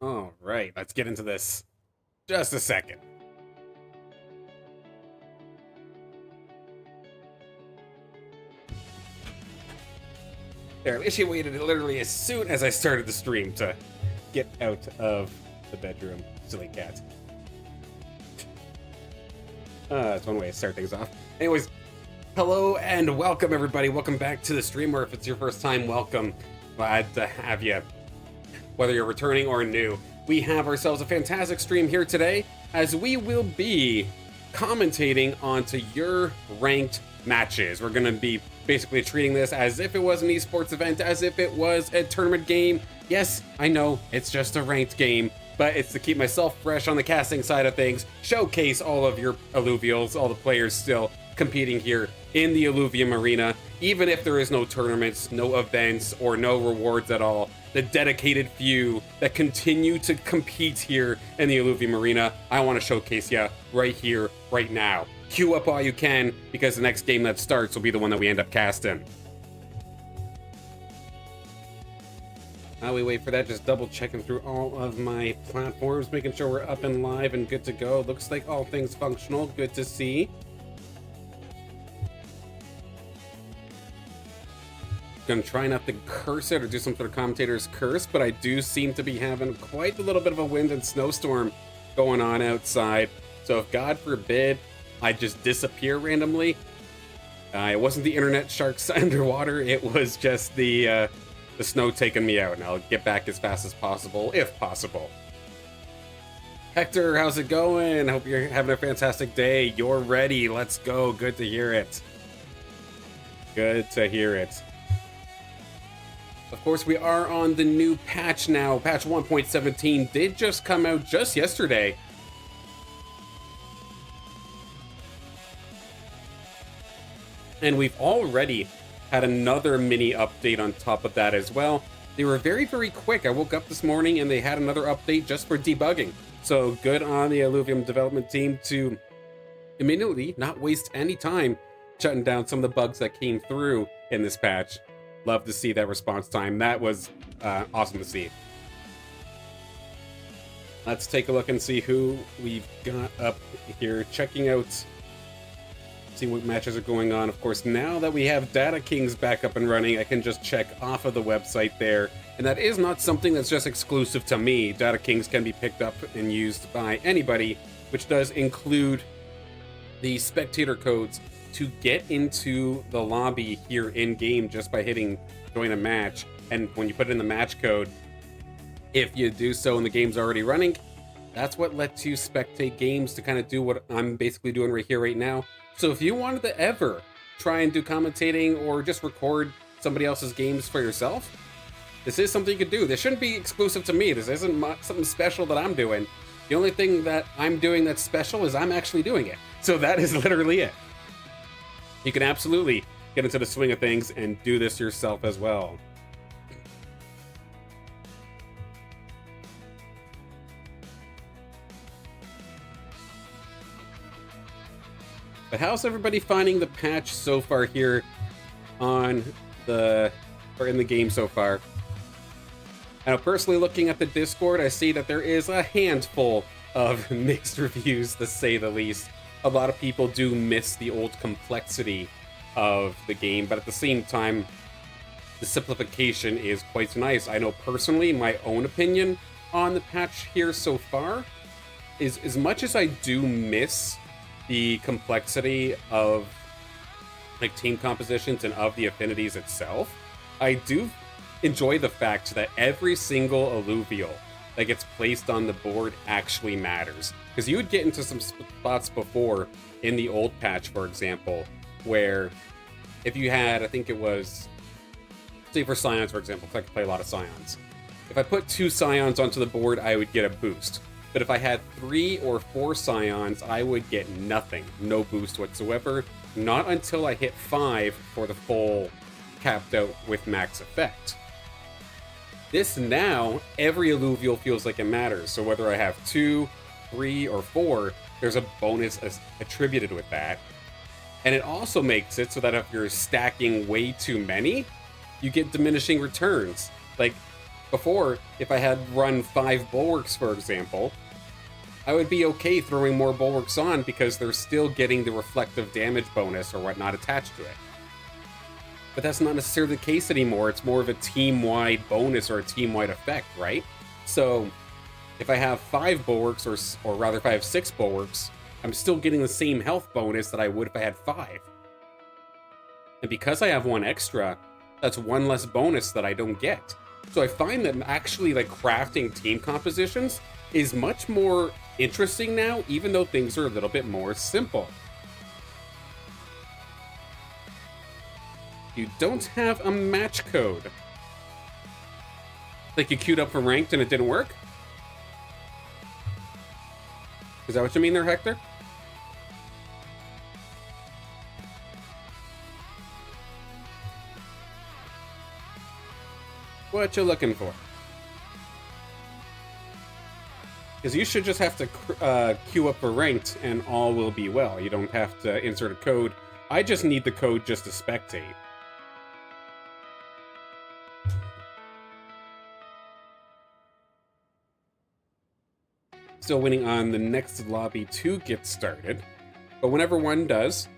All right, let's get into this. Just a second. There, at least she waited literally as soon as I started the stream to get out of the bedroom. Silly cat. That's one way to start things off. Anyways, hello and welcome everybody. Welcome back to the stream, or if it's your first time, welcome. Glad to have you. Whether you're returning or new, we have ourselves a fantastic stream here today, as we will be commentating onto your ranked matches. We're going to be basically treating this as if it was an esports event, as if it was a tournament game. Yes, I know, it's just a ranked game, but it's to keep myself fresh on the casting side of things, showcase all of your Illuvials, all the players still competing here in the Illuvium arena, even if there is no tournaments, no events, or no rewards at all. The dedicated few that continue to compete here in the Illuvium arena, I want to showcase you right here, right now. Queue up all you can, because the next game that starts will be the one that we end up casting. While we wait for that, just double checking through all of my platforms, making sure we're up and live and good to go. Looks like all things functional, good to see. Gonna try not to curse it or do some sort of commentator's curse, but I do seem to be having quite a little bit of a wind and snowstorm going on outside. So if God forbid I just disappear randomly, it wasn't the internet sharks underwater, it was just the snow taking me out, and I'll get back as fast as possible, if possible. Hector, how's it going? Hope you're having a fantastic day. You're ready. Let's go. Good to hear it. Good to hear it. Of course, we are on the new patch now. Patch 1.17 did just come out just yesterday. And we've already had another mini update on top of that as well. They were very, very quick. I woke up this morning and they had another update just for debugging. So good on the Illuvium development team to immediately not waste any time shutting down some of the bugs that came through in this patch. Love to see that response time. That was awesome to see. Let's take a look and see who we've got up here. Checking out, see what matches are going on. Of course, now that we have Data Kings back up and running, I can just check off of the website there. And that is not something that's just exclusive to me. Data Kings can be picked up and used by anybody, which does include the spectator codes to get into the lobby here in game just by hitting join a match. And when you put in the match code, if you do so and the game's already running, that's what lets you spectate games to kind of do what I'm basically doing right here, right now. So if you wanted to ever try and do commentating or just record somebody else's games for yourself, this is something you could do. This shouldn't be exclusive to me. This isn't something special that I'm doing. The only thing that I'm doing that's special is I'm actually doing it. So that is literally it. You can absolutely get into the swing of things and do this yourself as well. But how's everybody finding the patch so far here on the, or in the game so far? Now, personally looking at the Discord, I see that there is a handful of mixed reviews, to say the least. A lot of people do miss the old complexity of the game, but at the same time, the simplification is quite nice. I know personally, my own opinion on the patch here so far is, as much as I do miss the complexity of like team compositions and of the affinities itself, I do enjoy the fact that every single alluvial that gets placed on the board actually matters. Because you would get into some spots before in the old patch, for example, where if you had, I think it was, say for Scions, for example, because I could play a lot of Scions. If I put 2 Scions onto the board, I would get a boost. But if I had 3 or 4 Scions, I would get nothing, no boost whatsoever, not until I hit 5 for the full capped out with max effect. This now, every alluvial feels like it matters. So whether I have 2, 3, or 4, there's a bonus attributed with that. And it also makes it so that if you're stacking way too many, you get diminishing returns. Like, Before, if I had run 5 bulwarks, for example, I would be okay throwing more bulwarks on because they're still getting the reflective damage bonus or whatnot attached to it. But that's not necessarily the case anymore. It's more of a team-wide bonus or a team-wide effect, right? So if I have 5 bulwarks, or rather if I have 6 bulwarks, I'm still getting the same health bonus that I would if I had 5. And because I have 1 extra, that's 1 less bonus that I don't get. So I find that actually like crafting team compositions is much more interesting now, even though things are a little bit more simple. You don't have a match code. Like you queued up for ranked and it didn't work? Is that what you mean there, Hector? What you looking for? Because you should just have to queue up for ranked and all will be well. You don't have to insert a code. I just need the code just to spectate. Still waiting on the next lobby to get started. But whenever one does,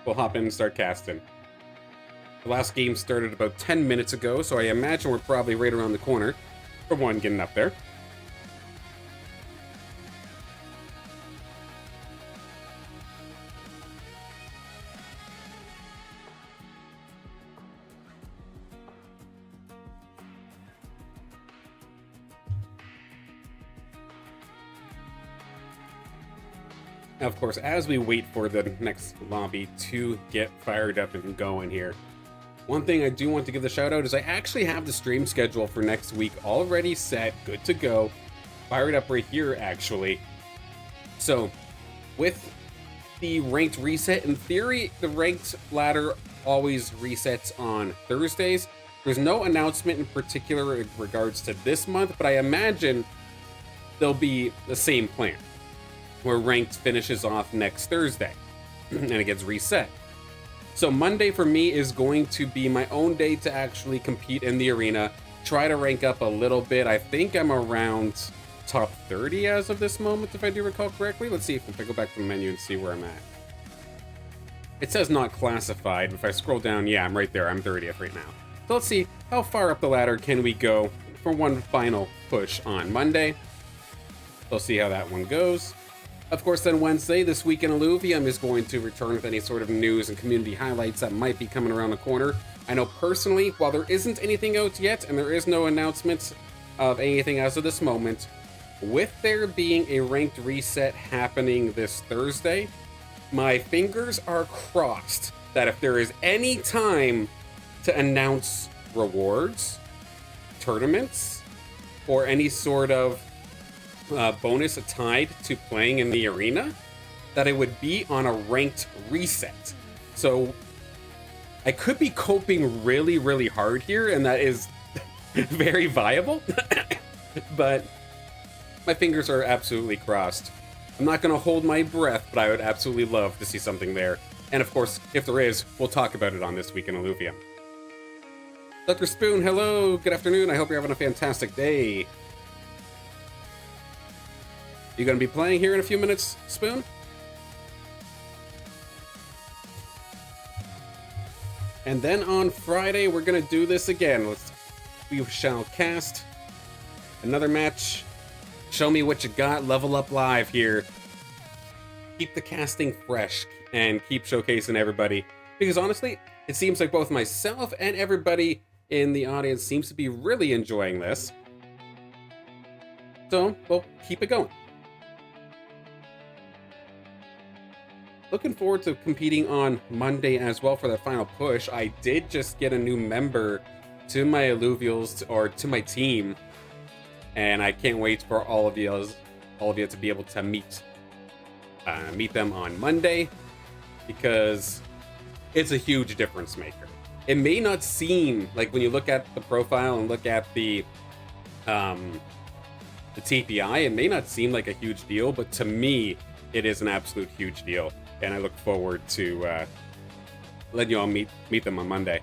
we'll hop in and start casting. The last game started about 10 minutes ago, so I imagine we're probably right around the corner from one getting up there. Now, of course, as we wait for the next lobby to get fired up and going here, one thing I do want to give the shout out is I actually have the stream schedule for next week already set, good to go, fired up right here actually. So with the ranked reset, in theory, the ranked ladder always resets on Thursdays. There's no announcement in particular in regards to this month, but I imagine there'll be the same plan, where ranked finishes off next Thursday and it gets reset. So Monday for me is going to be my own day to actually compete in the arena, try to rank up a little bit. I think I'm around top 30 as of this moment, if I do recall correctly. Let's see if I go back to the menu and see where I'm at. It says not classified. If I scroll down, yeah, I'm right there. I'm 30th right now. So let's see how far up the ladder can we go for one final push on Monday. We'll see how that one goes. Of course, then Wednesday, this week in Illuvium is going to return with any sort of news and community highlights that might be coming around the corner. I know personally, while there isn't anything out yet, and there is no announcements of anything as of this moment, with there being a ranked reset happening this Thursday, my fingers are crossed that if there is any time to announce rewards, tournaments, or any sort of bonus tied to playing in the arena, that it would be on a ranked reset. So I could be coping really, really hard here, and that is very viable. But my fingers are absolutely crossed. I'm not going to hold my breath, but I would absolutely love to see something there. And of course, if there is, we'll talk about it on This Week in Illuvium. Dr. Spoon, hello, good afternoon. I hope you're having a fantastic day. You going to be playing here in a few minutes, Spoon? And then on Friday, we're going to do this again. We shall cast another match. Show me what you got. Level up live here. Keep the casting fresh and keep showcasing everybody. Because honestly, it seems like both myself and everybody in the audience seems to be really enjoying this. So, we'll keep it going. Looking forward to competing on Monday as well for the final push. I did just get a new member to my Illuvials, or to my team, and I can't wait for all of you to be able to meet them on Monday, because it's a huge difference maker. It may not seem like, when you look at the profile and look at the TPI, it may not seem like a huge deal, but to me, it is an absolute huge deal. And I look forward to letting you all meet them on Monday.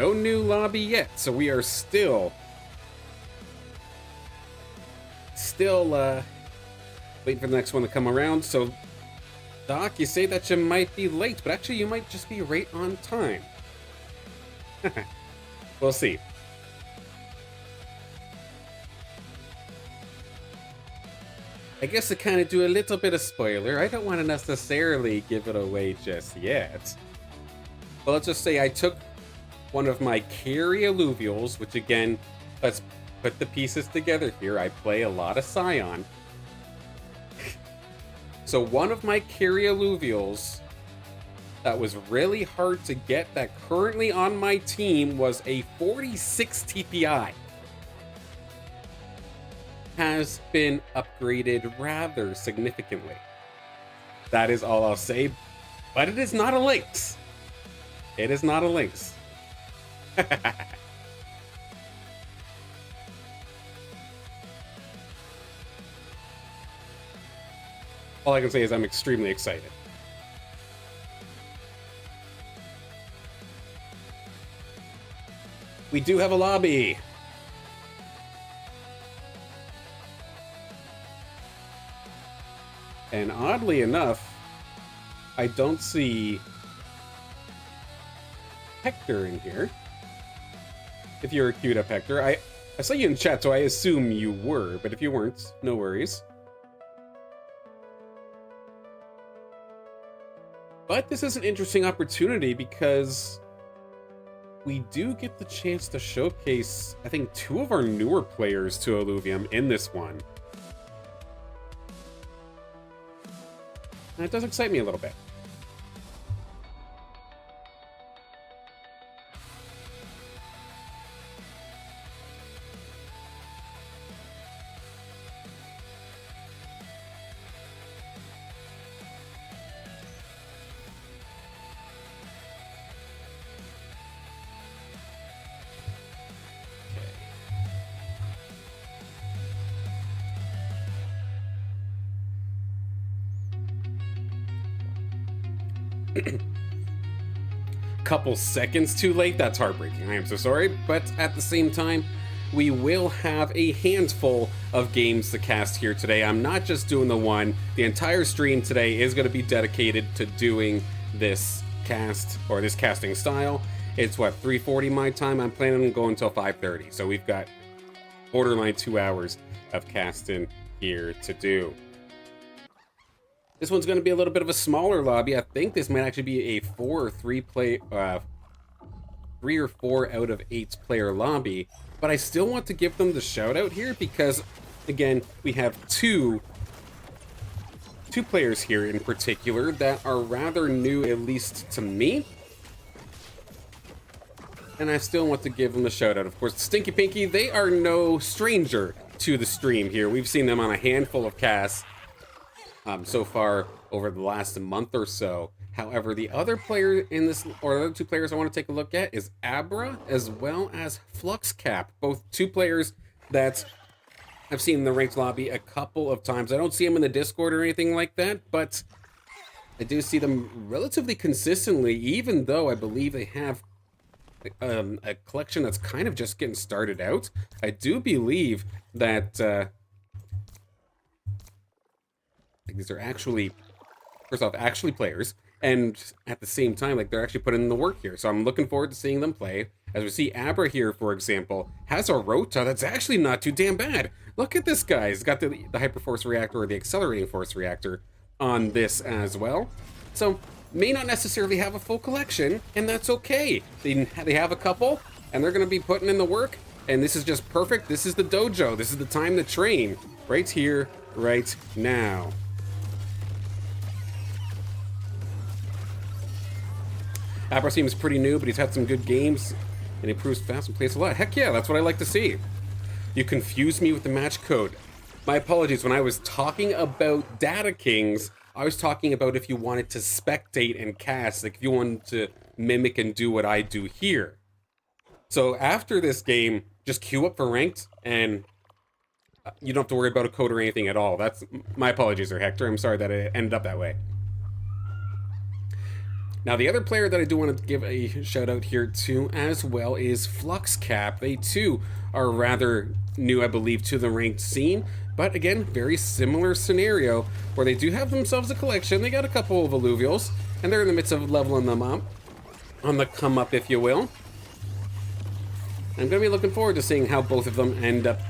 No new lobby yet, so we are still waiting for the next one to come around. So, Doc, you say that you might be late, but actually you might just be right on time. We'll see. I guess to kind of do a little bit of spoiler, I don't want to necessarily give it away just yet. But let's just say I took one of my carry alluvials, which again, let's put the pieces together here. I play a lot of Scion. So one of my carry alluvials that was really hard to get that currently on my team was a 46 TPI. Has been upgraded rather significantly. That is all I'll say, but it is not a Lynx. It is not a Lynx. All I can say is I'm extremely excited. We do have a lobby. And oddly enough, I don't see Hector in here. If you're queued up, Hector. I saw you in chat, so I assume you were, but if you weren't, no worries. But this is an interesting opportunity because we do get the chance to showcase, I think, 2 of our newer players to Illuvium in this one. And it does excite me a little bit. Couple seconds too late, that's heartbreaking. I am so sorry, but at the same time, we will have a handful of games to cast here today. I'm not just doing the one. The entire stream today is going to be dedicated to doing this cast, or this casting style. It's what, 3:40 my time? I'm planning on going until 5:30, so we've got borderline 2 hours of casting here to do. This one's going to be a little bit of a smaller lobby. I think this might actually be a 3 or 4 out of 8 player lobby, but I still want to give them the shout out here because, again, we have two players here in particular that are rather new, at least to me, and I still want to give them the shout out. Of course, Stinky Pinky, they are no stranger to the stream here. We've seen them on a handful of casts so far over the last month or so. However, the other player in this, or the other 2 players I want to take a look at, is Abra as well as Fluxcap. Both 2 players that I've seen in the ranked lobby a couple of times. I don't see them in the Discord or anything like that, but I do see them relatively consistently, even though I believe they have a collection that's kind of just getting started out. I do believe that these are actually, first off, actually players, and at the same time, like, they're actually putting in the work here. So I'm looking forward to seeing them play. As we see, Abra here, for example, has a Rota that's actually not too damn bad. Look at this guy. He's got the Hyperforce Reactor, or the Accelerating Force Reactor, on this as well. So, may not necessarily have a full collection, and that's okay. They have a couple, and they're going to be putting in the work, and this is just perfect. This is the dojo. This is the time to train. Right here, right now. Abra seems pretty new, but he's had some good games, and he improves fast and plays a lot. Heck yeah, that's what I like to see. You confused me with the match code. My apologies, when I was talking about Data Kings, I was talking about if you wanted to spectate and cast, like if you wanted to mimic and do what I do here. So after this game, just queue up for ranked, and you don't have to worry about a code or anything at all. That's my apologies there, Hector. I'm sorry that it ended up that way. Now, the other player that I do want to give a shout out here too, as well, is FluxCap. They too are rather new, I believe, to the ranked scene, but again, very similar scenario where they do have themselves a collection. They got a couple of alluvials, and they're in the midst of leveling them up, on the come up, if you will. I'm going to be looking forward to seeing how both of them end up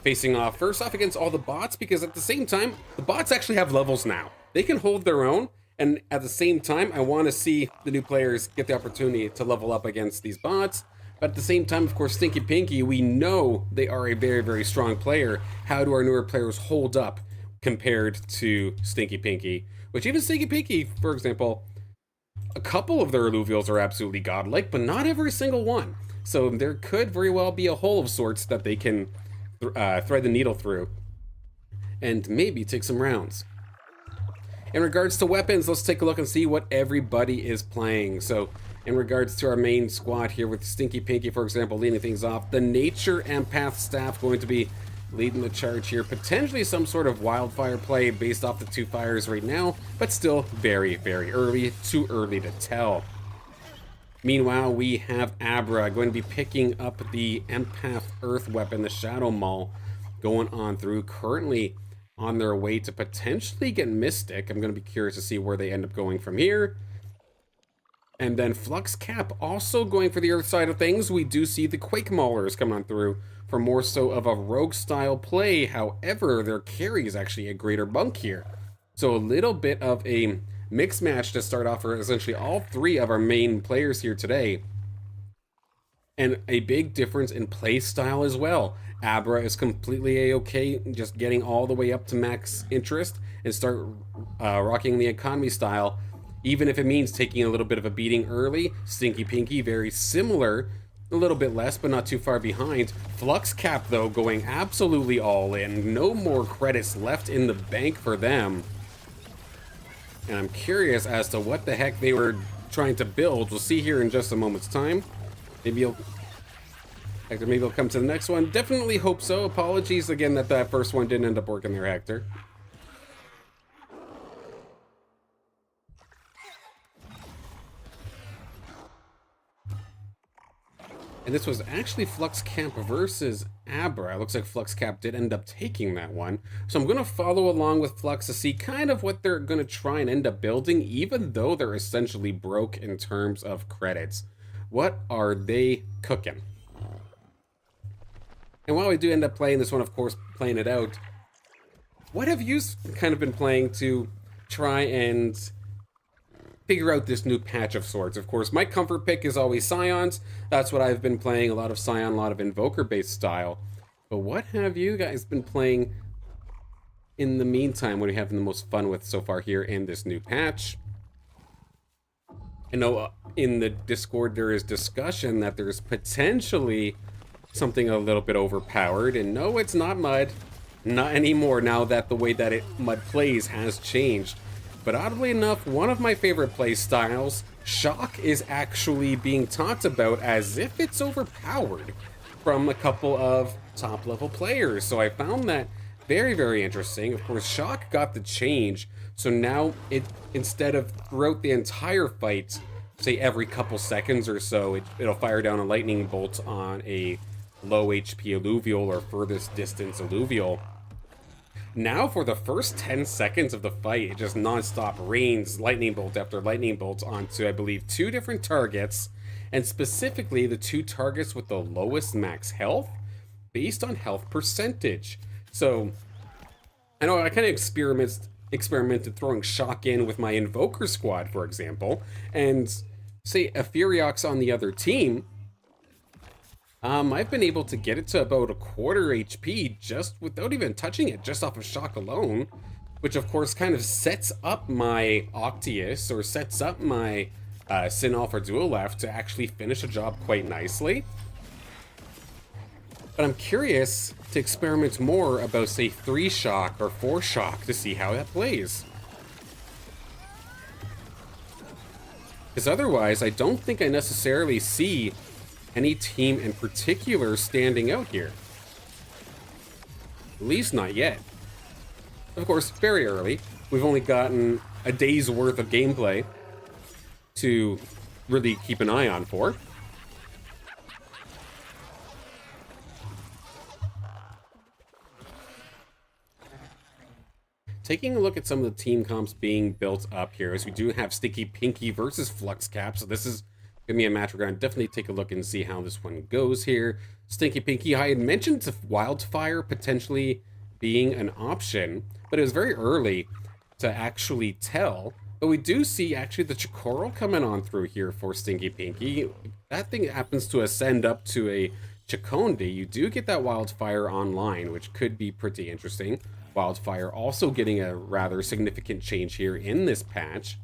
facing off. First off against all the bots, because at the same time, the bots actually have levels now. They can hold their own, and at the same time, I want to see the new players get the opportunity to level up against these bots. But at the same time, of course, Stinky Pinky, we know they are a very, very strong player. How do our newer players hold up compared to Stinky Pinky? Which even Stinky Pinky, for example, a couple of their alluvials are absolutely godlike, but not every single one. So there could very well be a hole of sorts that they can thread the needle through and maybe take some rounds. In regards to weapons, let's take a look and see what everybody is playing. So in regards to our main squad here with Stinky Pinky, for example, leading things off, the Nature Empath staff going to be leading the charge here. Potentially some sort of wildfire play based off the two fires right now, but still very, very early. Too early to tell. Meanwhile, we have Abra going to be picking up the Empath Earth weapon, the Shadow Maul, going on through. Currently on their way to potentially get Mystic. I'm going to be curious to see where they end up going from here. And then FluxCap also going for the Earth side of things. We do see the Quake Maulers coming on through for more so of a rogue style play. However, their carry is actually a greater bunk here. So a little bit of a mixed match to start off for essentially all three of our main players here today. And a big difference in play style as well. Abra is completely a-okay, just getting all the way up to max interest and start rocking the economy style, even if it means taking a little bit of a beating early. Stinky Pinky, very similar, a little bit less, but not too far behind. FluxCap, though, going absolutely all in. No more credits left in the bank for them. And I'm curious as to what the heck they were trying to build. We'll see here in just a moment's time. Maybe he'll come to the next one. Definitely hope so. Apologies again that first one didn't end up working there, Hector. And this was actually FluxCap versus Abra. It looks like FluxCap did end up taking that one. So I'm going to follow along with Flux to see kind of what they're going to try and end up building, even though they're essentially broke in terms of credits. What are they cooking? And while we do end up playing this one, of course, playing it out, what have you kind of been playing to try and figure out this new patch of sorts? Of course, my comfort pick is always Scions. That's what I've been playing, a lot of Scion, a lot of Invoker-based style. But what have you guys been playing in the meantime? What are you having the most fun with so far here in this new patch? I know in the Discord there is discussion that there's potentially something a little bit overpowered, and no, it's not Mud. Not anymore, now that the way that Mud plays has changed. But oddly enough, one of my favorite play styles, Shock, is actually being talked about as if it's overpowered from a couple of top level players. So I found that very, very interesting. Of course, Shock got the change, so now instead of throughout the entire fight, say every couple seconds or so, it'll fire down a lightning bolt on a low HP alluvial or furthest distance alluvial. Now for the first 10 seconds of the fight, it just non-stop rains lightning bolt after lightning bolt onto, I believe, 2 different targets, and specifically the 2 targets with the lowest max health based on health percentage. So I know I kind of experimented throwing Shock in with my Invoker squad, for example, and say a Furiox on the other team. I've been able to get it to about a quarter HP just without even touching it, just off of Shock alone, which of course kind of sets up my Octius, or sets up my Sin Alpha Duolef to actually finish a job quite nicely. But I'm curious to experiment more about, say, 3 Shock or 4 Shock to see how that plays. Because otherwise, I don't think I necessarily see any team in particular standing out here. At least not yet. Of course, very early. We've only gotten a day's worth of gameplay to really keep an eye on for. Taking a look at some of the team comps being built up here, as we do have Stinky Pinky versus Flux Cap, so this is going to be a match we're going to definitely take a look and see how this one goes here. Stinky Pinky, I had mentioned Wildfire potentially being an option, but it was very early to actually tell. But we do see actually the Chikoro coming on through here for Stinky Pinky. That thing happens to ascend up to a Chikonde. You do get that Wildfire online, which could be pretty interesting. Wildfire also getting a rather significant change here in this patch.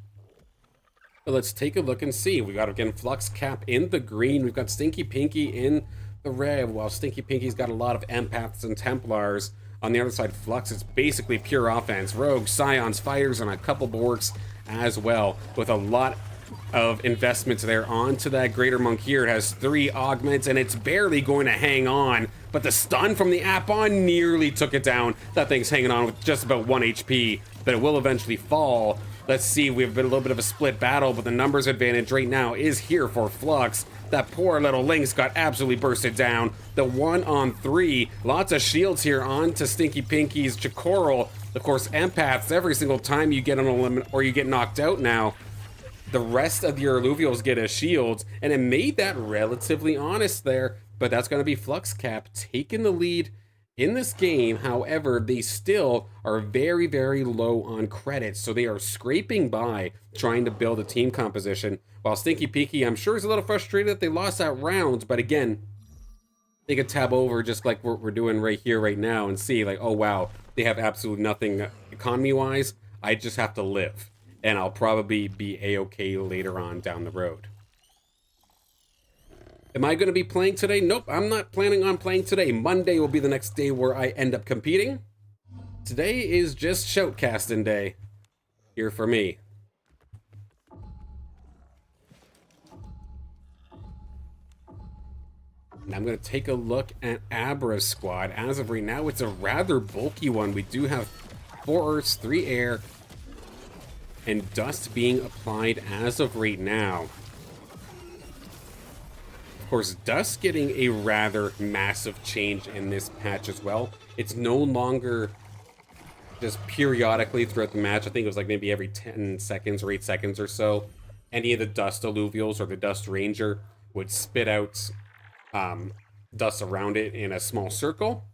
But let's take a look and see. We got, again, Flux Cap in the green. We've got Stinky Pinky in the red, while Stinky Pinky's got a lot of Empaths and Templars. On the other side, Flux is basically pure offense. Rogue, Scions, Fighters, and a couple Borks as well, with a lot of investments there onto that Greater Monk here. It has 3 augments, and it's barely going to hang on, but the stun from the Appon nearly took it down. That thing's hanging on with just about 1 HP, but it will eventually fall. Let's see, we've been a little bit of a split battle, but the numbers advantage right now is here for Flux. That poor little Lynx got absolutely bursted down. The 1-on-3, lots of shields here onto Stinky Pinky's Chikoro. Of course, Empaths, every single time you get on a limit or you get knocked out now, the rest of your Illuvials get a shield, and it made that relatively honest there, but that's going to be Flux Cap taking the lead in this game. However, they still are very, very low on credits, so they are scraping by trying to build a team composition, while Stinky Pinky, I'm sure, is a little frustrated that they lost that round, but again, they could tab over just like what we're doing right here, right now, and see, like, oh wow, they have absolutely nothing economy-wise, I just have to live, and I'll probably be a-okay later on down the road. Am I going to be playing today? Nope, I'm not planning on playing today. Monday will be the next day where I end up competing. Today is just shoutcasting day here for me. And I'm going to take a look at Abra's squad. As of right now, it's a rather bulky one. We do have 4 Earths, 3 Air, and Dust being applied as of right now. Of course, Dust getting a rather massive change in this patch as well. It's no longer just periodically throughout the match. I think it was like maybe every 10 seconds or 8 seconds or so. Any of the Dust Alluvials or the Dust Ranger would spit out dust around it in a small circle.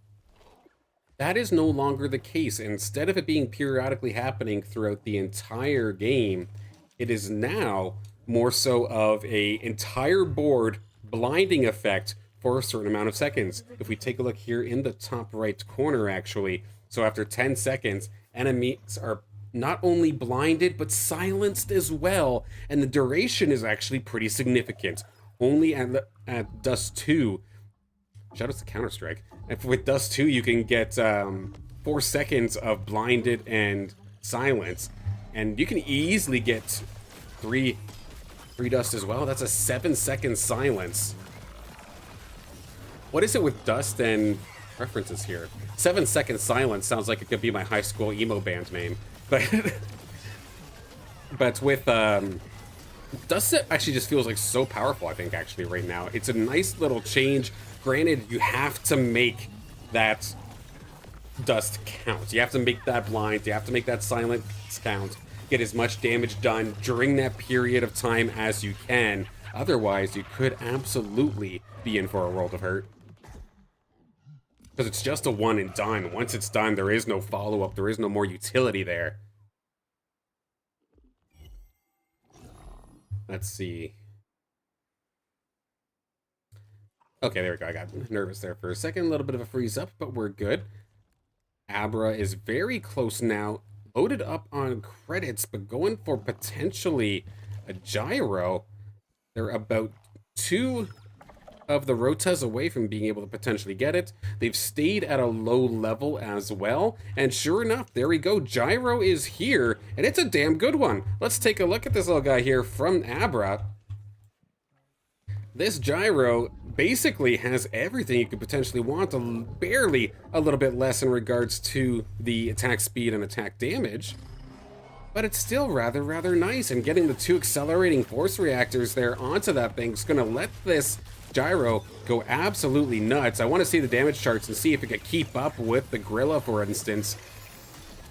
That is no longer the case. Instead of it being periodically happening throughout the entire game, it is now more so of a entire board blinding effect for a certain amount of seconds. If we take a look here in the top right corner, actually, so after 10 seconds, enemies are not only blinded, but silenced as well, and the duration is actually pretty significant. Only at Dust 2, shout out to Counter-Strike, with Dust 2 you can get 4 seconds of blinded and silence, and you can easily get 3 Dust as well. That's a 7-second silence. What is it with Dust and references here? 7-second silence sounds like it could be my high school emo band name, but with Dust actually just feels like so powerful, I think, actually, right now. It's a nice little change. Granted, you have to make that Dust count. You have to make that blind. You have to make that silence count. Get as much damage done during that period of time as you can. Otherwise, you could absolutely be in for a world of hurt. Because it's just a one and done. Once it's done, there is no follow-up. There is no more utility there. Let's see. Okay, there we go. I got nervous there for a second. A little bit of a freeze up, but we're good. Abra is very close now. Loaded up on credits, but going for potentially a gyro. They're about 2 of the Rotas away from being able to potentially get it. They've stayed at a low level as well. And sure enough, there we go. Gyro is here, and it's a damn good one. Let's take a look at this little guy here from Abra. This gyro basically has everything you could potentially want, barely a little bit less in regards to the attack speed and attack damage. but it's still rather nice. And getting the 2 accelerating force reactors there onto that thing is going to let this gyro go absolutely nuts. I want to see the damage charts and see if it can keep up with the gorilla, for instance.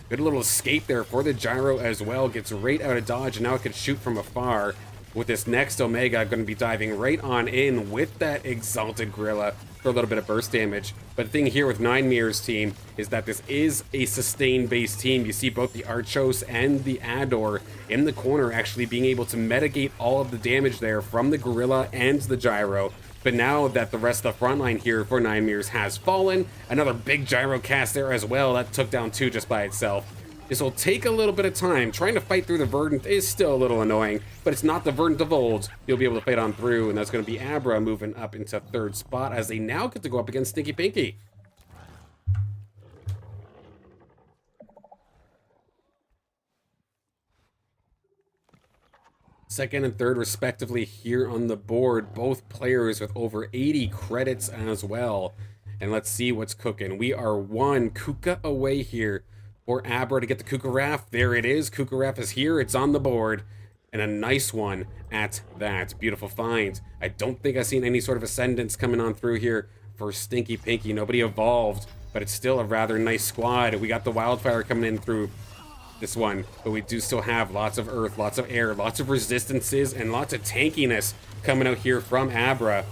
Good little escape there for the gyro as well. Gets right out of dodge, and now it can shoot from afar. With this next Omega, going to be diving right on in with that Exalted Gorilla for a little bit of burst damage. But the thing here with Nine Mirror's team is that this is a sustain-based team. You see both the Archos and the Ador in the corner actually being able to mitigate all of the damage there from the Gorilla and the Gyro. But now that the rest of the front line here for Nine Mirrors has fallen, another big Gyro cast there as well. That took down 2 just by itself. This will take a little bit of time. Trying to fight through the Verdant is still a little annoying, but it's not the Verdant of old. You'll be able to fight on through, and that's going to be Abra moving up into 3rd spot as they now get to go up against Stinky Pinky. Second and third, respectively, here on the board. Both players with over 80 credits as well. And let's see what's cooking. We are 1 Kuka away here for Abra to get the Kuka Raft. There it is. Kuka Raft is here. It's on the board. And a nice one at that. Beautiful find. I don't think I've seen any sort of ascendance coming on through here for Stinky Pinky. Nobody evolved, but it's still a rather nice squad. We got the Wildfire coming in through this one, but we do still have lots of earth, lots of air, lots of resistances, and lots of tankiness coming out here from Abra.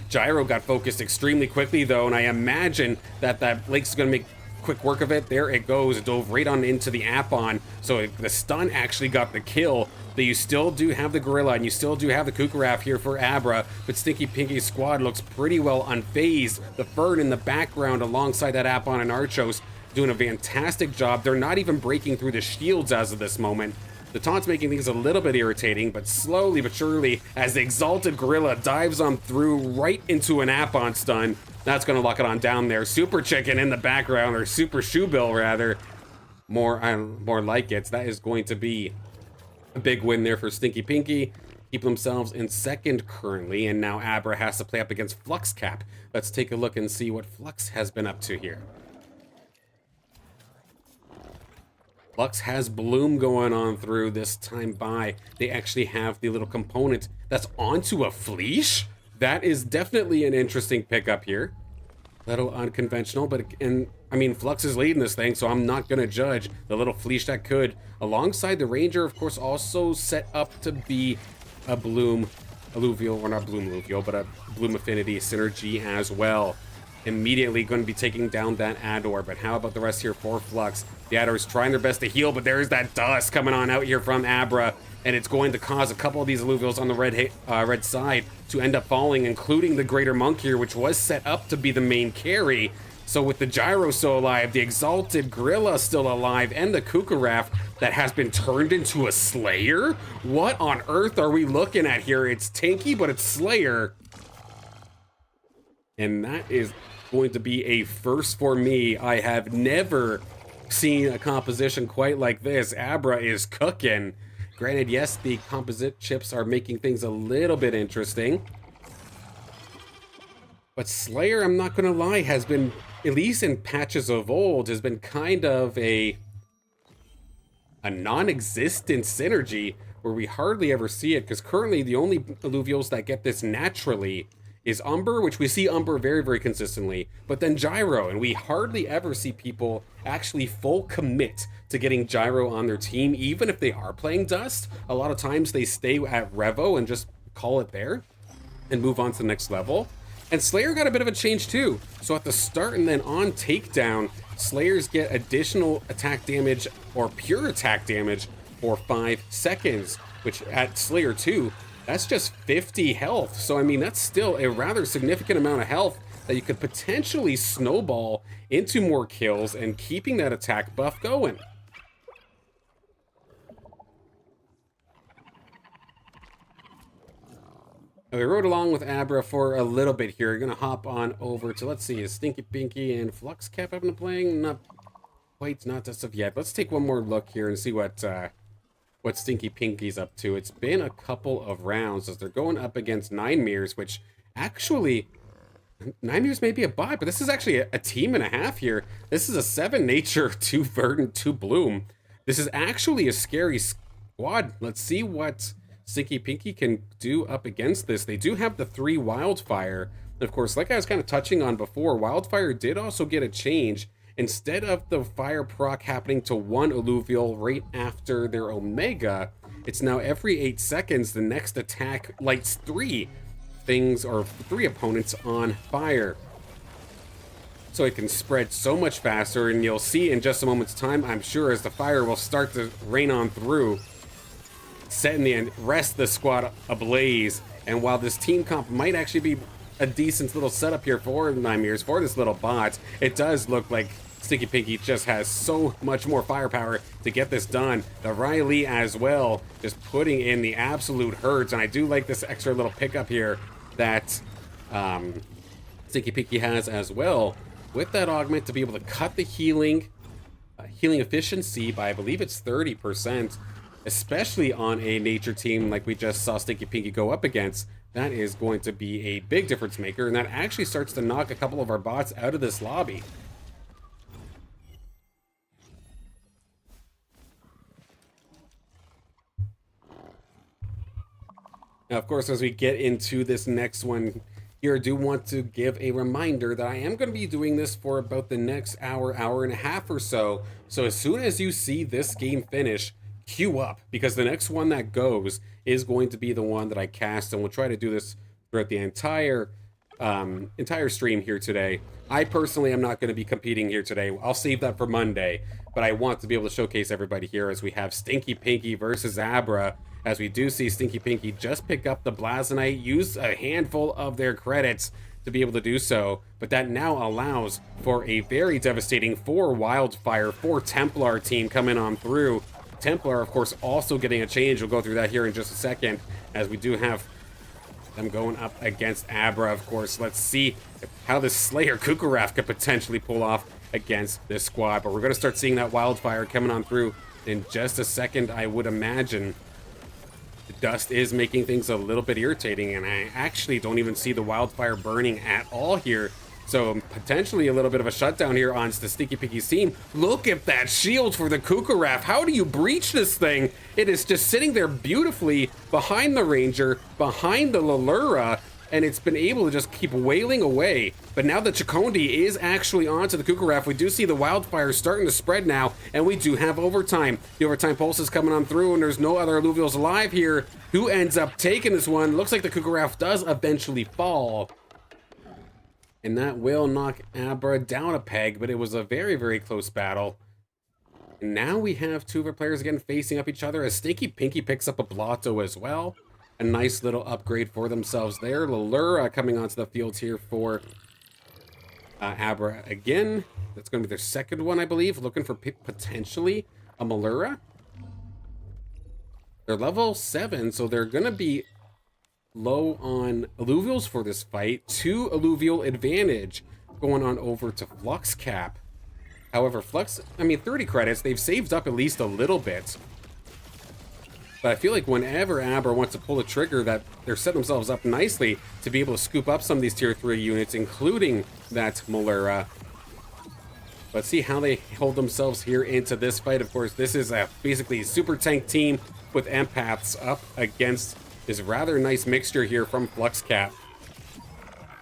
Gyro got focused extremely quickly, though, and I imagine that Lake's going to make quick work of it. There it goes. It dove right on into the Apon, so the stun actually got the kill. But you still do have the Gorilla, and you still do have the Kukaraf here for Abra, but Stinky Pinky's squad looks pretty well unfazed. The Fern in the background alongside that Apon and Archos doing a fantastic job. They're not even breaking through the shields as of this moment. The taunt's making things a little bit irritating, but slowly but surely, as the Exalted Gorilla dives on through right into an Apon stun, that's going to lock it on down there. Super Chicken in the background, or Super Shoebill rather, more like it. That is going to be a big win there for Stinky Pinky. Keep themselves in 2nd currently, and now Abra has to play up against Fluxcap. Let's take a look and see what Flux has been up to here. Flux has Bloom going on through this time by. They actually have the little component that's onto a Fleesh. That is definitely an interesting pickup here. A little unconventional, but I mean, Flux is leading this thing, so I'm not going to judge the little Fleesh that could. Alongside the Ranger, of course, also set up to be a Bloom Alluvial, or not Bloom Alluvial, but a Bloom Affinity synergy as well. Immediately going to be taking down that Ador, but how about the rest here for Flux? The Ador's trying their best to heal, but there's that dust coming on out here from Abra, and it's going to cause a couple of these Alluvials on the red side to end up falling, including the Greater Monk here, which was set up to be the main carry. So with the Gyro still alive, the Exalted Gorilla still alive, and the Kukaraf that has been turned into a Slayer? What on earth are we looking at here? It's tanky, but it's Slayer. And that is going to be a first for me. I have never seen a composition quite like this. Abra is cooking. Granted, yes, the composite chips are making things a little bit interesting. But Slayer, I'm not going to lie, has been, at least in patches of old, has been kind of a non-existent synergy where we hardly ever see it, because currently the only Alluvials that get this naturally is Umber, which we see Umber very consistently, but then Gyro, and we hardly ever see people actually full commit to getting Gyro on their team, even if they are playing Dust. A lot of times they stay at Revo and just call it there and move on to the next level. And Slayer got a bit of a change too. So at the start and then on takedown, Slayers get additional attack damage or pure attack damage for 5 seconds, which at Slayer 2, that's just 50 health. So, I mean, that's still a rather significant amount of health that you could potentially snowball into more kills and keeping that attack buff going. And we rode along with Abra for a little bit here. We're going to hop on over to, let's see, is Stinky Pinky and Fluxcap up and playing? Not quite, not as of yet. Let's take one more look here and see what Stinky Pinky's up to. It's been a couple of rounds as they're going up against Nine Mirrors, which actually, Nine Mirrors may be a bot, but this is actually a team and a half here. This is a 7 Nature, 2 Verdant, 2 Bloom. This is actually a scary squad. Let's see what Stinky Pinky can do up against this. They do have the 3 Wildfire. Of course, like I was kind of touching on before, Wildfire did also get a change. Instead of the fire proc happening to 1 Illuvial right after their Omega, it's now every 8 seconds the next attack lights 3 things or 3 opponents on fire. So it can spread so much faster, and you'll see in just a moment's time, I'm sure, as the fire will start to rain on through, setting the rest of the squad ablaze. And while this team comp might actually be a decent little setup here for Nymeers, for this little bot, it does look like Stinky Pinky just has so much more firepower to get this done. The Riley as well, just putting in the absolute hurts, and I do like this extra little pickup here that Stinky Pinky has as well, with that augment to be able to cut the healing efficiency by, I believe it's 30%, especially on a nature team like we just saw Stinky Pinky go up against. That is going to be a big difference maker, and that actually starts to knock a couple of our bots out of this lobby. Now, of course, as we get into this next one here, I do want to give a reminder that I am going to be doing this for about the next hour, hour and a half or so. So as soon as you see this game finish, queue up, because the next one that goes is going to be the one that I cast, and we'll try to do this throughout the entire stream here today. I personally am not going to be competing here today. I'll save that for Monday, but I want to be able to showcase everybody here as we have Stinky Pinky versus Abra, as we do see Stinky Pinky just pick up the Blazonite, use a handful of their credits to be able to do so, but that now allows for a very devastating 4 Wildfire, 4 Templar team coming on through. Templar, of course, also getting a change. We'll go through that here in just a second, as we do have them going up against Abra, of course. Let's see how this Slayer Kukuraf could potentially pull off against this squad, but we're going to start seeing that Wildfire coming on through in just a second, I would imagine. The dust is making things a little bit irritating, and I actually don't even see the Wildfire burning at all here. So potentially a little bit of a shutdown here on the Stinky Pinky's team. Look at that shield for the Kukuraf. How do you breach this thing? It is just sitting there beautifully behind the Ranger, behind the Lalura, and it's been able to just keep wailing away. But now the Chikondi is actually onto the Kukuraf. We do see the Wildfire starting to spread now, and we do have overtime. The overtime pulse is coming on through, and there's no other Alluvials alive here. Who ends up taking this one? Looks like the Kukuraf does eventually fall. And that will knock Abra down a peg, but it was a very, very close battle. And now we have 2 of our players again facing up each other, as Stinky Pinky picks up a Blotto as well. A nice little upgrade for themselves there. Lalura coming onto the field here for Abra again. That's going to be their second one, I believe. Looking for potentially a Malura. They're level 7, so they're going to be low on Alluvials for this fight. 2 Alluvial advantage going on over to Flux Cap. However, 30 credits, they've saved up at least a little bit. But I feel like whenever Abra wants to pull a trigger, that they're setting themselves up nicely to be able to scoop up some of these tier 3 units, including that Malura. Let's see how they hold themselves here into this fight. Of course, this is a basically super tank team with empaths up against this rather nice mixture here from Flux Cap.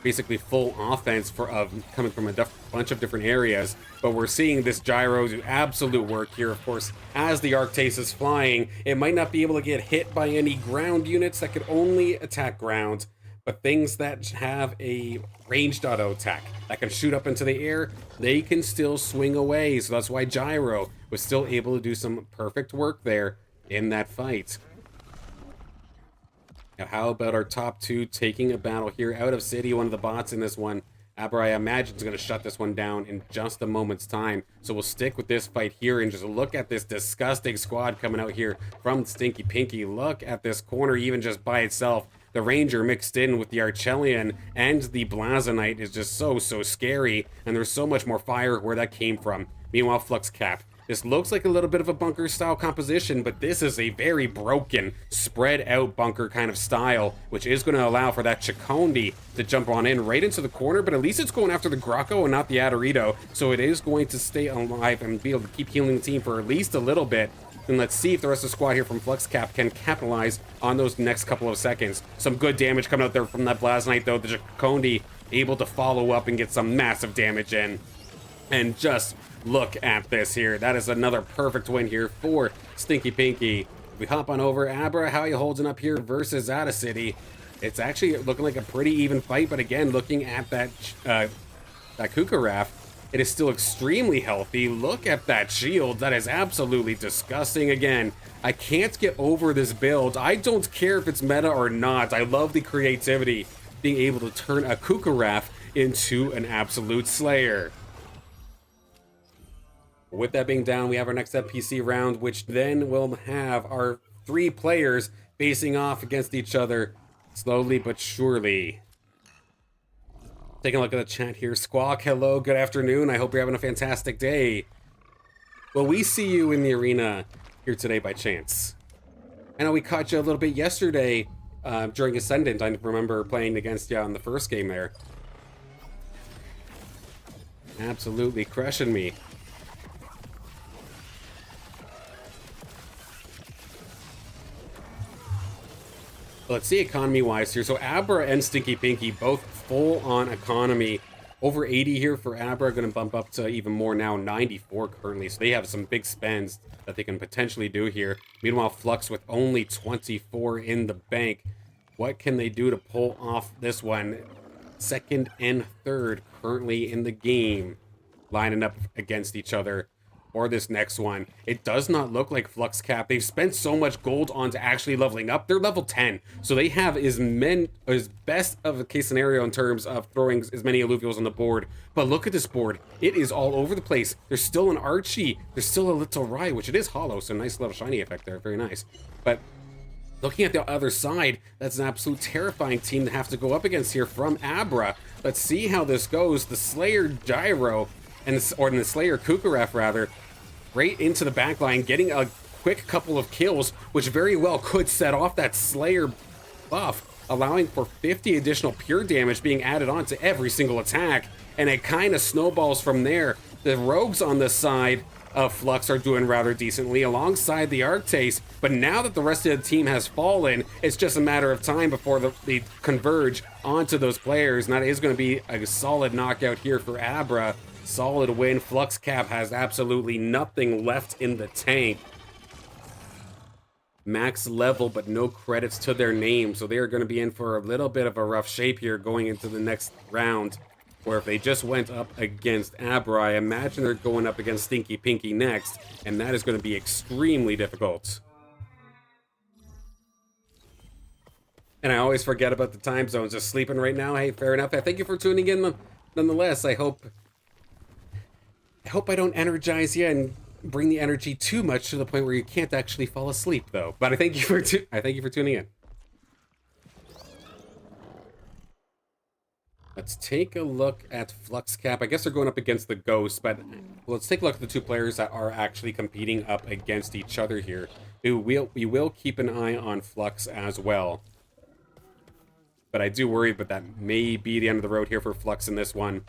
Basically full offense coming from a bunch of different areas. But we're seeing this Gyro do absolute work here, of course. As the Arctase is flying, it might not be able to get hit by any ground units that could only attack ground, but things that have a ranged auto attack that can shoot up into the air, they can still swing away. So that's why Gyro was still able to do some perfect work there in that fight. Now, how about our top 2 taking a battle here out of City? One of the bots in this one, Abra, I imagine, is going to shut this one down in just a moment's time. So we'll stick with this fight here and just look at this disgusting squad coming out here from Stinky Pinky. Look at this corner even just by itself. The Ranger mixed in with the Archelian and the Blazonite is just so scary. And there's so much more fire where that came from. Meanwhile, Flux Cap This looks like a little bit of a bunker style composition, but this is a very broken, spread out bunker kind of style, which is going to allow for that Chicondi to jump on in right into the corner, but at least it's going after the Grocco and not the Adorito, so it is going to stay alive and be able to keep healing the team for at least a little bit. And let's see if the rest of the squad here from FluxCap can capitalize on those next couple of seconds. Some good damage coming out there from that Blast Knight, though. The Chicondi able to follow up and get some massive damage in. And just look at this here. That is another perfect win here for Stinky Pinky. We hop on over. Abra, how you holding up here versus Ada City? It's actually looking like a pretty even fight, but again, looking at that Kukaraf, it is still extremely healthy. Look at that shield. That is absolutely disgusting. Again, I can't get over this build. I don't care if it's meta or not. I love the creativity, being able to turn a Kukaraf into an absolute slayer. With that being down, we have our next FPC round, which then will have our 3 players facing off against each other slowly but surely. Taking a look at the chat here. Squawk, hello, good afternoon. I hope you're having a fantastic day. Will we see you in the arena here today by chance? I know we caught you a little bit yesterday during Ascendant. I remember playing against you on the first game there. Absolutely crushing me. Let's see economy-wise here. So Abra and Stinky Pinky both full-on economy. Over 80 here for Abra, going to bump up to even more now, 94 currently. So they have some big spends that they can potentially do here. Meanwhile, Flux with only 24 in the bank. What can they do to pull off this one? Second and third currently in the game, lining up against each other. Or this next one. It does not look like FluxCap. They've spent so much gold onto actually leveling up. They're level 10, so they have as best of a case scenario in terms of throwing as many Illuvials on the board. But look at this board. It is all over the place. There's still an Archie. There's still a little Rai, which it is hollow, so nice little shiny effect there. Very nice. But looking at the other side, that's an absolute terrifying team to have to go up against here from Abra. Let's see how this goes. The Slayer Gyro, or the Slayer Kukaraf rather, right into the backline, getting a quick couple of kills, which very well could set off that Slayer buff, allowing for 50 additional pure damage being added on to every single attack, and it kind of snowballs from there. The rogues on this side of Flux are doing rather decently alongside the Arctace, but now that the rest of the team has fallen, it's just a matter of time before they converge onto those players, and that is going to be a solid knockout here for Abra. Solid win. FluxCap has absolutely nothing left in the tank. Max level, but no credits to their name, so they are going to be in for a little bit of a rough shape here going into the next round, where if they just went up against Abra, I imagine they're going up against Stinky Pinky next, and that is going to be extremely difficult. And I always forget about the time zones. Just sleeping right now. Hey, fair enough. Thank you for tuning in nonetheless. I hope I don't energize you and bring the energy too much to the point where you can't actually fall asleep, though. But I thank you for tuning in. Let's take a look at FluxCap. I guess they're going up against the Ghost, but let's take a look at the 2 players that are actually competing up against each other here. We will keep an eye on Flux as well. But I do worry, but that may be the end of the road here for Flux in this one.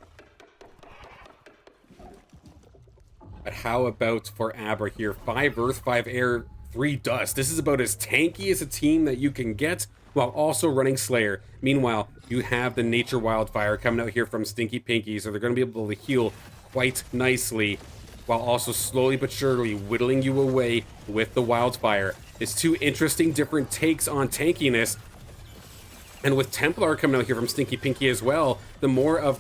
But how about for Abra here? 5 Earth, 5 Air, 3 Dust. This is about as tanky as a team that you can get while also running Slayer. Meanwhile, you have the Nature Wildfire coming out here from Stinky Pinky, so they're going to be able to heal quite nicely while also slowly but surely whittling you away with the Wildfire. It's 2 interesting different takes on tankiness. And with Templar coming out here from Stinky Pinky as well, the more of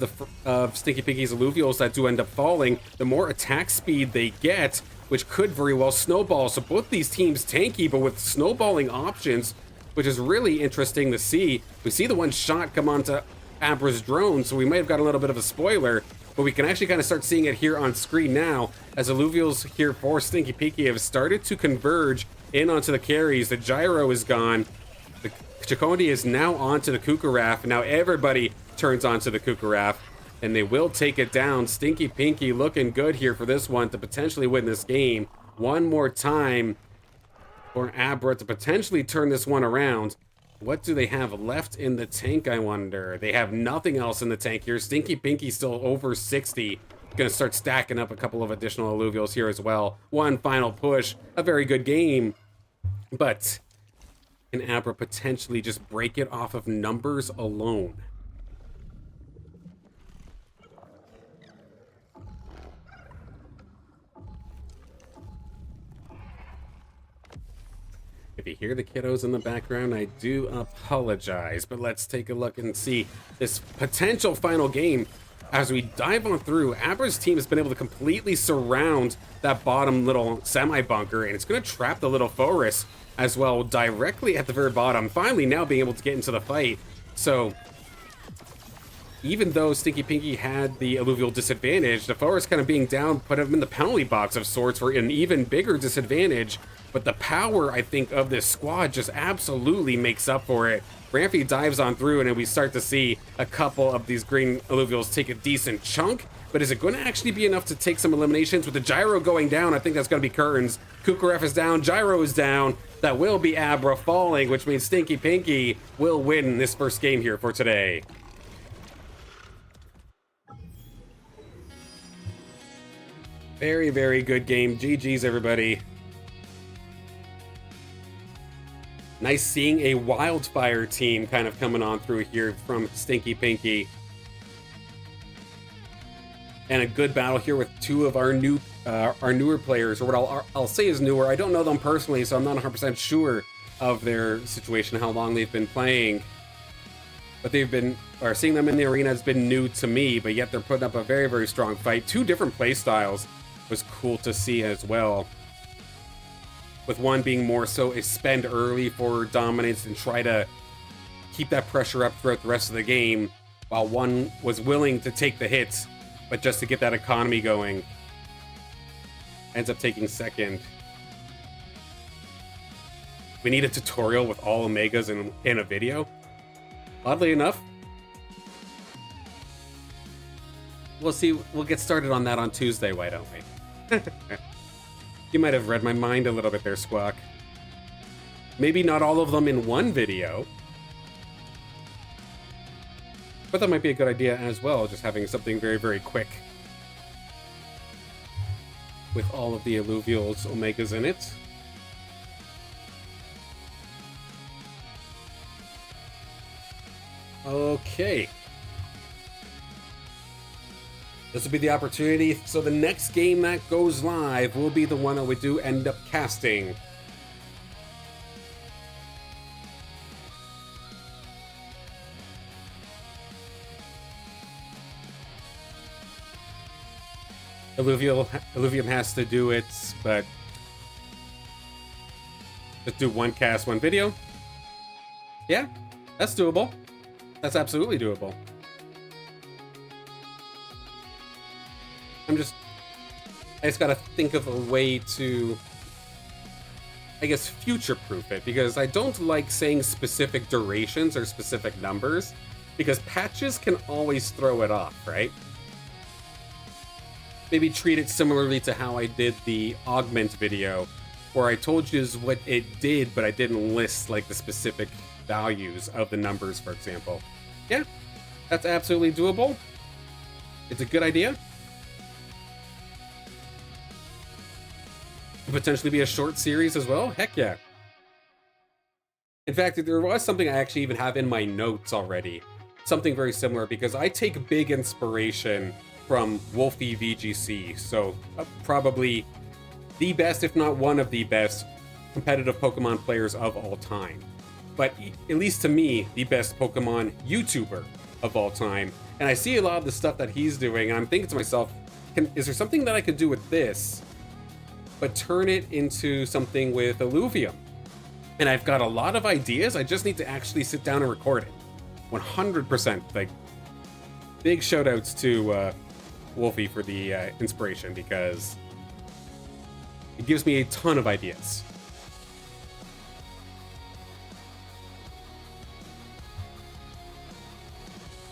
Stinky Pinky's Alluvials that do end up falling, the more attack speed they get, which could very well snowball. So both these teams tanky, but with snowballing options, which is really interesting to see. We see the one shot come onto Abra's drone, so we might have got a little bit of a spoiler, but we can actually kind of start seeing it here on screen now, as Alluvials here for Stinky Pinky have started to converge in onto the carries. The Gyro is gone. The Chicondi is now onto the Kukaraf. Now everybody turns onto the Kukaraf. and they will take it down. Stinky Pinky looking good here for this one to potentially win this game. One more time for Abra to potentially turn this one around. What do they have left in the tank, I wonder? They have nothing else in the tank here. Stinky Pinky still over 60. Gonna start stacking up a couple of additional alluvials here as well. One final push. A very good game. But can Abra potentially just break it off of numbers alone? If you hear the kiddos in the background, I do apologize, but let's take a look and see this potential final game. As we dive on through, Abra's team has been able to completely surround that bottom little semi-bunker, and it's going to trap the little Forest as well directly at the very bottom, finally now being able to get into the fight. So even though Stinky Pinky had the alluvial disadvantage, the Forest kind of being down put him in the penalty box of sorts for an even bigger disadvantage. But the power, I think, of this squad just absolutely makes up for it. Rampy dives on through, and then we start to see a couple of these green alluvials take a decent chunk. But is it going to actually be enough to take some eliminations? With the Gyro going down, I think that's going to be Curtains. Kukaref is down, Gyro is down. That will be Abra falling, which means Stinky Pinky will win this first game here for today. Very, very good game. GG's, everybody. Nice seeing a Wildfire team kind of coming on through here from Stinky Pinky. And a good battle here with two of our newer players, or what I'll say is newer. I don't know them personally, so I'm not 100% sure of their situation, how long they've been playing. But seeing them in the arena has been new to me, but yet they're putting up a very, very strong fight. Two different play styles was cool to see as well. With one being more so a spend early for dominance and try to keep that pressure up throughout the rest of the game, while one was willing to take the hits, but just to get that economy going. Ends up taking second. We need a tutorial with all Omegas in a video. Oddly enough, we'll see. We'll get started on that on Tuesday, why don't we? You might have read my mind a little bit there, Squawk. Maybe not all of them in one video. But that might be a good idea as well, just having something very, very quick. With all of the alluvials, Omegas in it. Okay. This will be the opportunity. So the next game that goes live will be the one that we do end up casting. Illuvium has to do it, but let's do one cast, one video. Yeah, that's doable. That's absolutely doable. I just gotta think of a way to, I guess, future-proof it, because I don't like saying specific durations or specific numbers, because patches can always throw it off, right? Maybe treat it similarly to how I did the augment video, where I told you what it did, but I didn't list like the specific values of the numbers, for example. Yeah, that's absolutely doable. It's a good idea. Could potentially be a short series as well. Heck yeah. In fact, there was something I actually even have in my notes already. Something very similar, because I take big inspiration from Wolfie VGC. So probably the best, if not one of the best, competitive Pokemon players of all time. But at least to me, the best Pokemon YouTuber of all time. And I see a lot of the stuff that he's doing, and I'm thinking to myself, is there something that I could do with this, but turn it into something with Illuvium? And I've got a lot of ideas, I just need to actually sit down and record it. 100%. Like, big shout outs to Wolfie for the inspiration, because it gives me a ton of ideas.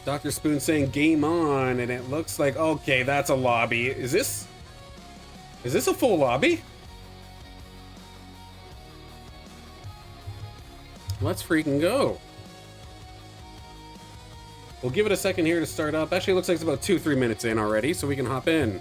Dr. Spoon saying game on, and it looks like, okay, that's a lobby. Is this a full lobby? Let's freaking go. We'll give it a second here to start up. Actually, it looks like it's about 2-3 minutes in already, so we can hop in.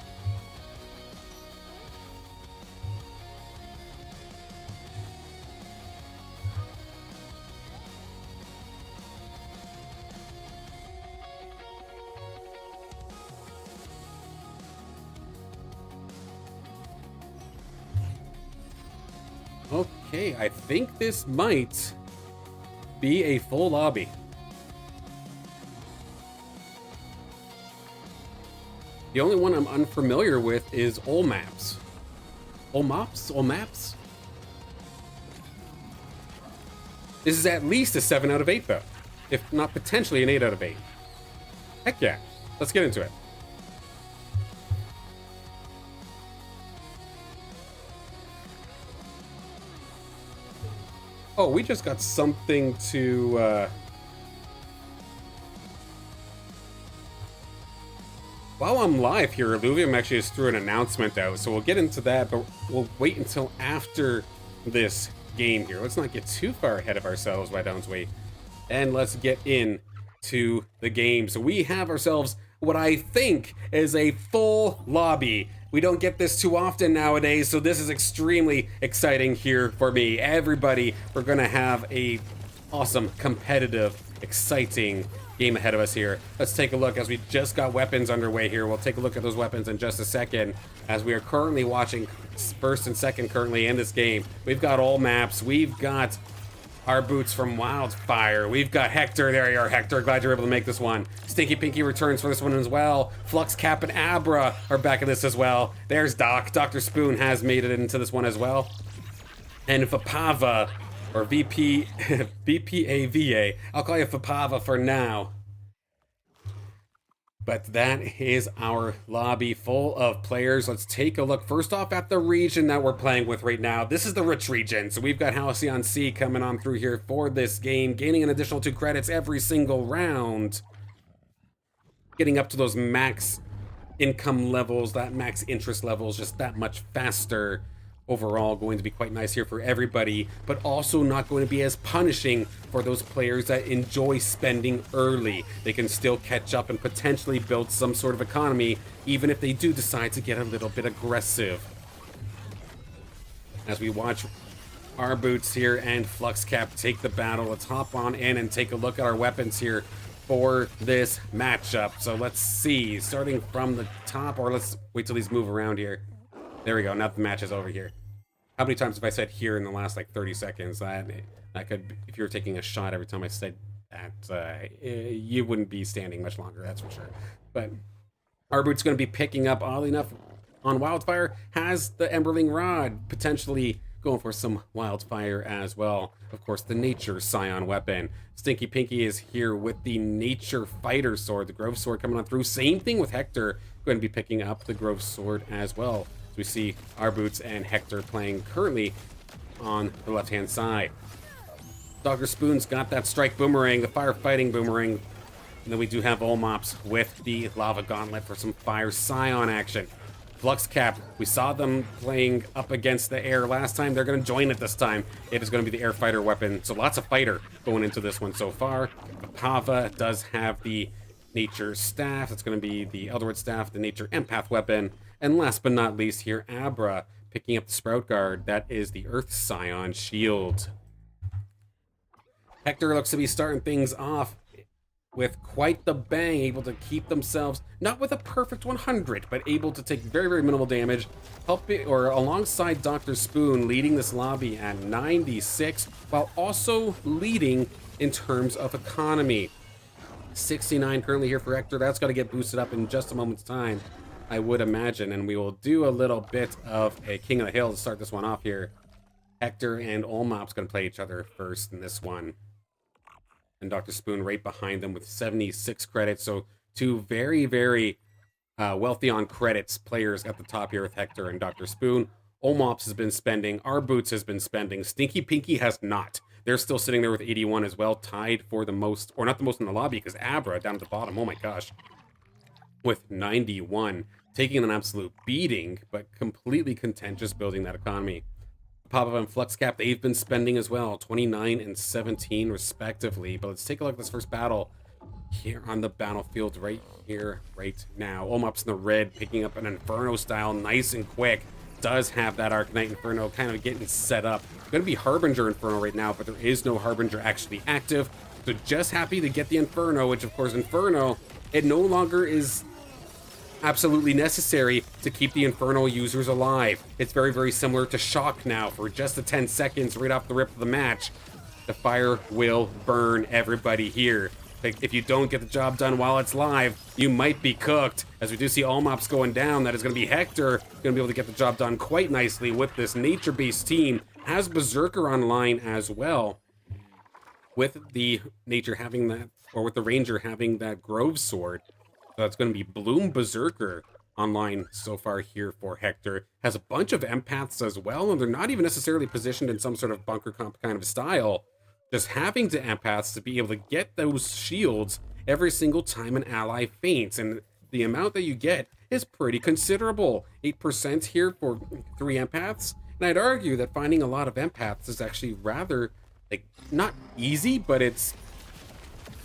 Okay, I think this might be a full lobby. The only one I'm unfamiliar with is Olmaps. Olmaps? Olmaps? This is at least a 7 out of 8, though. If not potentially an 8 out of 8. Heck yeah. Let's get into it. Oh, we just got something to, While I'm live here, Illuvium actually just threw an announcement out, so we'll get into that, but we'll wait until after this game here. Let's not get too far ahead of ourselves, why don't we? And let's get into the game. So we have ourselves what I think is a full lobby. We don't get this too often nowadays, so this is extremely exciting here for me. Everybody, we're gonna have a awesome, competitive, exciting game ahead of us here. Let's take a look as we just got weapons underway here. We'll take a look at those weapons in just a second as we are currently watching first and second currently in this game. We've got all maps. We've got our boots from Wildfire. We've got Hector. There you are, Hector. Glad you're able to make this one. Stinky Pinky returns for this one as well. Flux Cap and Abra are back in this as well. There's Doc. Dr. Spoon has made it into this one as well. And Vapava, or VPAVA. I'll call you Vapava for now. But that is our lobby full of players. Let's take a look first off at the region that we're playing with right now. This is the Rich region. So we've got Halcyon C coming on through here for this game, gaining an additional 2 credits every single round. Getting up to those max income levels, that max interest levels, just that much faster. Overall, going to be quite nice here for everybody, but also not going to be as punishing for those players that enjoy spending early. They can still catch up and potentially build some sort of economy, even if they do decide to get a little bit aggressive. As we watch our boots here and Flux Cap take the battle, let's hop on in and take a look at our weapons here for this matchup. So let's see, starting from the top, or let's wait till these move around here. There we go, now the match is over here. How many times have I said here in the last like 30 seconds? That could, if you were taking a shot every time I said that, you wouldn't be standing much longer, that's for sure. But our boot's going to be picking up, oddly enough, on Wildfire, has the Emberling Rod, potentially going for some Wildfire as well. Of course, the Nature Scion weapon. Stinky Pinky is here with the Nature Fighter Sword, the Grove Sword coming on through. Same thing with Hector, going to be picking up the Grove Sword as well. We see our boots and Hector playing currently on the left-hand side. Dr. Spoon's got that strike boomerang, the firefighting boomerang. And then we do have Olmops with the lava gauntlet for some fire scion action. Flux Cap, we saw them playing up against the air last time. They're going to join it this time. It is going to be the air fighter weapon. So lots of fighter going into this one so far. Pava does have the Nature Staff. It's going to be the Elderwood Staff, the Nature Empath weapon. And last but not least here, Abra picking up the Sprout Guard. That is the Earth Scion Shield. Hector looks to be starting things off with quite the bang, able to keep themselves, not with a perfect 100, but able to take very, very minimal damage, alongside Dr. Spoon, leading this lobby at 96, while also leading in terms of economy. 69 currently here for Hector. That's got to get boosted up in just a moment's time, I would imagine, and we will do a little bit of a King of the Hill to start this one off here. Hector and Olmop's going to play each other first in this one. And Dr. Spoon right behind them with 76 credits. So two very, very wealthy on credits players at the top here with Hector and Dr. Spoon. Olmops has been spending. Our Boots has been spending. Stinky Pinky has not. They're still sitting there with 81 as well, tied for the most, or not the most in the lobby, because Abra down at the bottom, oh my gosh, with 91, taking an absolute beating, but completely content just building that economy. Pop-Up and Flux Cap, they've been spending as well, 29 and 17 respectively. But let's take a look at this first battle here on the battlefield right here, right now. Omop's in the red, picking up an Inferno style, nice and quick. Does have that Arcanite Inferno kind of getting set up. Going to be Harbinger Inferno right now, but there is no Harbinger actually active. So just happy to get the Inferno, which of course Inferno, it no longer is absolutely necessary to keep the Inferno users alive. It's very, very similar to Shock now. For just the 10 seconds right off the rip of the match, the fire will burn everybody here. If you don't get the job done while it's live, you might be cooked. As we do see all mops going down, that is going to be Hector, going to be able to get the job done quite nicely with this nature-based team. Has Berserker online as well, with the nature having that, or with the ranger having that Grove Sword. So that's going to be Bloom Berserker online so far here for Hector. Has a bunch of empaths as well, and they're not even necessarily positioned in some sort of bunker comp kind of style. Just having to empaths to be able to get those shields every single time an ally faints, and the amount that you get is pretty considerable. 8% here for 3 empaths, and I'd argue that finding a lot of empaths is actually rather, like, not easy, but it's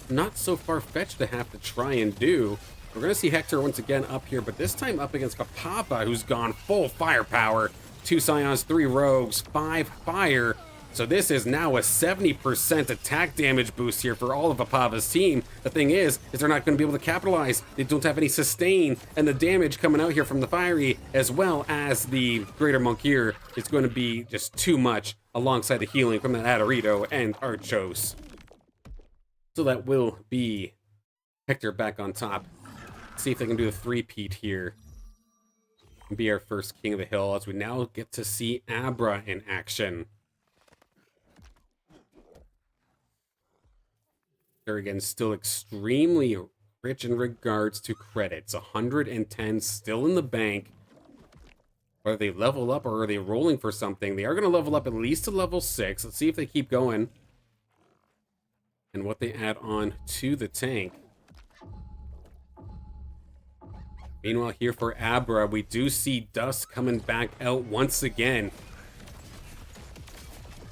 not so far-fetched to have to try and do. We're going to see Hector once again up here, but this time up against Kapapa, who's gone full firepower. 2 Scions, 3 Rogues, 5 Fire. So this is now a 70% attack damage boost here for all of Apava's team. The thing is they're not going to be able to capitalize. They don't have any sustain, and the damage coming out here from the Fiery, as well as the Greater Monk here, is going to be just too much, alongside the healing from that Adorito and Archos. So that will be Hector back on top. See if they can do a three-peat here and be our first King of the Hill, as we now get to see Abra in action. They're again still extremely rich in regards to credits. 110 still in the bank. Whether they level up or are they rolling for something, they are going to level up at least to level 6. Let's see if they keep going and what they add on to the tank. Meanwhile, here for Abra, we do see Dust coming back out once again.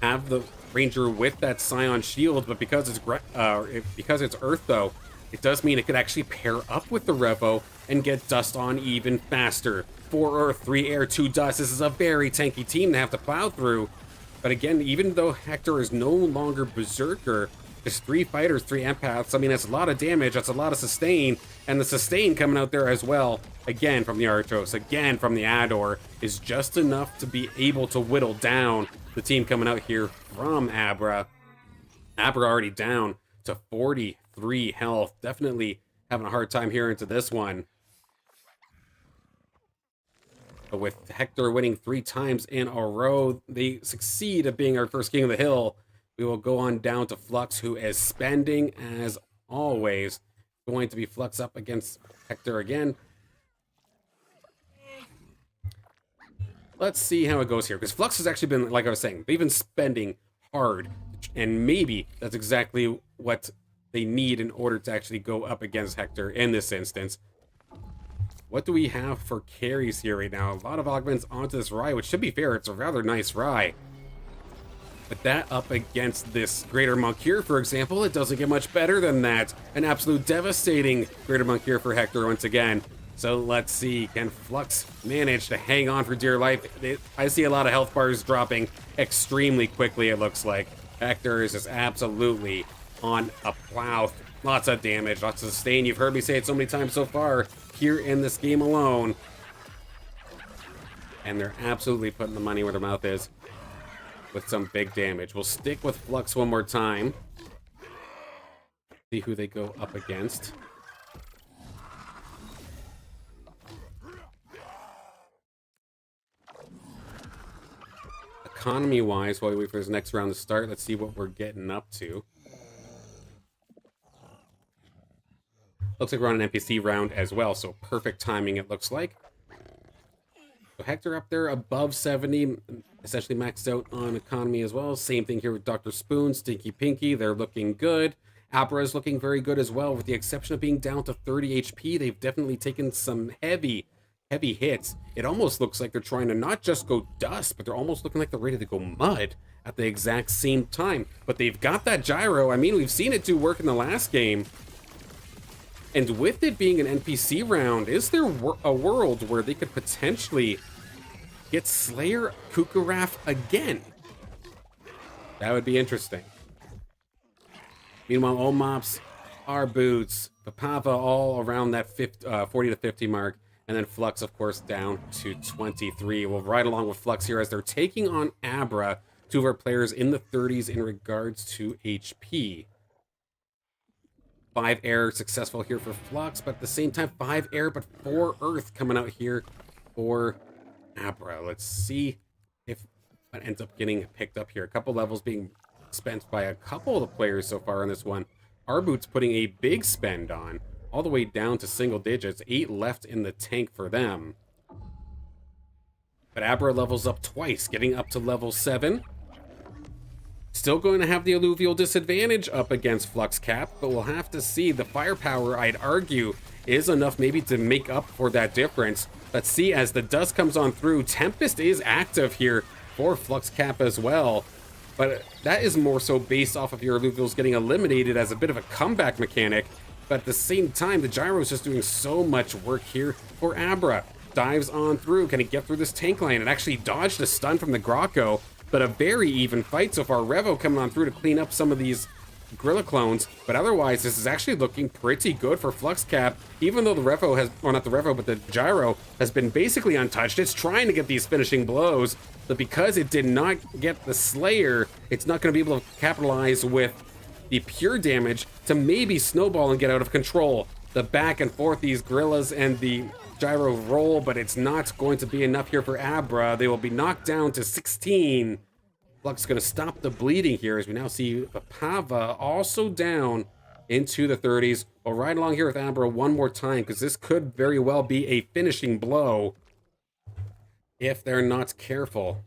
Have the Ranger with that Scion shield, but because it's Earth, though, it does mean it could actually pair up with the Revo and get Dust on even faster. 4 Earth, 3 Air, 2 Dust. This is a very tanky team to have to plow through. But again, even though Hector is no longer Berserker, there's 3 fighters, 3 empaths. I mean, that's a lot of damage, that's a lot of sustain, and the sustain coming out there as well, again from the Archos, again from the Ador, is just enough to be able to whittle down the team coming out here from Abra. Abra already down to 43 health. Definitely having a hard time here into this one. But with Hector winning 3 times in a row, they succeed at being our first King of the Hill. We will go on down to Flux, who is spending as always. Going to be Flux up against Hector again. Let's see how it goes here, because Flux has actually been, like I was saying, they've been spending hard, and maybe that's exactly what they need in order to actually go up against Hector in this instance. What do we have for carries here right now? A lot of augments onto this Rye, which, to be fair, it's a rather nice Rye. But that up against this Greater Monk here, for example, it doesn't get much better than that. An absolute devastating Greater Monk here for Hector once again. So let's see, can Flux manage to hang on for dear life? I see a lot of health bars dropping extremely quickly, it looks like. Hector is just absolutely on a plow. Lots of damage, lots of sustain. You've heard me say it so many times so far here in this game alone. And they're absolutely putting the money where their mouth is with some big damage. We'll stick with Flux one more time. See who they go up against. Economy-wise, while we wait for this next round to start, let's see what we're getting up to. Looks like we're on an NPC round as well, so perfect timing it looks like. So Hector up there above 70, essentially maxed out on economy as well. Same thing here with Dr. Spoon, Stinky Pinky. They're looking good. Abra is looking very good as well, with the exception of being down to 30 HP. They've definitely taken some heavy hits. It almost looks like they're trying to not just go dust, but they're almost looking like they're ready to go mud at the exact same time. But they've got that gyro. I mean, we've seen it do work in the last game. And with it being an NPC round, is there a world where they could potentially get Slayer Kukuraf again? That would be interesting. Meanwhile, Omops, our boots, Papava all around that 40 to 50 mark. And then Flux, of course, down to 23. We'll ride along with Flux here as they're taking on Abra, two of our players in the 30s in regards to HP. 5 air successful here for Flux, but at the same time, 5 air, but 4 earth coming out here for Abra. Let's see if that ends up getting picked up here. A couple levels being spent by a couple of the players so far in this one. Arboot's putting a big spend on, all the way down to single digits. 8 left in the tank for them. But Abra levels up twice, getting up to level 7. Still going to have the alluvial disadvantage up against Flux Cap, but we'll have to see. The firepower, I'd argue, is enough maybe to make up for that difference. Let's see as the dust comes on through. Tempest is active here for Flux Cap as well, but that is more so based off of your alluvials getting eliminated as a bit of a comeback mechanic. But at the same time, the gyro is just doing so much work here for Abra. Dives on through. Can he get through this tank line? And actually dodged a stun from the Grocko. But a very even fight so far. Revo coming on through to clean up some of these Gorilla clones. But otherwise, this is actually looking pretty good for Flux Cap. Even though the Revo has, or not the Revo, but the gyro has been basically untouched. It's trying to get these finishing blows. But because it did not get the Slayer, it's not going to be able to capitalize with the pure damage to maybe snowball and get out of control. The back and forth these gorillas and the gyro roll, but it's not going to be enough here for Abra. They will be knocked down to 16. Flux is going to stop the bleeding here as we now see Papava also down into the 30s. We'll ride along here with Abra one more time because this could very well be a finishing blow if they're not careful.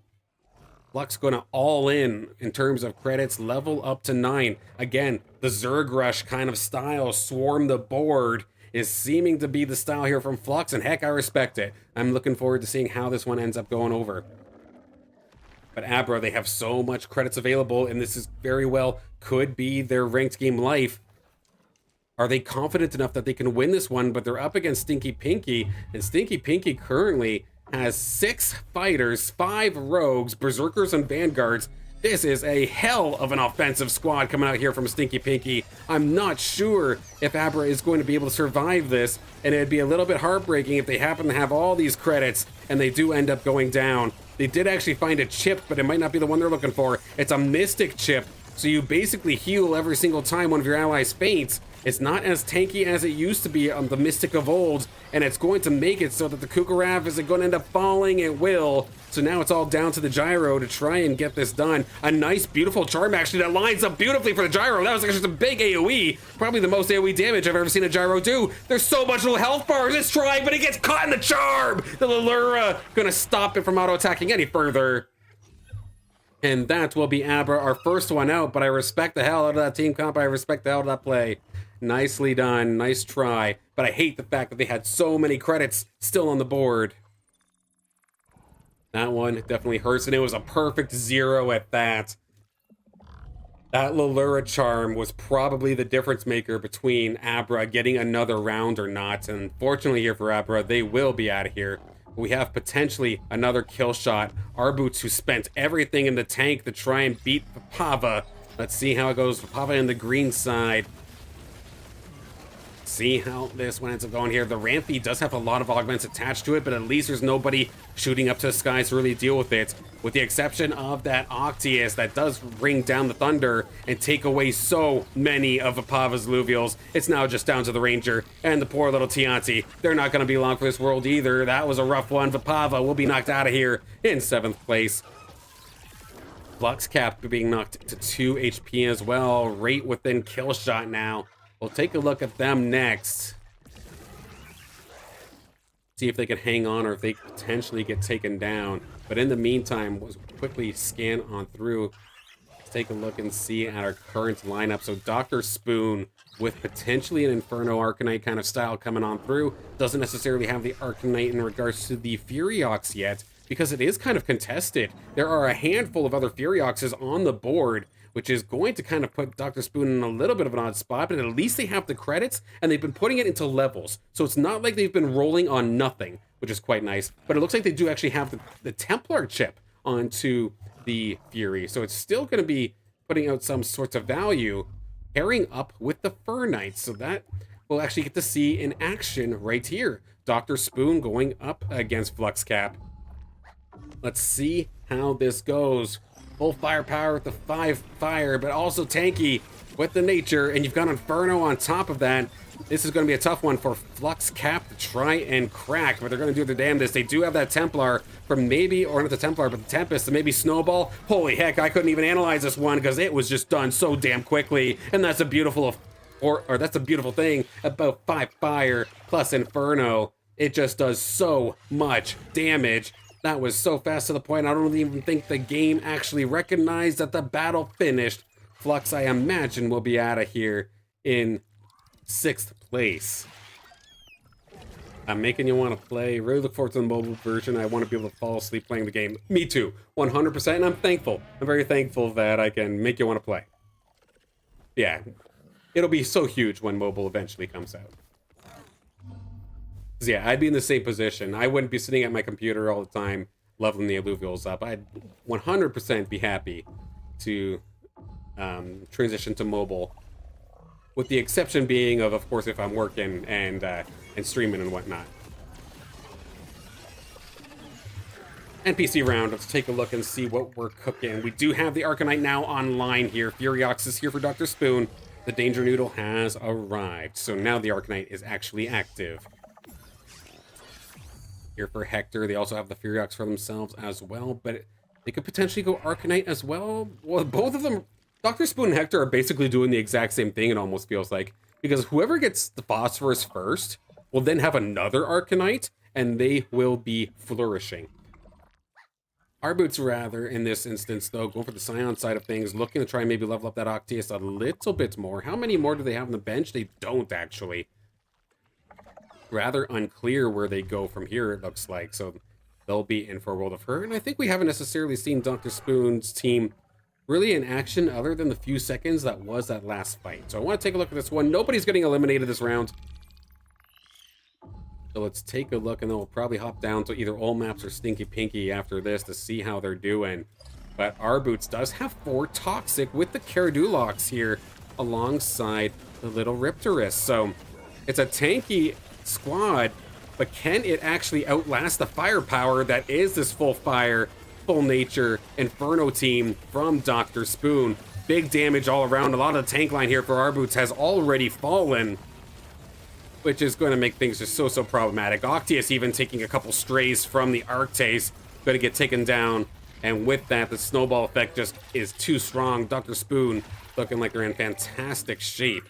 Flux going to all in terms of credits, level up to 9. Again, the Zerg Rush kind of style, swarm the board, is seeming to be the style here from Flux, and heck, I respect it. I'm looking forward to seeing how this one ends up going over. But Abra, they have so much credits available, and this is very well could be their ranked game life. Are they confident enough that they can win this one? But they're up against Stinky Pinky, and Stinky Pinky currently has 6 fighters, 5 rogues, berserkers, and vanguards. This is a hell of an offensive squad coming out here from Stinky Pinky. I'm not sure if Abra is going to be able to survive this, and it'd be a little bit heartbreaking if they happen to have all these credits and they do end up going down. They did actually find a chip, but it might not be the one they're looking for. It's a mystic chip, so you basically heal every single time one of your allies faints. It's not as tanky as it used to be on the Mystic of old, and it's going to make it so that the Kukuraf isn't going to end up falling. It will. So now it's all down to the gyro to try and get this done. A nice, beautiful charm actually that lines up beautifully for the gyro. That was actually just a big AoE. Probably the most AoE damage I've ever seen a gyro do. There's so much little health bars. It's trying, but it gets caught in the charm. The Lilura going to stop it from auto-attacking any further. And that will be Abra, our first one out, but I respect the hell out of that team comp. I respect the hell out of that play. Nicely done, nice try. But I hate the fact that they had so many credits still on the board. That one definitely hurts, and it was a perfect 0 at that. That Lilura charm was probably the difference maker between Abra getting another round or not. And fortunately here for Abra, they will be out of here. We have potentially another kill shot. Arboots, who spent everything in the tank to try and beat Papava. Let's see how it goes. Papava in the green side. See how this one ends up going here. The Rampy does have a lot of augments attached to it, but at least there's nobody shooting up to the skies to really deal with it. With the exception of that Octius that does bring down the Thunder and take away so many of Apava's Alluvials. It's now just down to the Ranger and the poor little Tianti. They're not going to be long for this world either. That was a rough one. Apava will be knocked out of here in 7th place. Flux Cap being knocked to 2 HP as well. Right within kill shot now. We'll take a look at them next. see if they can hang on or if they potentially get taken down. But in the meantime, we'll quickly scan on through. Let's take a look and see at our current lineup. So Dr. Spoon with potentially an Inferno Arcanite kind of style coming on through. Doesn't necessarily have the Arcanite in regards to the Furiox yet, because it is kind of contested. There are a handful of other Furioxes on the board, which is going to kind of put Dr. Spoon in a little bit of an odd spot, but at least they have the credits, and they've been putting it into levels. So it's not like they've been rolling on nothing, which is quite nice. But it looks like they do actually have the Templar chip onto the Fury. So it's still going to be putting out some sorts of value, pairing up with the Fur Knights. So that we'll actually get to see in action right here. Dr. Spoon going up against Fluxcap. Let's see how this goes. Full firepower with the 5 fire, but also tanky with the nature, and you've got Inferno on top of that. This is going to be a tough one for Fluxcap to try and crack, but they're going to do their damnedest. They do have that Templar from maybe, or not the Templar, but the Tempest, and maybe Snowball. Holy heck, I couldn't even analyze this one because it was just done so damn quickly, and that's a beautiful, or that's a beautiful thing about 5 fire plus Inferno. It just does so much damage. That was so fast to the point I don't even think the game actually recognized that the battle finished. Flux, I imagine, will be out of here in 6th place. I'm making you want to play. Really look forward to the mobile version. I want to be able to fall asleep playing the game. Me too, 100%, and I'm thankful. I'm very thankful that I can make you want to play. Yeah, it'll be so huge when mobile eventually comes out. Yeah, I'd be in the same position. I wouldn't be sitting at my computer all the time leveling the Illuvials up. I'd 100% be happy to transition to mobile, with the exception being of course, if I'm working and streaming and whatnot. NPC round, let's take a look and see what we're cooking. We do have the Arcanite now online here. Furiox is here for Dr. Spoon. The Danger Noodle has arrived, so now the Arcanite is actually active. Here for Hector. They also have the Furiox for themselves as well, but they could potentially go Arcanite as well. Well, both of them, Dr. Spoon and Hector, are basically doing the exact same thing, it almost feels like, because whoever gets the Phosphorus first will then have another Arcanite, and they will be flourishing. Our boots, rather, in this instance, though, going for the Scion side of things, looking to try and maybe level up that Octius a little bit more. How many more do they have on the bench? They don't, actually. Rather unclear where they go from here, it looks like, so they'll be in for a world of hurt. And I think we haven't necessarily seen Dr. Spoon's team really in action other than the few seconds that was that last fight. So I want to take a look at this one. Nobody's getting eliminated this round. So let's take a look, and then we'll probably hop down to either All Maps or Stinky Pinky after this to see how they're doing. But our boots does have 4 Toxic with the Caradulox here alongside the little Riptorus. So it's a tanky squad, but can it actually outlast the firepower that is this full fire, full nature Inferno team from Dr. Spoon? Big damage all around. A lot of the tank line here for our boots has already fallen, which is going to make things just so problematic. Octius even taking a couple strays from the Arctase, going to get taken down, and with that, the snowball effect just is too strong. Dr. Spoon looking like they're in fantastic shape.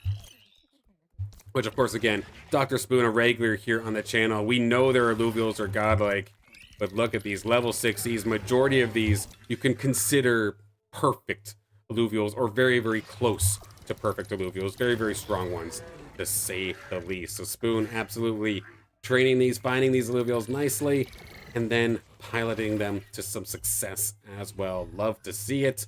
Which, of course, again, Dr. Spoon, a regular here on the channel. We know their Illuvials are godlike, but look at these level 60s. Majority of these you can consider perfect Illuvials, or very close to perfect Illuvials. Very strong ones, to say the least. So Spoon absolutely training these, finding these Illuvials nicely, and then piloting them to some success as well. Love to see it.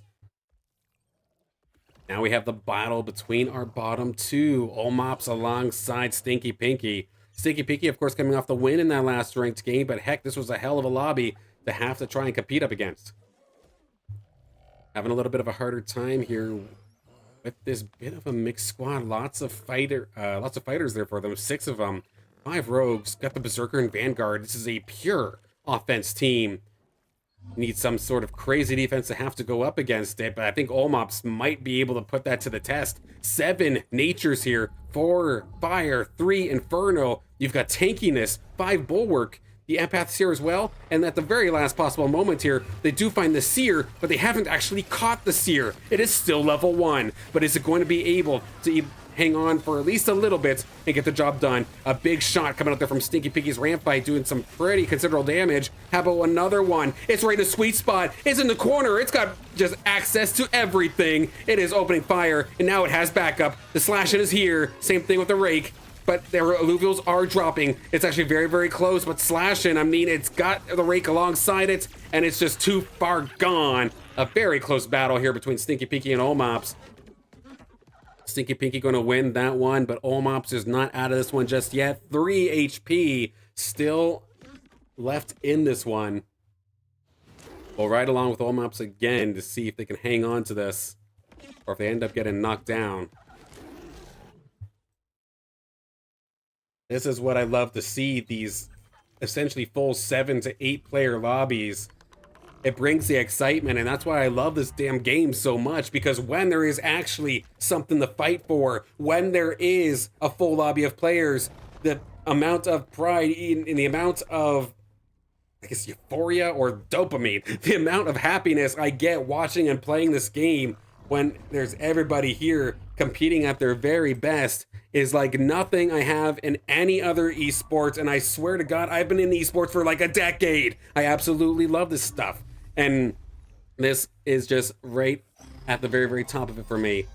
Now we have the battle between our bottom 2. Olmops alongside Stinky Pinky. Stinky Pinky, of course, coming off the win in that last ranked game, but heck, this was a hell of a lobby to have to try and compete up against. Having a little bit of a harder time here with this bit of a mixed squad. Lots of fighters there for them. 6 of them. 5 rogues. Got the Berserker and Vanguard. This is a pure offense team. Need some sort of crazy defense to have to go up against it, but I think Olmops might be able to put that to the test. 7 natures here, 4 fire, 3 inferno. You've got tankiness, 5 bulwark. the empaths here as well, and at the very last possible moment here, they do find the seer, but they haven't actually caught the seer. It is still level 1, but is it going to be able to hang on for at least a little bit and get the job done? A big shot coming out there from Stinky Pinky's ramp fight, doing some pretty considerable damage. How about another one? It's right in the sweet spot. It's in the corner. It's got just access to everything. It is opening fire, and now it has backup. The slash-in is here. Same thing with the rake. But their alluvials are dropping. It's actually very, very close, but slash-in, I mean, it's got the rake alongside it, and it's just too far gone. A very close battle here between Stinky Pinky and Olmops. Stinky Pinky going to win that one, but Olmops is not out of this one just yet. 3 HP still left in this one. We'll ride along with Olmops again to see if they can hang on to this, or if they end up getting knocked down. This is what I love to see, these essentially full 7 to 8 player lobbies. It brings the excitement, and that's why I love this damn game so much, because when there is actually something to fight for, when there is a full lobby of players, the amount of pride in the amount of, I guess, euphoria or dopamine, the amount of happiness I get watching and playing this game when there's everybody here competing at their very best is like nothing I have in any other esports. And I swear to God, I've been in esports for like a decade. I absolutely love this stuff. And this is just right at the very, very top of it for me.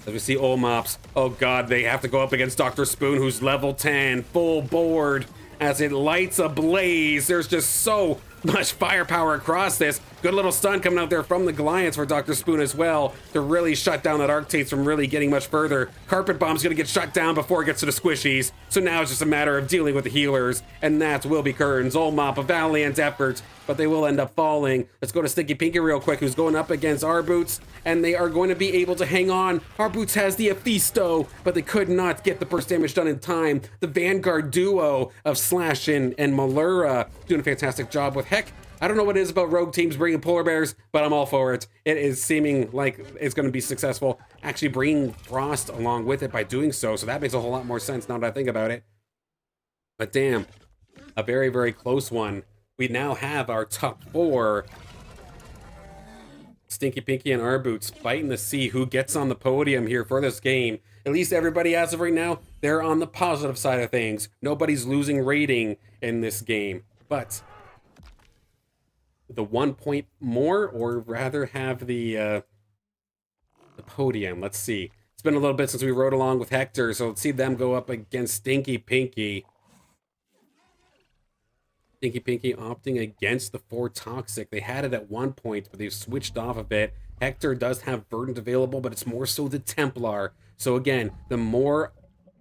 As we see Olmops, oh God, they have to go up against Dr. Spoon, who's level 10, full board, as it lights ablaze. There's just so much firepower across this. Good little stun coming out there from the Goliaths for Dr. Spoon as well to really shut down that Arctates from really getting much further. Carpet Bomb's gonna get shut down before it gets to the squishies, so now it's just a matter of dealing with the healers, and that's Will Be Curtains. Olmop, a valiant effort, but they will end up falling. Let's go to Stinky Pinky real quick, who's going up against Our Boots, and they are going to be able to hang on. Our Boots has the Aphisto, but they could not get the burst damage done in time. The Vanguard duo of Slash-In and Malura doing a fantastic job with Heck. I don't know what it is about rogue teams bringing polar bears, but I'm all for it. It is seeming like it's going to be successful, actually bringing Frost along with it by doing so, so that makes a whole lot more sense now that I think about it. But damn, a very, very close one. We now have our top 4. Stinky Pinky and Our Boots fighting to see who gets on the podium here for this game. At least everybody as of right now, they're on the positive side of things. Nobody's losing rating in this game. But the 1 point more, or rather have the podium. Let's see. It's been a little bit since we rode along with Hector, so let's see them go up against Stinky Pinky. Stinky Pinky opting against the 4 Toxic. They had it at one point, but they've switched off of it. Hector does have Verdant available, but it's more so the Templar. So again, the more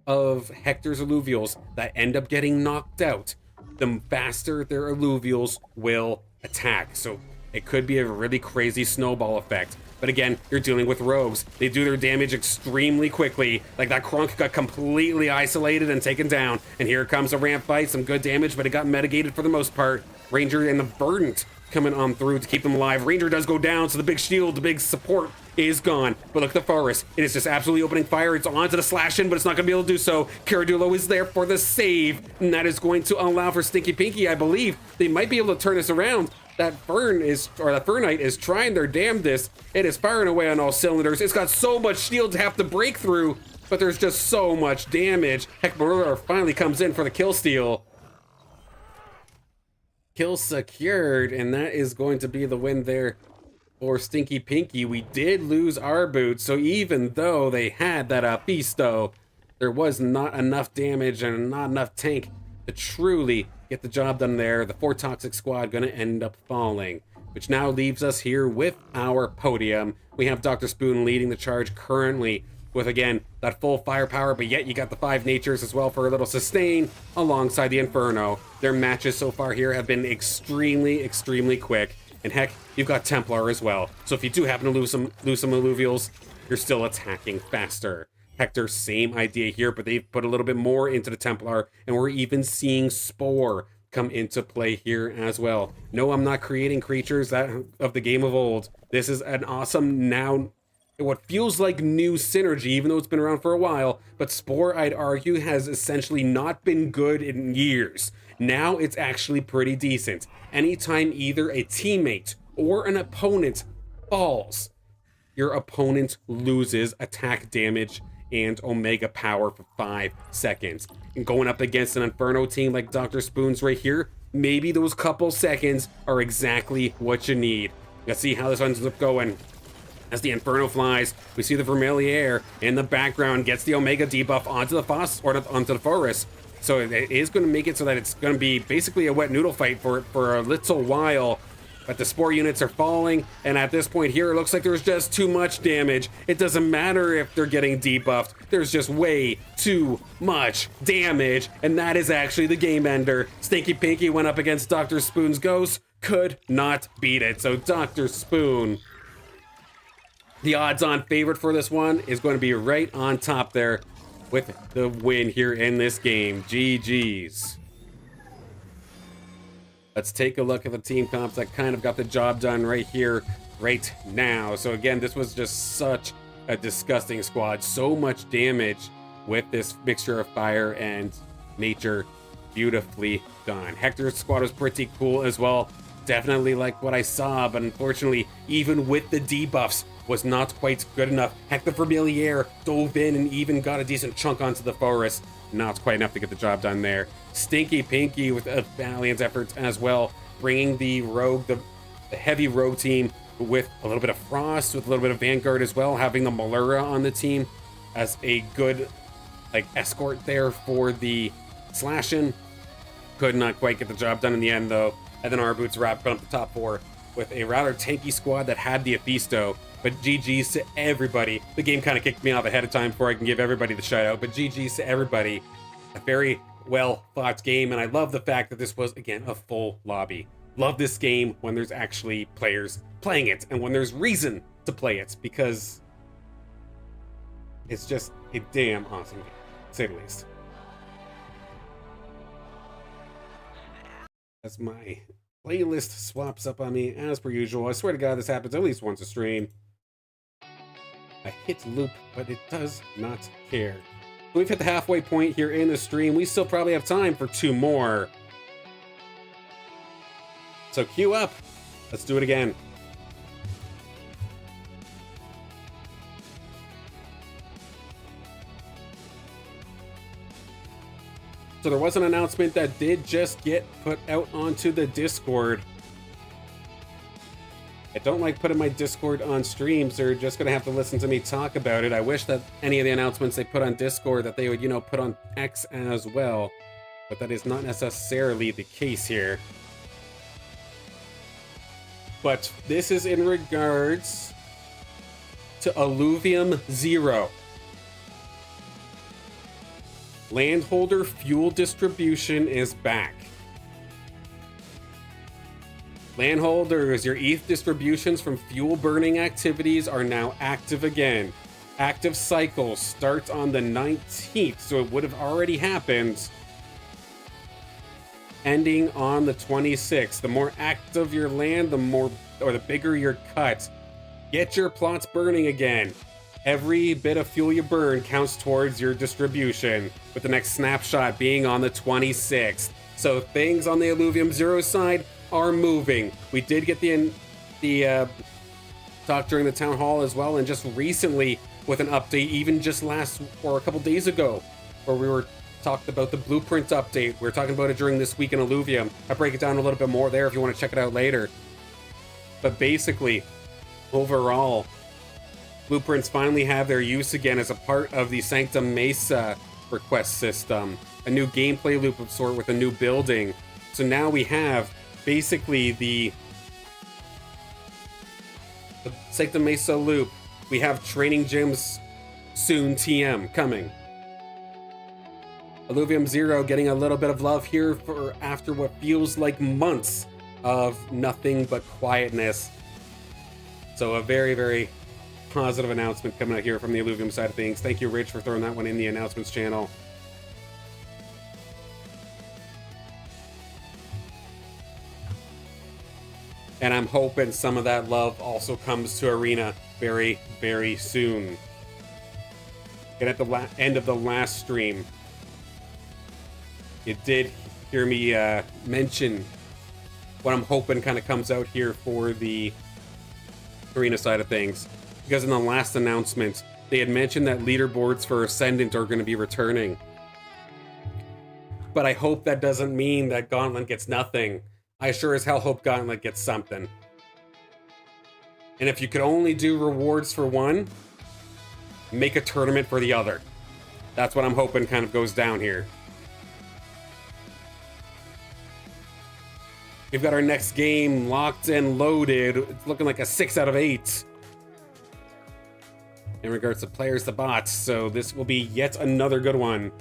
of Hector's alluvials that end up getting knocked out, the faster their alluvials will attack. So it could be a really crazy snowball effect. But again, you're dealing with rogues. They do their damage extremely quickly. Like that Crunk got completely isolated and taken down. And here comes a ramp fight, some good damage, but it got mitigated for the most part. Ranger and the Verdant coming on through to keep them alive. Ranger does go down, so the big shield, the big support is gone. But look at the Forest. It is just absolutely opening fire. It's on to the Slash-In, but it's not going to be able to do so. Caradulo is there for the save, and that is going to allow for Stinky Pinky, I believe. They might be able to turn this around. That Fernite is trying their damnedest. It is firing away on all cylinders. It's got so much shield to have to break through, but there's just so much damage. Heck, Marilla finally comes in for the kill steal. Kill secured, and that is going to be the win there for Stinky Pinky. We did lose Our Boots, so even though they had that Aphisto, there was not enough damage and not enough tank to truly get the job done there. The 4 Toxic squad gonna end up falling, which now leaves us here with our podium. We have Dr. Spoon leading the charge currently with, again, that full firepower, but yet you got the 5 natures as well for a little sustain alongside the Inferno. Their matches so far here have been extremely, extremely quick. And heck, you've got Templar as well. So if you do happen to lose some alluvials, you're still attacking faster. Hector, same idea here, but they've put a little bit more into the Templar, and we're even seeing Spore come into play here as well. No, I'm not creating creatures of the game of old. This is an awesome now, what feels like new synergy, even though it's been around for a while, but Spore, I'd argue, has essentially not been good in years. Now it's actually pretty decent. Anytime either a teammate or an opponent falls, your opponent loses attack damage and Omega power for 5 seconds. And going up against an Inferno team like Dr. Spoon's right here, maybe those couple seconds are exactly what you need. Let's see how this ends up going. As the Inferno flies, we see the Vermilier in the background, gets the Omega debuff onto the Foss, or onto the Forest. So it is going to make it so that it's going to be basically a wet noodle fight for a little while. But the Spore units are falling, and at this point here, it looks like there's just too much damage. It doesn't matter if they're getting debuffed. There's just way too much damage, and that is actually the game ender. Stinky Pinky went up against Dr. Spoon's Ghost, could not beat it. So Dr. Spoon, the odds-on favorite for this one, is going to be right on top there with the win here in this game. GG's. Let's take a look at the team comps that kind of got the job done right here, right now. So again, this was just such a disgusting squad. So much damage with this mixture of fire and nature. Beautifully done. Hector's squad was pretty cool as well. Definitely like what I saw, but unfortunately, even with the debuffs, was not quite good enough. Hector Vermilier dove in and even got a decent chunk onto the Forest. Not quite enough to get the job done there. Stinky Pinky with a valiant effort as well, bringing the rogue, the heavy rogue team with a little bit of Frost, with a little bit of Vanguard as well, having the Malura on the team as a good escort there for the Slashin. Could not quite get the job done in the end though. And then our boots wrapped up the top 4 with a rather tanky squad that had the Aphisto. But GG's to everybody. The game kind of kicked me off ahead of time before I can give everybody the shout out. But GG's to everybody. A very well fought game. And I love the fact that this was, again, a full lobby. Love this game when there's actually players playing it. And when there's reason to play it. Because it's just a damn awesome game, to say the least. As my playlist swaps up on me as per usual. I swear to God, this happens at least once a stream. I hit loop, but it does not care. We've hit the halfway point here in the stream. We still probably have time for 2 more. So queue up. Let's do it again. So there was an announcement that did just get put out onto the Discord. I don't like putting my Discord on streams. They're just gonna have to listen to me talk about it. I wish that any of the announcements they put on Discord that they would, put on X as well. But that is not necessarily the case here. But this is in regards to Illuvium 0. Landholder fuel distribution is back. Landholders, your ETH distributions from fuel burning activities are now active again. Active cycles start on the 19th, so it would have already happened, ending on the 26th. The more active your land, the bigger your cut. Get your plots burning again. Every bit of fuel you burn counts towards your distribution, with the next snapshot being on the 26th. So things on the Illuvium 0 side are moving. We did get the talk during the town hall as well, and just recently with an update, even just a couple days ago, where we were talked about the blueprint update. We were talking about it during this week in Illuvium. I break it down a little bit more there if you want to check it out later. But basically, overall, blueprints finally have their use again as a part of the Sanctum Mesa request system. A new gameplay loop of sort with a new building. So now we have basically the Sanctum Mesa loop. We have training gyms soon, TM, coming. Illuvium 0 getting a little bit of love here for after what feels like months of nothing but quietness. So a very, very positive announcement coming out here from the Illuvium side of things. Thank you, Rich, for throwing that one in the announcements channel. And I'm hoping some of that love also comes to Arena very, very soon. And at the end of the last stream, it did hear me mention what I'm hoping kind of comes out here for the arena side of things. Because in the last announcement, they had mentioned that leaderboards for Ascendant are going to be returning. But I hope that doesn't mean that Gauntlet gets nothing. I sure as hell hope Gauntlet gets something. And if you could only do rewards for one, make a tournament for the other. That's what I'm hoping kind of goes down here. We've got our next game locked and loaded. It's looking like a 6 out of 8 in regards to players to bots. So this will be yet another good one.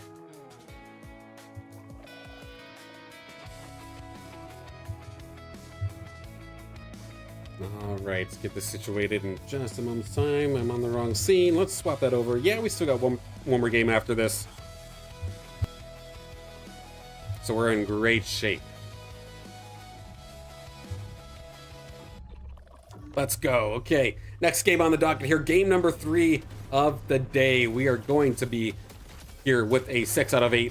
All right, let's get this situated in just a moment's time. I'm on the wrong scene. Let's swap that over. Yeah, we still got one more game after this. So we're in great shape. Let's go. Okay, next game on the docket here. Game number 3 of the day. We are going to be here with a 6 out of 8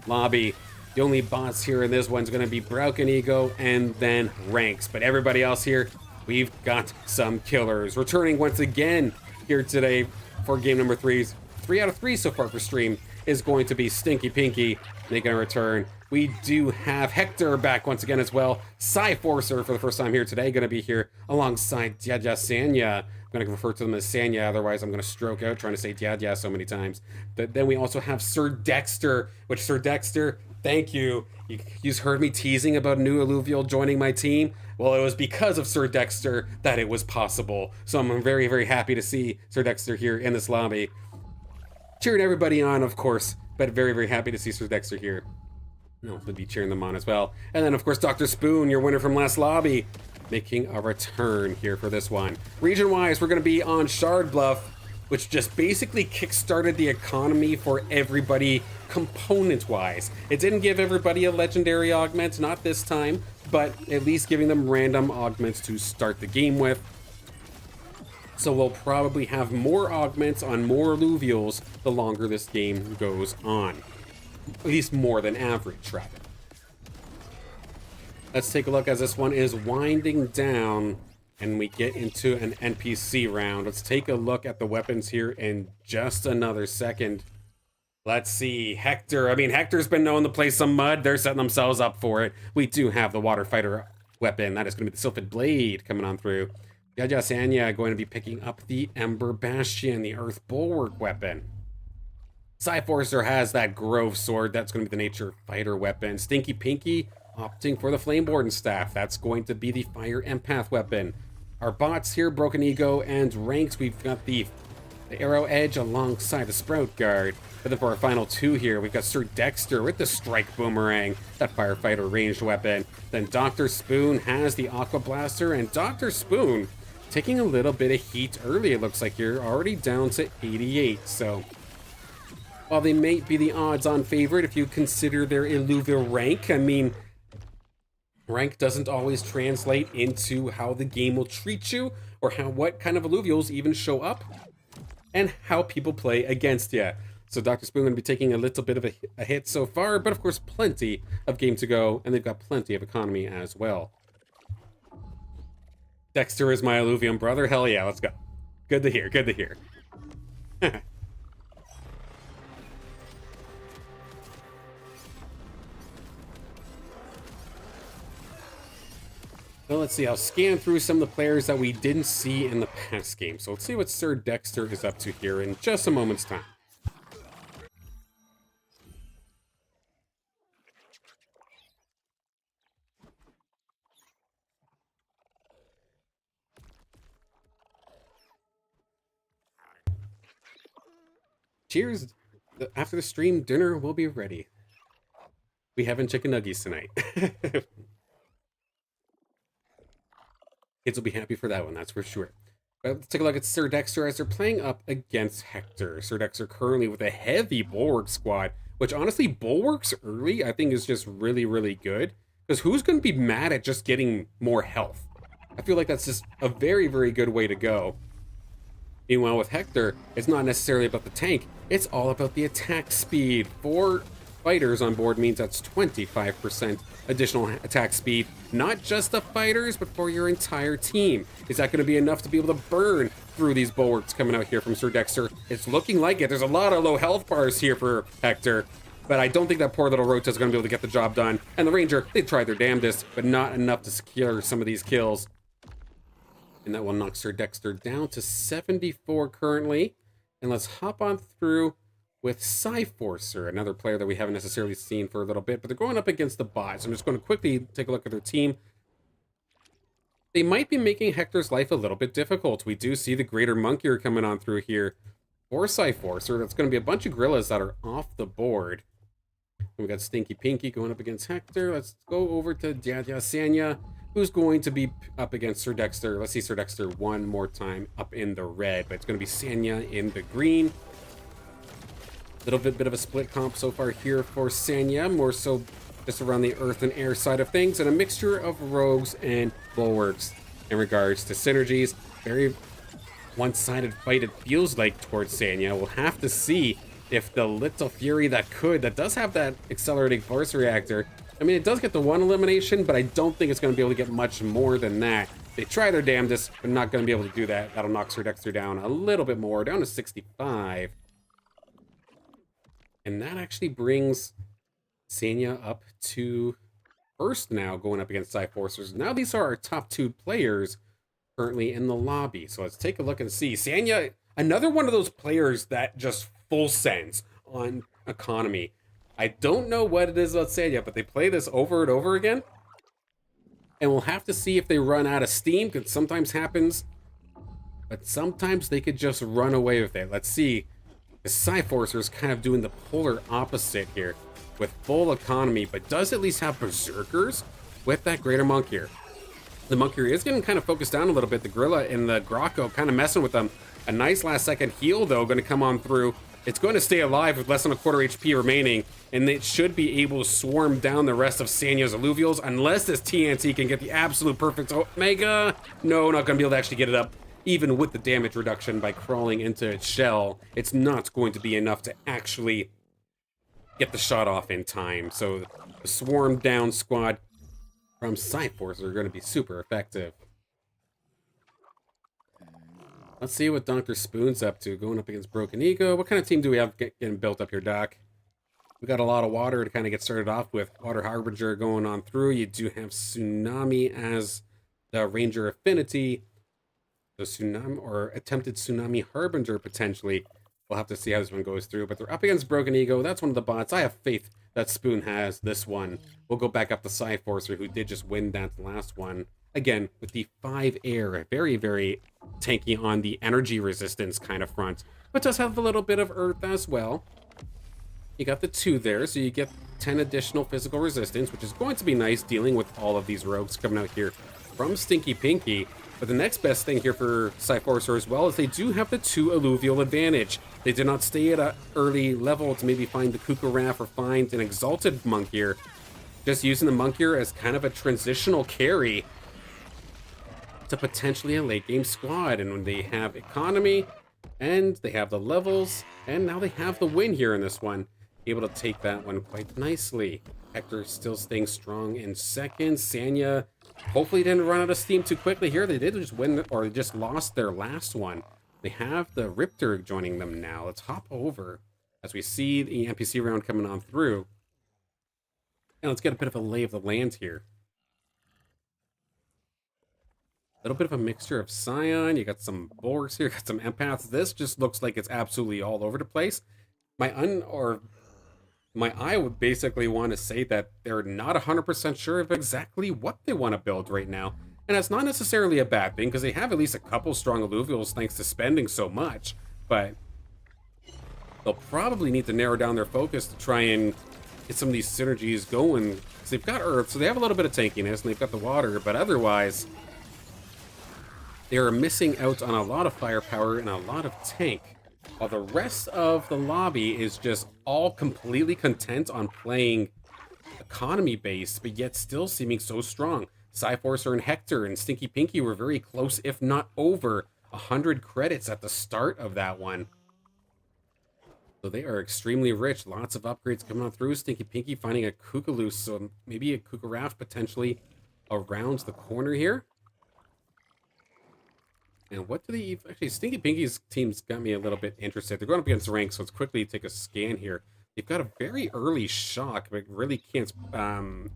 lobby. The only bots here in this one's going to be Broken Ego and then Ranks. But everybody else here, we've got some killers. Returning once again here today for game number 3. 3 out of 3 so far for stream is going to be Stinky Pinky making a return. We do have Hector back once again as well. Psyforcer for the first time here today, going to be here alongside Djadja Sanya. I'm going to refer to them as Sanya, otherwise I'm going to stroke out trying to say Djadja so many times. But then we also have Sir Dexter, which Sir Dexter, thank you. You've heard me teasing about new Illuvial joining my team. Well, it was because of Sir Dexter that it was possible. So I'm very, very happy to see Sir Dexter here in this lobby. Cheering everybody on, of course, but very, very happy to see Sir Dexter here. No, we'll be cheering them on as well. And then, of course, Dr. Spoon, your winner from last lobby, making a return here for this one. Region-wise, we're going to be on Shard Bluff, which just basically kickstarted the economy for everybody component-wise. It didn't give everybody a legendary augment, not this time, but at least giving them random augments to start the game with. So we'll probably have more augments on more Illuvials the longer this game goes on. At least more than average, rather. Let's take a look as this one is winding down and we get into an NPC round. Let's take a look at the weapons here in just another second. Let's see, Hector. I mean, Hector's been known to play some mud. They're setting themselves up for it. We do have the water fighter weapon. That is going to be the Sylphid Blade coming on through. Djadja Sanya going to be picking up the Ember Bastion, the Earth Bulwark weapon. Psyforcer has that Grove Sword. That's going to be the Nature Fighter weapon. Stinky Pinky opting for the Flameborn Staff. That's going to be the Fire Empath weapon. Our bots here, Broken Ego and Ranks, we've got the Arrow Edge alongside the Sprout Guard. But then for our final two here, we've got Sir Dexter with the Strike Boomerang, that Firefighter ranged weapon. Then Dr. Spoon has the Aqua Blaster, and Dr. Spoon taking a little bit of heat early. It looks like you're already down to 88, so while they may be the odds-on favorite if you consider their Illuvial rank, I mean, rank doesn't always translate into how the game will treat you, or what kind of Illuvials even show up, and how people play against you. So Dr. Spoon going to be taking a little bit of a hit so far, but of course plenty of game to go, and they've got plenty of economy as well. Dexter is my Illuvium brother. Hell yeah, let's go. Good to hear, good to hear. So let's see, I'll scan through some of the players that we didn't see in the past game. So let's see what Sir Dexter is up to here in just a moment's time. Cheers. After the stream, dinner will be ready. We having chicken nuggets tonight. Kids will be happy for that one, that's for sure. But let's take a look at Sir Dexter as they're playing up against Hector. Sir Dexter currently with a heavy Bulwark squad, which honestly, Bulwarks early I think is just really, really good. Because who's going to be mad at just getting more health? I feel like that's just a very, very good way to go. Meanwhile, with Hector, it's not necessarily about the tank. It's all about the attack speed. For fighters on board means that's 25% additional attack speed, not just the fighters, but for your entire team. Is that going to be enough to be able to burn through these bulwarks coming out here from Sir Dexter? It's looking like it. There's a lot of low health bars here for Hector, but I don't think that poor little Rota is going to be able to get the job done. And the Ranger, they tried their damnedest, but not enough to secure some of these kills. And that will knock Sir Dexter down to 74 currently. And let's hop on through with Cyforcer, another player that we haven't necessarily seen for a little bit, but they're going up against the bots. I'm just going to quickly take a look at their team. They might be making Hector's life a little bit difficult. We do see the Greater Monkier coming on through here for Cyforcer. That's going to be a bunch of gorillas that are off the board. And we got Stinky Pinky going up against Hector. Let's go over to Dada Sanya, who's going to be up against Sir Dexter. Let's see Sir Dexter one more time up in the red, but it's going to be Sanya in the green. Little bit of a split comp so far here for Sanya, more so just around the earth and air side of things, and a mixture of rogues and bulwarks in regards to synergies. Very one-sided fight it feels like towards Sanya. We'll have to see if the little fury that does have that accelerating force reactor. I mean, it does get the one elimination, but I don't think it's going to be able to get much more than that. They try their damnedest, but not going to be able to do that. That'll knock Sir Dexter down a little bit more, down to 65. And that actually brings Sanya up to first now, going up against Cyforcers. Now these are our top two players currently in the lobby. So let's take a look and see. Sanya, another one of those players that just full sends on economy. I don't know what it is about Sanya, but they play this over and over again. And we'll have to see if they run out of steam, because sometimes happens. But sometimes they could just run away with it. Let's see. The Cyforcer is kind of doing the polar opposite here with full economy, but does at least have Berserkers with that Greater Monkier. The Monkier is getting kind of focused down a little bit. The Gorilla and the Grocko kind of messing with them. A nice last second heal, though, going to come on through. It's going to stay alive with less than a quarter HP remaining, and it should be able to swarm down the rest of Sanya's Illuvials, unless this TNT can get the absolute perfect Omega. No, not going to be able to actually get it up. Even with the damage reduction by crawling into its shell, it's not going to be enough to actually get the shot off in time. So the swarm down squad from Cyforce are going to be super effective. Let's see what Dr. Spoon's up to, going up against Broken Ego. What kind of team do we have getting built up here, Doc? We got a lot of water to kind of get started off with. Water Harbinger going on through. You do have Tsunami as the Ranger Affinity. The Tsunami, or attempted Tsunami Harbinger, potentially. We'll have to see how this one goes through. But they're up against Broken Ego. That's one of the bots. I have faith that Spoon has this one. We'll go back up to Cyforcer, who did just win that last one. Again, with the 5 air. Very, very tanky on the energy resistance kind of front. But does have a little bit of earth as well. You got the 2 there, so you get 10 additional physical resistance, which is going to be nice dealing with all of these rogues coming out here from Stinky Pinky. But the next best thing here for Cyforcer as well is they do have the 2 alluvial advantage. They did not stay at an early level to maybe find the Kukuraf or find an Exalted Monkier. Just using the Monkier as kind of a transitional carry to potentially a late game squad. And when they have economy and they have the levels and now they have the win here in this one, able to take that one quite nicely. Hector still staying strong in second. Sanya hopefully didn't run out of steam too quickly here. They did just win, or just lost their last one. They have the Riptor joining them now. Let's hop over as we see the NPC round coming on through. And let's get a bit of a lay of the land here. A little bit of a mixture of Scion. You got some Bulwarks here, got some Empaths. This just looks like it's absolutely all over the place. My eye would basically want to say that they're not 100% sure of exactly what they want to build right now. And that's not necessarily a bad thing, because they have at least a couple strong alluvials thanks to spending so much. But they'll probably need to narrow down their focus to try and get some of these synergies going. Because they've got Earth, so they have a little bit of tankiness, and they've got the water, but otherwise they are missing out on a lot of firepower and a lot of tank. While the rest of the lobby is just all completely content on playing economy-based, but yet still seeming so strong. Cyforcer and Hector and Stinky Pinky were very close, if not over 100 credits at the start of that one. So they are extremely rich. Lots of upgrades coming on through. Stinky Pinky finding a Kookaloo, so maybe a Kookaraf potentially around the corner here. And what do they... Actually, Stinky Pinky's team's got me a little bit interested. They're going up against rank, so let's quickly take a scan here. They've got a very early shock, but really can't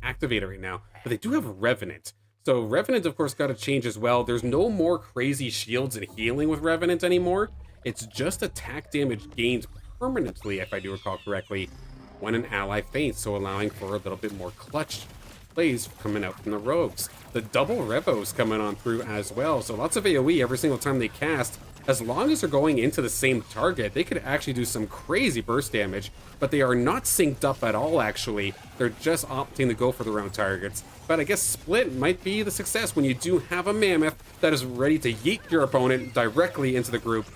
activate it right now. But they do have Revenant. So Revenant, of course, got to change as well. There's no more crazy shields and healing with Revenant anymore. It's just attack damage gained permanently, if I do recall correctly, when an ally faints, so allowing for a little bit more clutch plays coming out from the rogues. The double Revos coming on through as well, so lots of AoE every single time they cast. As long as they're going into the same target, they could actually do some crazy burst damage, but they are not synced up at all, actually. They're just opting to go for their own targets. But I guess Split might be the success when you do have a Mammoth that is ready to yeet your opponent directly into the group.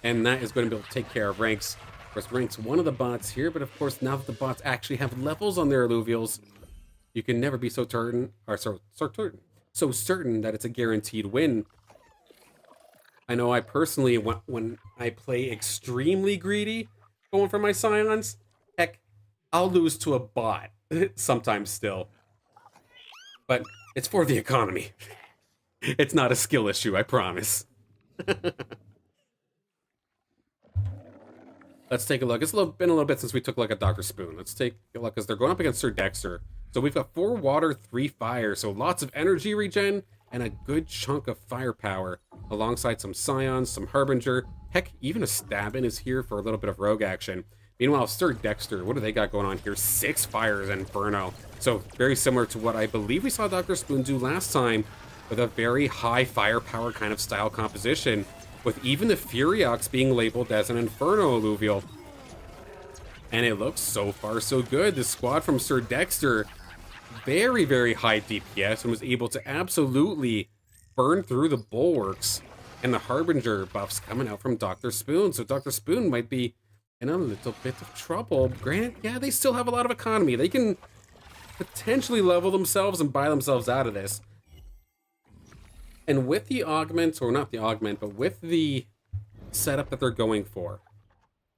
And that is going to be able to take care of Ranks. Of course, Ranks one of the bots here, but of course, now that the bots actually have levels on their Illuvials, you can never be so certain that it's a guaranteed win. I know I personally, when I play extremely greedy, going for my Scions, heck, I'll lose to a bot, sometimes still. But it's for the economy. It's not a skill issue, I promise. Let's take a look. It's been a little bit since we took a look at Dr. Spoon. Let's take a look, because they're going up against Sir Dexter. So we've got 4 water, 3 fire, so lots of energy regen, and a good chunk of firepower, alongside some Scions, some Harbinger. Heck, even a Stabbin is here for a little bit of rogue action. Meanwhile, Sir Dexter, what do they got going on here? 6 fires and Inferno. So very similar to what I believe we saw Dr. Spoon do last time, with a very high firepower kind of style composition, with even the Furiox being labeled as an Inferno Alluvial. And it looks so far so good. The squad from Sir Dexter, very, very high DPS, and was able to absolutely burn through the bulwarks. And the Harbinger buffs coming out from Dr. Spoon. So Dr. Spoon might be in a little bit of trouble. Granted, yeah, they still have a lot of economy. They can potentially level themselves and buy themselves out of this. And with the augment, or not the augment, but with the setup that they're going for,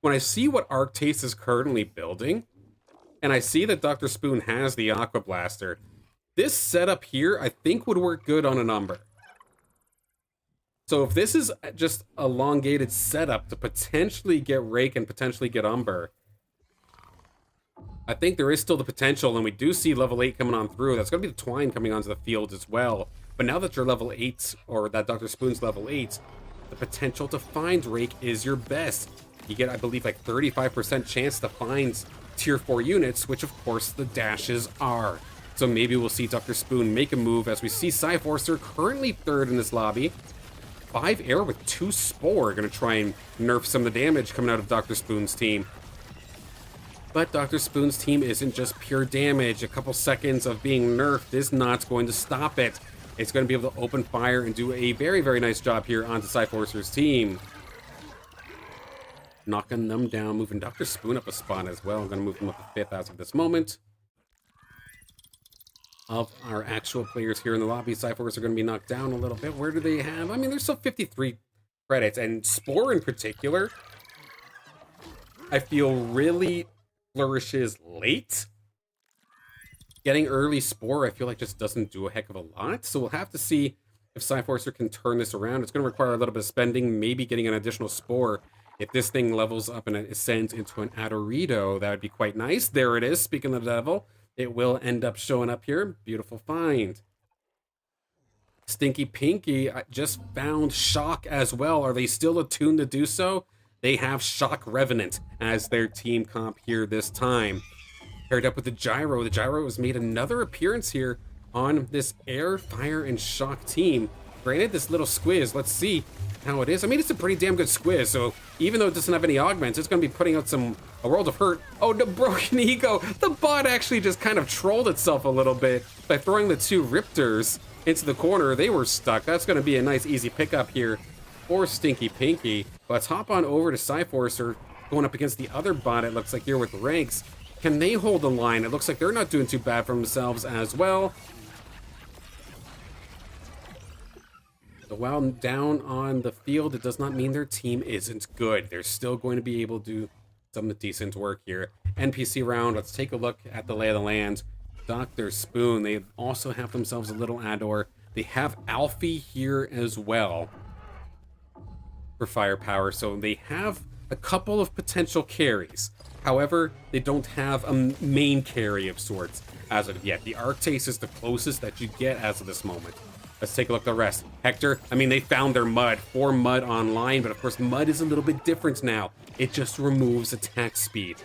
when I see what Arctace is currently building, and I see that Dr. Spoon has the Aqua Blaster, this setup here, I think, would work good on an Umber. So if this is just a elongated setup to potentially get Rake and potentially get Umber, I think there is still the potential, and we do see level 8 coming on through. That's going to be the Twine coming onto the field as well. But now that you're level 8, or that Dr. Spoon's level 8, the potential to find Rake is your best. You get, I believe, like 35% chance to find tier 4 units, which of course the dashes are. So maybe we'll see Dr. Spoon make a move, as we see Psyforcer currently 3rd in this lobby. 5 air with 2 Spore, gonna try and nerf some of the damage coming out of Dr. Spoon's team. But Dr. Spoon's team isn't just pure damage. A couple seconds of being nerfed is not going to stop it. It's going to be able to open fire and do a very, very nice job here onto Psyforcer's team. Knocking them down, moving Dr. Spoon up a spot as well. I'm going to move them up to 5th as of this moment. Of our actual players here in the lobby, Psyforce are going to be knocked down a little bit. Where do they have? I mean, there's still 53 credits, and Spore in particular, I feel really flourishes late. Getting early Spore, I feel like just doesn't do a heck of a lot. So we'll have to see if Psyforcer can turn this around. It's going to require a little bit of spending, maybe getting an additional Spore. If this thing levels up and it ascends into an Adorito, that would be quite nice. There it is. Speaking of the devil, it will end up showing up here. Beautiful find. Stinky Pinky just found Shock as well. Are they still attuned to do so? They have Shock Revenant as their team comp here this time. Paired up with the Gyro. The Gyro has made another appearance here on this Air, Fire, and Shock team. Granted, this little squiz, let's see how it is. I mean, it's a pretty damn good squiz, so even though it doesn't have any augments, it's going to be putting out a world of hurt. Oh, the Broken Ego! The bot actually just kind of trolled itself a little bit by throwing the 2 Riptors into the corner. They were stuck. That's going to be a nice, easy pickup here for Stinky Pinky. Let's hop on over to Psyforcer, going up against the other bot, it looks like, here with Ranks. Can they hold the line? It looks like they're not doing too bad for themselves as well. So while down on the field, it does not mean their team isn't good. They're still going to be able to do some decent work here. NPC round, let's take a look at the lay of the land. Dr. Spoon, they also have themselves a little Ador. They have Alfie here as well for firepower, so they have a couple of potential carries. However, they don't have a main carry of sorts as of yet. The Arctase is the closest that you get as of this moment. Let's take a look at the rest. Hector, I mean, they found their Mud. 4 Mud online, but of course, Mud is a little bit different now. It just removes attack speed.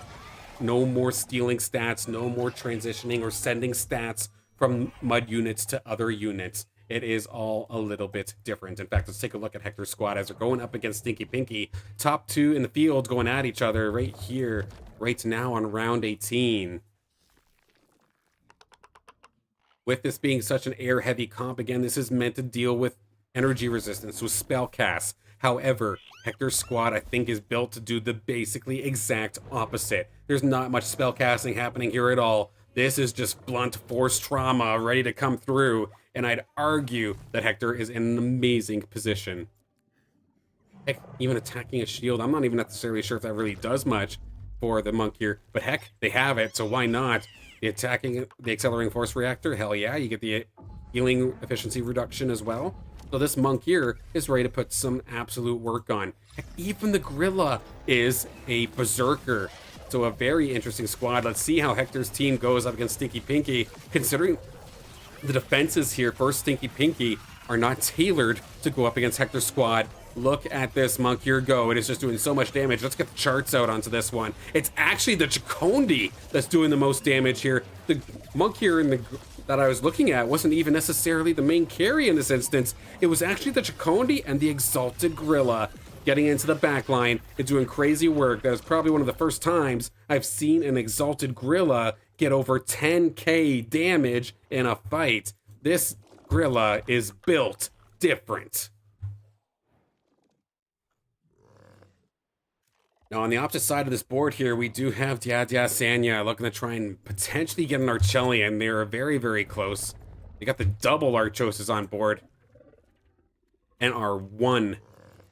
No more stealing stats, no more transitioning or sending stats from Mud units to other units. It is all a little bit different. In fact, let's take a look at Hector's squad as they're going up against Stinky Pinky. Top 2 in the field going at each other right here, right now on round 18. With this being such an air-heavy comp, again, this is meant to deal with energy resistance with spell casts. However, Hector's squad, I think, is built to do the basically exact opposite. There's not much spell casting happening here at all. This is just blunt force trauma ready to come through, and I'd argue that Hector is in an amazing position. Heck, even attacking a shield, I'm not even necessarily sure if that really does much for the monk here, but heck, they have it, so why not? The accelerating force reactor, hell yeah, you get the healing efficiency reduction as well. So this monk here is ready to put some absolute work on. Heck, even the gorilla is a berserker. So a very interesting squad. Let's see how Hector's team goes up against Stinky Pinky, considering the defenses here for Stinky Pinky are not tailored to go up against Hector's squad. Look at this monk here go. It is just doing so much damage. Let's get the charts out onto this one. It's actually the Chacondi that's doing the most damage here. The monk here that I was looking at wasn't even necessarily the main carry in this instance. It was actually the Chacondi and the Exalted Gorilla getting into the backline and doing crazy work. That was probably one of the first times I've seen an Exalted Gorilla get over 10k damage in a fight. This gorilla is built different. Now, on the opposite side of this board here, we do have Dia Sanya looking to try and potentially get an Archelian. They're very, very close. They got the double Archoses on board and are 1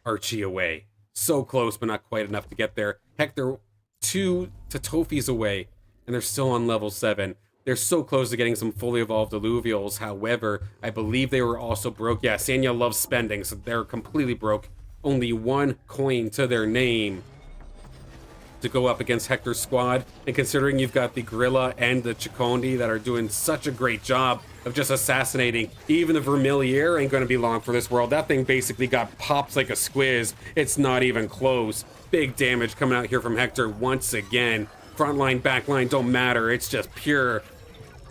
Archie away. So close, but not quite enough to get there. Heck, they're 2 Tatofis away, and they're still on level 7. They're so close to getting some fully evolved Illuvials. However, I believe they were also broke. Yeah, Sanya loves spending, so they're completely broke. Only 1 coin to their name to go up against Hector's squad, and considering you've got the Gorilla and the Chacondi that are doing such a great job of just assassinating, even the Vermilier ain't going to be long for this world. That thing basically got popped like a squiz. It's not even close. Big damage coming out here from Hector once again. Frontline, backline, don't matter. It's just pure,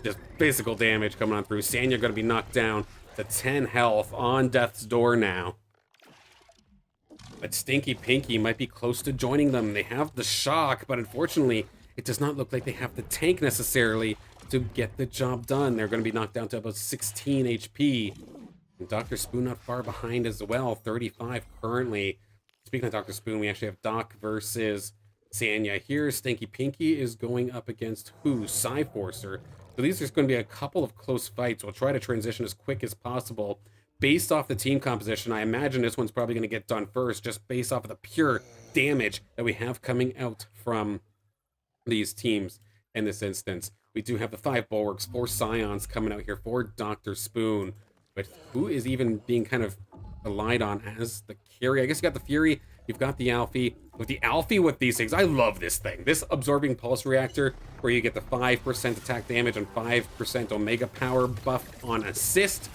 just physical damage coming on through. Sanya going to be knocked down to 10 health on death's door now. But Stinky Pinky might be close to joining them. They have the shock, but unfortunately, it does not look like they have the tank necessarily to get the job done. They're going to be knocked down to about 16 HP. And Dr. Spoon not far behind as well, 35 currently. Speaking of Dr. Spoon, we actually have Doc versus Sanya. Here, Stinky Pinky is going up against who? Psyforcer. So these are going to be a couple of close fights. We'll try to transition as quick as possible. Based off the team composition, I imagine this one's probably going to get done first, just based off of the pure damage that we have coming out from these teams in this instance. We do have the 5 Bulwarks, 4 Scions coming out here for Dr. Spoon, but who is even being kind of relied on as the carry? I guess you got the Fury, you've got the Alfie. With the Alfie with these things, I love this thing. This Absorbing Pulse Reactor, where you get the 5% attack damage and 5% Omega Power buff on assist.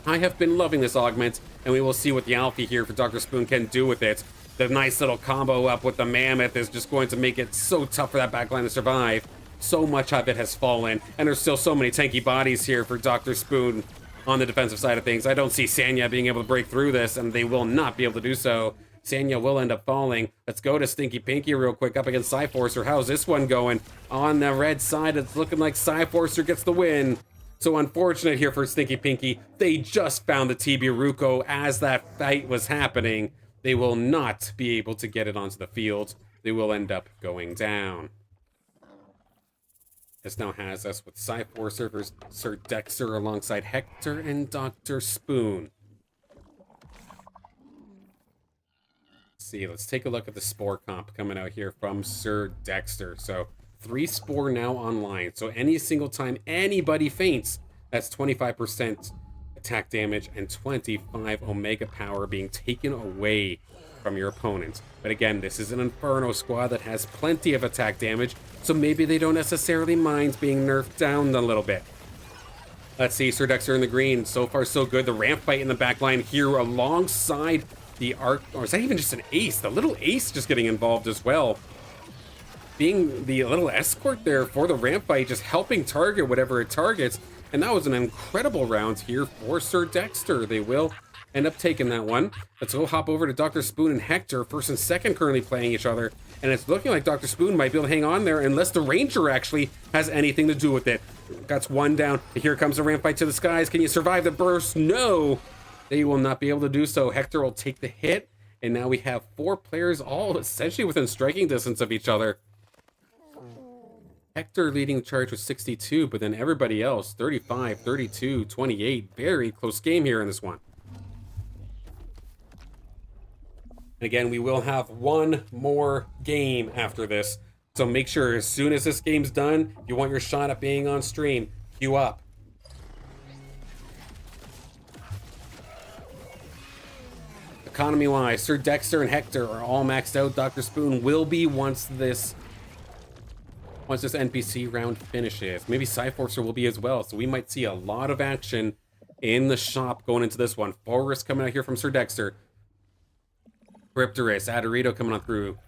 I have been loving this augment, and we will see what the Alfie here for Dr. Spoon can do with it. The nice little combo up with the Mammoth is just going to make it so tough for that backline to survive. So much of it has fallen, and there's still so many tanky bodies here for Dr. Spoon on the defensive side of things. I don't see Sanya being able to break through this, and they will not be able to do so. Sanya will end up falling. Let's go to Stinky Pinky real quick up against Psyforcer. How's this one going? On the red side, it's looking like Psyforcer gets the win. So unfortunate here for Stinky Pinky. They just found the Tibiruko as that fight was happening. They will not be able to get it onto the field. They will end up going down. This now has us with Psyforcer versus Sir Dexter alongside Hector and Dr. Spoon. see. Let's take a look at the Spore comp coming out here from Sir Dexter. So 3 Spore now online. So any single time anybody faints, that's 25% attack damage and 25 Omega power being taken away from your opponent. But again, this is an Inferno squad that has plenty of attack damage, so maybe they don't necessarily mind being nerfed down a little bit. Let's see, Sir Dexter in the green. So far, so good. The ramp fight in the back line here alongside the arc, or is that even just an ace? The little ace just getting involved as well. Being the little escort there for the ramp fight, just helping target whatever it targets. And that was an incredible round here for Sir Dexter. They will end up taking that one. Let's go hop over to Dr. Spoon and Hector, first and second currently playing each other. And it's looking like Dr. Spoon might be able to hang on there unless the Ranger actually has anything to do with it. Got one down. Here comes the ramp fight to the skies. Can you survive the burst? No! They will not be able to do so. Hector will take the hit. And now we have 4 players all essentially within striking distance of each other. Hector leading the charge with 62, but then everybody else, 35, 32, 28. Very close game here in this one. Again, we will have one more game after this. So make sure as soon as this game's done, you want your shot at being on stream, queue up. Economy-wise, Sir Dexter and Hector are all maxed out. Dr. Spoon will be once this NPC round finishes. Maybe Cyforcer will be as well, so we might see a lot of action in the shop going into this one. Forest coming out here from Sir Dexter. Cryptorus, Adorito coming on through.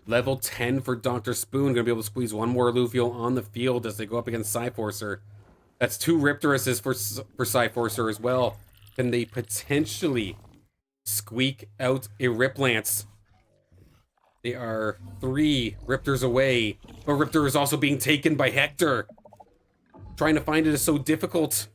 Level 10 for Dr. Spoon. Gonna be able to squeeze one more Illuvium on the field as they go up against Cyforcer. That's 2 Riptoruses for Cyforcer as well. Can they potentially squeak out a Riplance? They are 3 Riptors away, but Riptor is also being taken by Hector. Trying to find it is so difficult.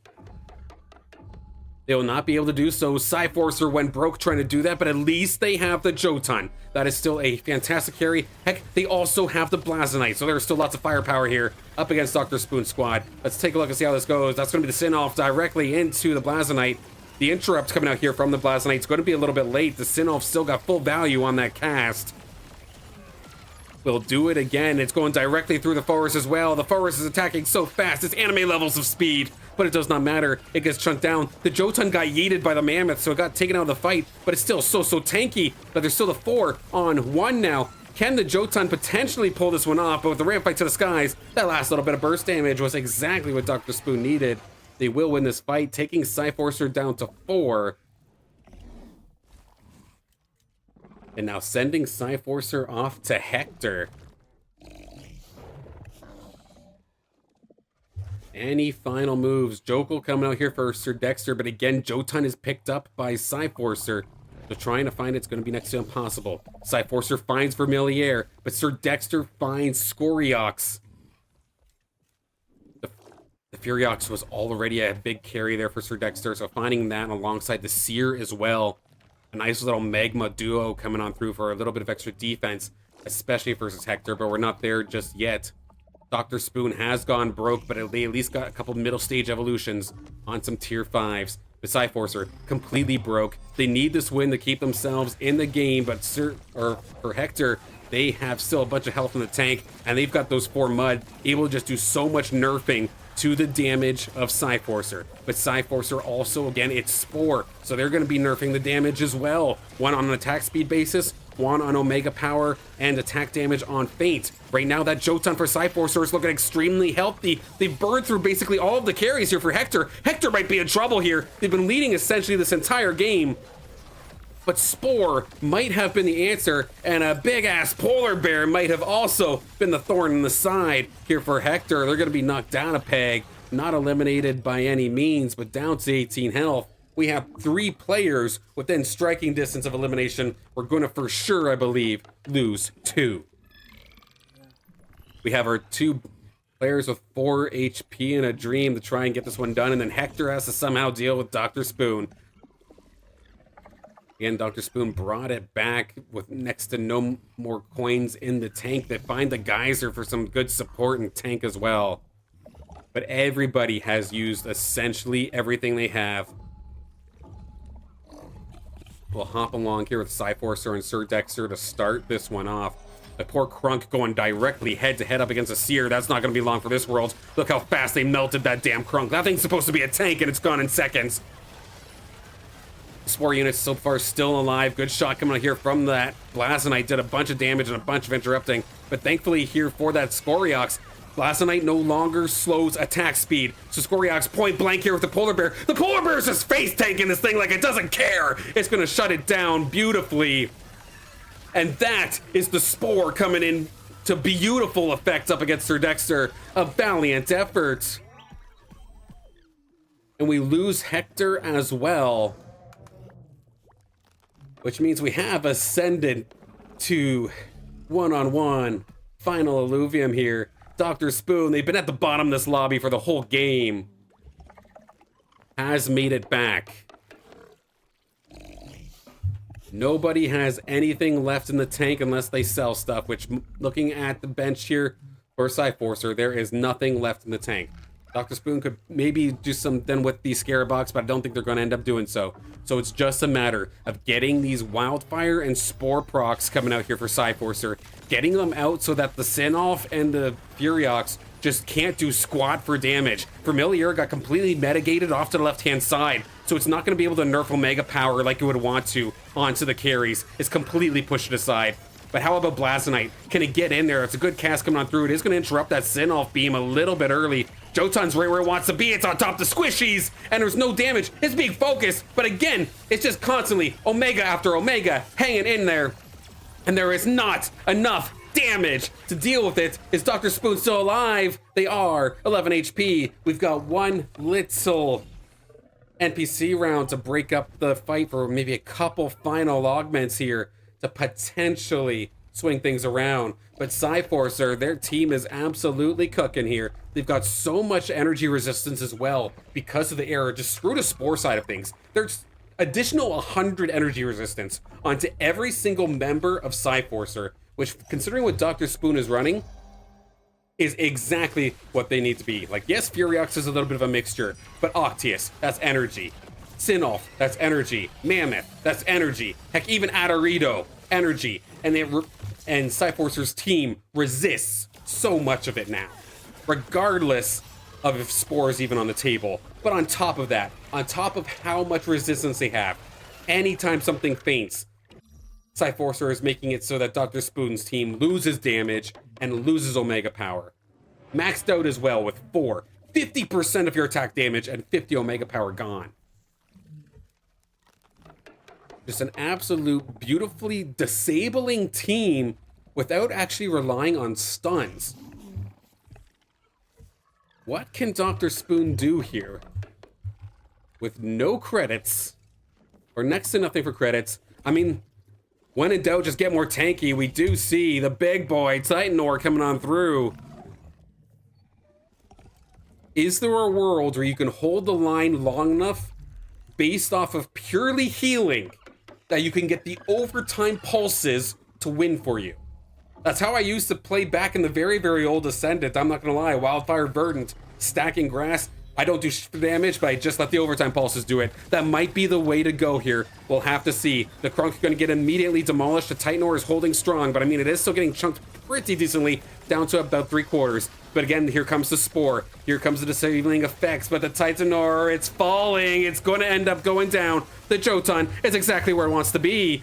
They will not be able to do so. Cyforcer went broke trying to do that, but at least they have the Jotun. That is still a fantastic carry. Heck, they also have the Blazonite, so there's still lots of firepower here up against Dr. Spoon's squad. Let's take a look and see how this goes. That's going to be the Sin-Off directly into the Blazonite. The interrupt coming out here from the Blazonite is going to be a little bit late. The Sin-Off still got full value on that cast. We'll do it again. It's going directly through the Forest as well. The Forest is attacking so fast. It's anime levels of speed, but it does not matter. It gets chunked down. The Jotun got yeeted by the Mammoth, so it got taken out of the fight, but it's still so tanky. But there's still the 4 on 1 now. Can the Jotun potentially pull this one off? But with the ramp fight to the skies, that last little bit of burst damage was exactly what Dr. Spoon needed. They will win this fight, taking Cyforcer down to 4. And now sending Cyforcer off to Hector. Any final moves? Jokel coming out here for Sir Dexter, but again, Jotun is picked up by Cyforcer. So trying to find it's going to be next to impossible. Cyforcer finds Vermiliere, but Sir Dexter finds Scoriox. The Furiox was already a big carry there for Sir Dexter, so finding that alongside the Seer as well. A nice little Magma duo coming on through for a little bit of extra defense, especially versus Hector, but we're not there just yet. Dr. Spoon has gone broke, but they at least got a couple middle stage evolutions on some tier 5s. The Cyforcer completely broke. They need this win to keep themselves in the game, but for Hector, they have still a bunch of health in the tank, and they've got those 4 mud, able to just do so much nerfing to the damage of Cyforcer. But Cyforcer also, again, it's Spore, so they're going to be nerfing the damage as well. One on an attack speed basis, one on Omega power, and attack damage on Feint. Right now, that Jotun for Cyforcer is looking extremely healthy. They've burned through basically all of the carries here for Hector. Hector might be in trouble here. They've been leading essentially this entire game. But Spore might have been the answer, and a big-ass polar bear might have also been the thorn in the side here for Hector. They're going to be knocked down a peg. Not eliminated by any means, but down to 18 health. We have 3 players within striking distance of elimination. We're going to, for sure, I believe, lose 2. We have our 2 players with 4 HP and a dream to try and get this one done, and then Hector has to somehow deal with Dr. Spoon. Again, Dr. Spoon brought it back with next to no more coins in the tank. They find the Geyser for some good support and tank as well. But everybody has used essentially everything they have. We'll hop along here with Cyforcer and Sir Dexter to start this one off. The poor Crunk going directly head-to-head up against a Seer. That's not going to be long for this world. Look how fast they melted that damn Crunk. That thing's supposed to be a tank, and it's gone in seconds. Spore units so far still alive. Good shot coming out here from that. Blasonite did a bunch of damage and a bunch of interrupting. But thankfully here for that Scoriox, Blasonite no longer slows attack speed. So Scoriox point blank here with the Polar Bear. The Polar Bear is just face tanking this thing like it doesn't care. It's going to shut it down beautifully. And that is the Spore coming in to beautiful effect up against Sir Dexter. A valiant effort. And we lose Hector as well. Which means we have ascended to one-on-one final Illuvium here. Dr. Spoon, they've been at the bottom of this lobby for the whole game, has made it back. Nobody has anything left in the tank unless they sell stuff, which, looking at the bench here for Cyforcer, there is nothing left in the tank. Dr. Spoon could maybe do something with the Scarab Box, but I don't think they're going to end up doing so. So it's just a matter of getting these Wildfire and Spore procs coming out here for Cyforcer, getting them out so that the Sinolf and the Furiox just can't do squat for damage. Familiar got completely mitigated off to the left-hand side, so it's not going to be able to nerf Omega Power like it would want to onto the carries. It's completely pushed aside. But how about Blasonite? Can it get in there? It's a good cast coming on through. It is going to interrupt that Sinolf beam a little bit early. Jotun's right where it wants to be. It's on top of the squishies, and there's no damage. It's being focused, but again, it's just constantly Omega after Omega hanging in there. And there is not enough damage to deal with it. Is Dr. Spoon still alive? They are. 11 HP. We've got one little NPC round to break up the fight for maybe a couple final augments here to potentially swing things around. But Cyforcer, their team is absolutely cooking here. They've got so much energy resistance as well because of the error. Just screw the Spore side of things. There's additional 100 energy resistance onto every single member of Cyforcer, which, considering what Dr. Spoon is running, is exactly what they need to be. Like, yes, Furiox is a little bit of a mixture, but Octius, that's energy. Sinolf, that's energy. Mammoth, that's energy. Heck, even Adorito, energy. And Cyforcer's team resists so much of it now, regardless of if Spore is even on the table. But on top of that, on top of how much resistance they have, anytime something faints, Cyforcer is making it so that Dr. Spoon's team loses damage and loses Omega Power. Maxed out as well with 50% of your attack damage and 50 Omega Power gone. Just an absolute beautifully disabling team without actually relying on stuns. What can Dr. Spoon do here? With no credits, or next to nothing for credits. I mean, when in doubt, just get more tanky. We do see the big boy, Titanor, coming on through. Is there a world where you can hold the line long enough, based off of purely healing, that you can get the overtime pulses to win for you? That's how I used to play back in the very, very old Ascendant. I'm not gonna lie, Wildfire Verdant, stacking grass. I don't do damage, but I just let the overtime pulses do it. That might be the way to go here. We'll have to see. The Krunk's gonna get immediately demolished. The Titanor is holding strong, but I mean, it is still getting chunked pretty decently, down to about 3/4. But again, here comes the Spore. Here comes the disabling effects, but the Titanor, it's falling. It's gonna end up going down. The Jotun is exactly where it wants to be.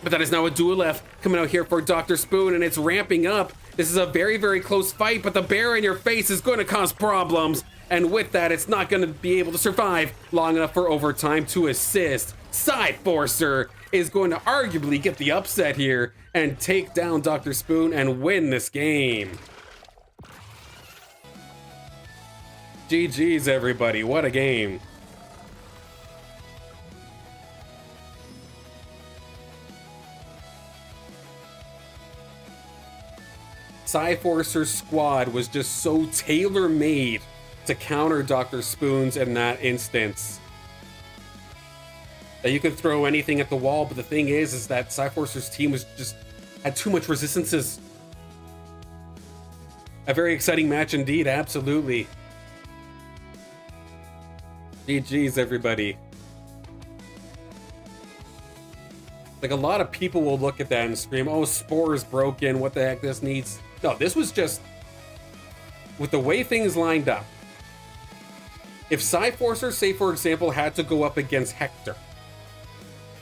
But that is now a Duelef coming out here for Dr. Spoon, and it's ramping up. This is a very, very close fight, but the bear in your face is going to cause problems. And with that, it's not going to be able to survive long enough for overtime to assist. Cyforcer is going to arguably get the upset here and take down Dr. Spoon and win this game. GG's, everybody. What a game. Cyforcer's squad was just so tailor-made to counter Dr. Spoon's in that instance that you could throw anything at the wall. But the thing is that Cyforcer's team was just had too much resistances. A very exciting match indeed, absolutely. GG's, everybody. Like, a lot of people will look at that and scream, oh, Spore is broken, what the heck, this needs... No, this was just... With the way things lined up, if Psyforcer, say for example, had to go up against Hector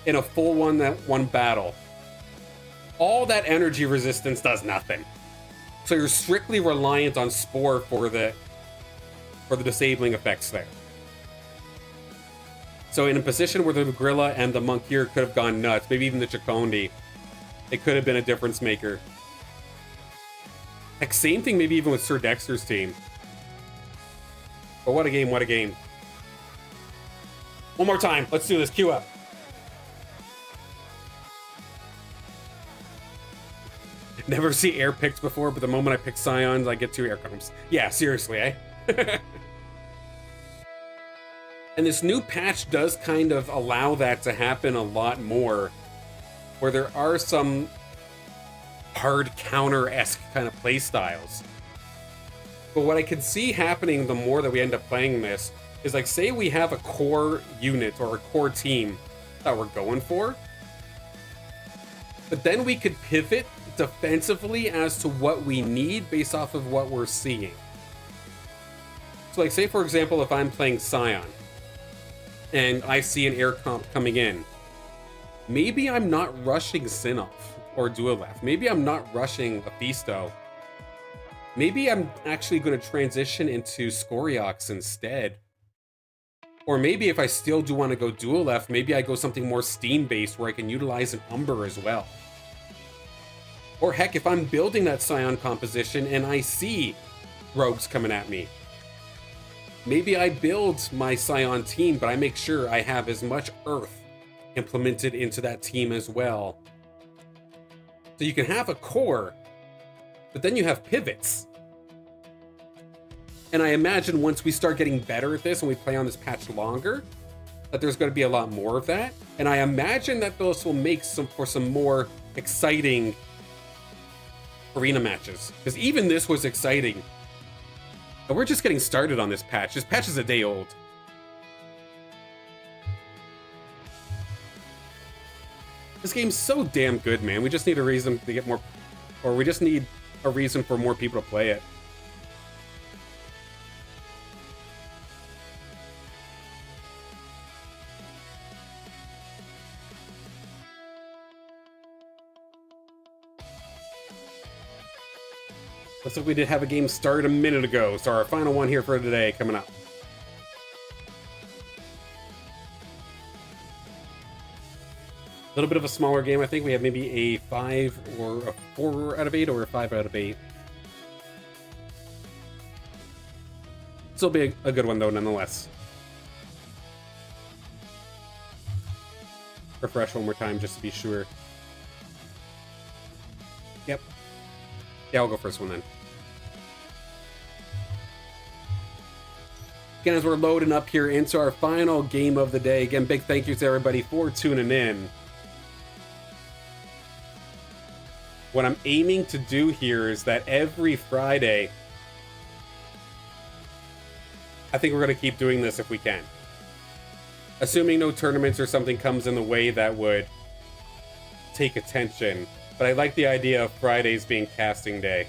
in a full 1-1 battle, all that energy resistance does nothing. So you're strictly reliant on Spore for the disabling effects there. So in a position where the Gorilla and the Monk here could have gone nuts, maybe even the Chacondi, it could have been a difference maker. Heck, same thing maybe even with Sir Dexter's team. But what a game, what a game. One more time, let's do this, queue up. Never see air picked before, but the moment I pick Scions, I get 2 air comps. Yeah, seriously, eh? And this new patch does kind of allow that to happen a lot more, where there are some hard counter-esque kind of play styles. But what I can see happening the more that we end up playing this is, like, say we have a core unit or a core team that we're going for, but then we could pivot defensively as to what we need based off of what we're seeing. So, like, say for example, if I'm playing Scion and I see an air comp coming in, maybe I'm not rushing Sinnoh or Duelef. Maybe I'm not rushing Aphisto. Maybe I'm actually going to transition into Scoriox instead. Or maybe if I still do want to go Duelef, maybe I go something more steam-based where I can utilize an Umber as well. Or heck, if I'm building that Scion composition and I see rogues coming at me, maybe I build my Scion team, but I make sure I have as much Earth implemented into that team as well. So you can have a core, but then you have pivots. And I imagine once we start getting better at this and we play on this patch longer, that there's going to be a lot more of that. And I imagine that this will make for some more exciting arena matches. Because even this was exciting. And we're just getting started on this patch. This patch is a day old. This game's so damn good, man. We just need a reason to get more... Or we just need a reason for more people to play it. Looks like we did have a game start a minute ago, so our final one here for today coming up. A little bit of a smaller game. I think we have maybe a 5 or a 4 out of 8 or a 5 out of 8. Still be a good one though, nonetheless. Refresh one more time just to be sure. Yep. Yeah, I'll go first one then. Again, as we're loading up here into our final game of the day, again, big thank you to everybody for tuning in. What I'm aiming to do here is that every Friday, I think we're going to keep doing this if we can. Assuming no tournaments or something comes in the way that would take attention. But I like the idea of Fridays being casting day.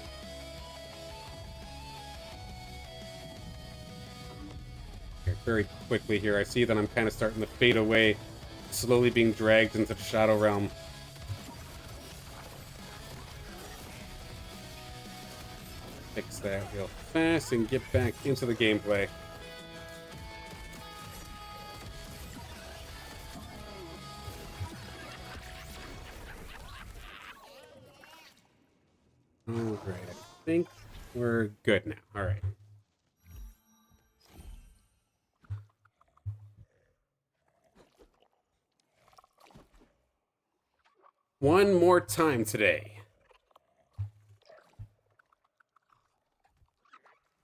Okay, very quickly here, I see that I'm kind of starting to fade away, slowly being dragged into the Shadow Realm. Fix that real fast and get back into the gameplay. Alright, I think we're good now. Alright. One more time today.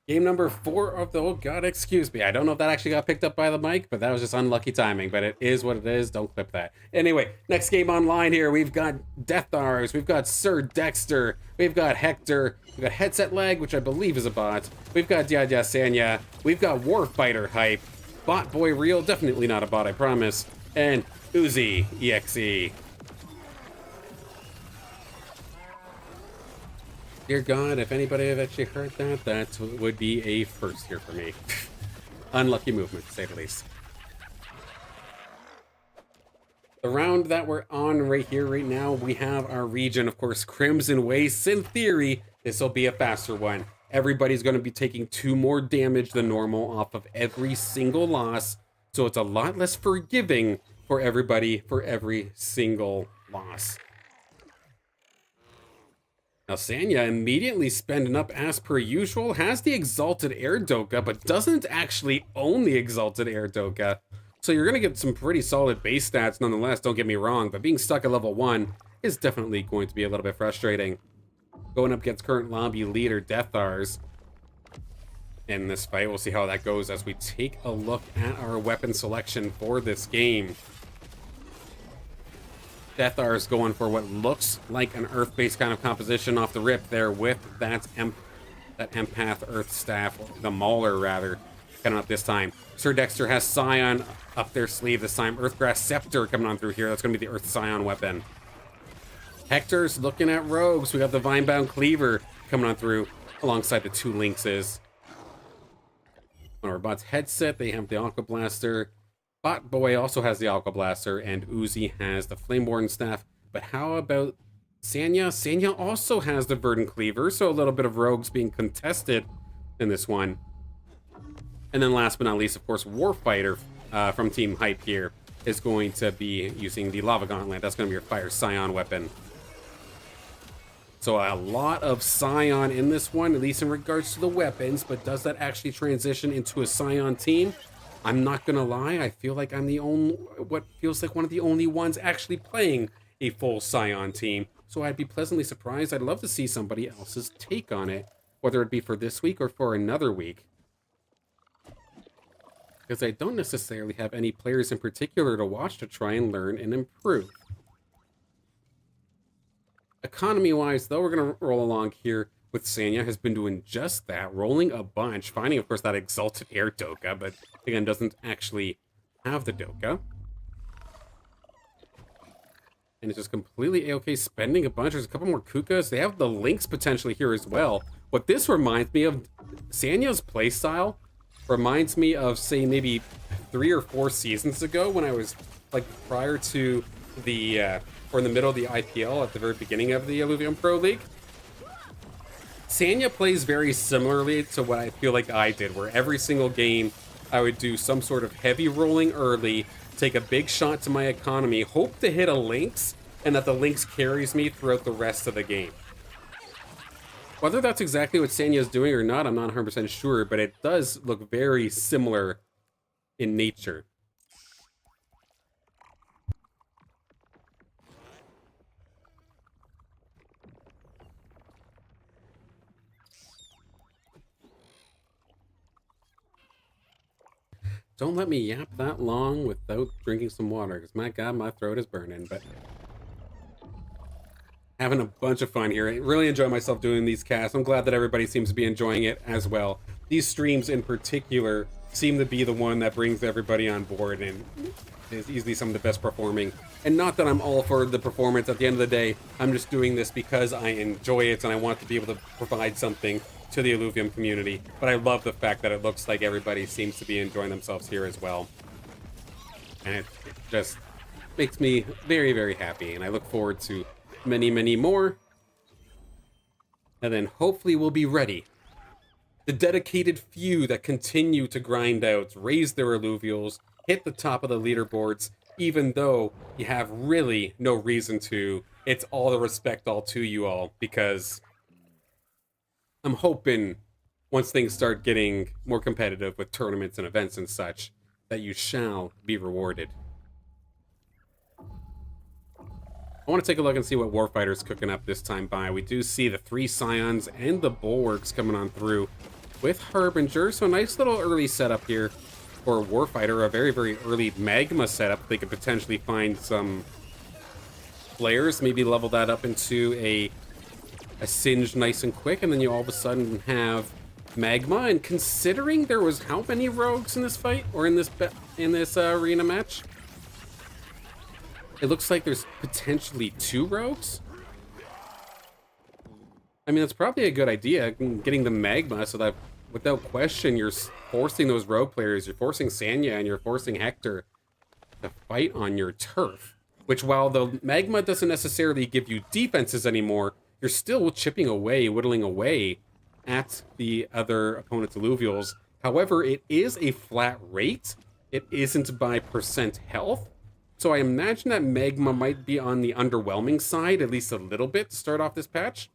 Game number 4 of the... Oh god, excuse me. I don't know if that actually got picked up by the mic, but that was just unlucky timing. But it is what it is. Don't clip that. Anyway, next game online here. We've got Deathnars. We've got Sir Dexter. We've got Hector. We've got Headset Lag, which I believe is a bot. We've got Dia Sanya. We've got Warfighter Hype. Bot Boy Real. Definitely not a bot, I promise. And Uzi EXE. Dear God, if anybody have actually heard that, that would be a first here for me. Unlucky movement, to say the least. The round that we're on right here, right now, we have our region, of course, Crimson Wastes. In theory, this will be a faster one. Everybody's going to be taking 2 more damage than normal off of every single loss, so it's a lot less forgiving for everybody for every single loss. Now, Sanya immediately spending up as per usual, has the Exalted Air Doka, but doesn't actually own the Exalted Air Doka. So you're going to get some pretty solid base stats nonetheless, don't get me wrong, but being stuck at level 1 is definitely going to be a little bit frustrating. Going up against current lobby leader Deathars in this fight. We'll see how that goes as we take a look at our weapon selection for this game. Deathars going for what looks like an Earth-based kind of composition off the rip there with that Empath Earth Staff, or the Mauler rather, coming up this time. Sir Dexter has Scion up their sleeve this time. Earthgrass Scepter coming on through here. That's going to be the Earth Scion weapon. Hector's looking at rogues. We got the Vinebound Cleaver coming on through alongside the 2 Lynxes. On our bot's headset, they have the Aqua Blaster. Bot Boy also has the Aqua Blaster, and Uzi has the Flameborn Staff. But how about Sanya? Sanya also has the Verdant Cleaver, so a little bit of rogues being contested in this one. And then last but not least, of course, Warfighter from Team Hype here is going to be using the Lava Gauntlet. That's going to be your Fire Scion weapon. So a lot of Scion in this one, at least in regards to the weapons, but does that actually transition into a Scion team? I'm not gonna lie, I feel like I'm the only, what feels like one of the only ones actually playing a full Scion team. So I'd be pleasantly surprised. I'd love to see somebody else's take on it, whether it be for this week or for another week. Because I don't necessarily have any players in particular to watch to try and learn and improve. Economy-wise, though, we're gonna roll along here with Sanya. Has been doing just that, rolling a bunch, finding, of course, that Exalted Air Doka, but again, doesn't actually have the Doka. And it's just completely A-okay, spending a bunch. There's a couple more Kukas. They have the Lynx potentially here as well. What this reminds me of, Sanya's playstyle reminds me of, say, maybe 3 or 4 seasons ago when I was, like, prior to the, or in the middle of the IPL at the very beginning of the Illuvium Pro League. Sanya plays very similarly to what I feel like I did, where every single game I would do some sort of heavy rolling early, take a big shot to my economy, hope to hit a Lynx, and that the Lynx carries me throughout the rest of the game. Whether that's exactly what Sanya is doing or not, I'm not 100% sure, but it does look very similar in nature. Don't let me yap that long without drinking some water, because my god, my throat is burning, but having a bunch of fun here. I really enjoy myself doing these casts. I'm glad that everybody seems to be enjoying it as well. These streams in particular seem to be the one that brings everybody on board and is easily some of the best performing. And not that I'm all for the performance. At the end of the day, I'm just doing this because I enjoy it and I want to be able to provide something to the Illuvium community, but I love the fact that it looks like everybody seems to be enjoying themselves here as well. And it just makes me very, very happy, and I look forward to many, many more. And then hopefully we'll be ready. The dedicated few that continue to grind out, raise their alluvials, hit the top of the leaderboards, even though you have really no reason to. It's all the respect all to you all, because I'm hoping once things start getting more competitive with tournaments and events and such, that you shall be rewarded. I want to take a look and see what Warfighter's cooking up this time by. We do see the 3 Scions and the Bulwarks coming on through with Harbinger, so a nice little early setup here for Warfighter, a very, very early Magma setup. They could potentially find some flares, maybe level that up into a Singe nice and quick, and then you all of a sudden have Magma. And considering there was how many rogues in this fight, or in this arena match, it looks like there's potentially 2 rogues. I mean, that's probably a good idea, getting the magma, so that without question, you're forcing those rogue players, you're forcing Sanya, and you're forcing Hector to fight on your turf. Which, while the magma doesn't necessarily give you defenses anymore, you're still chipping away, whittling away at the other opponent's alluvials. However, it is a flat rate. It isn't by percent health. So I imagine that magma might be on the underwhelming side, at least a little bit, to start off this patch.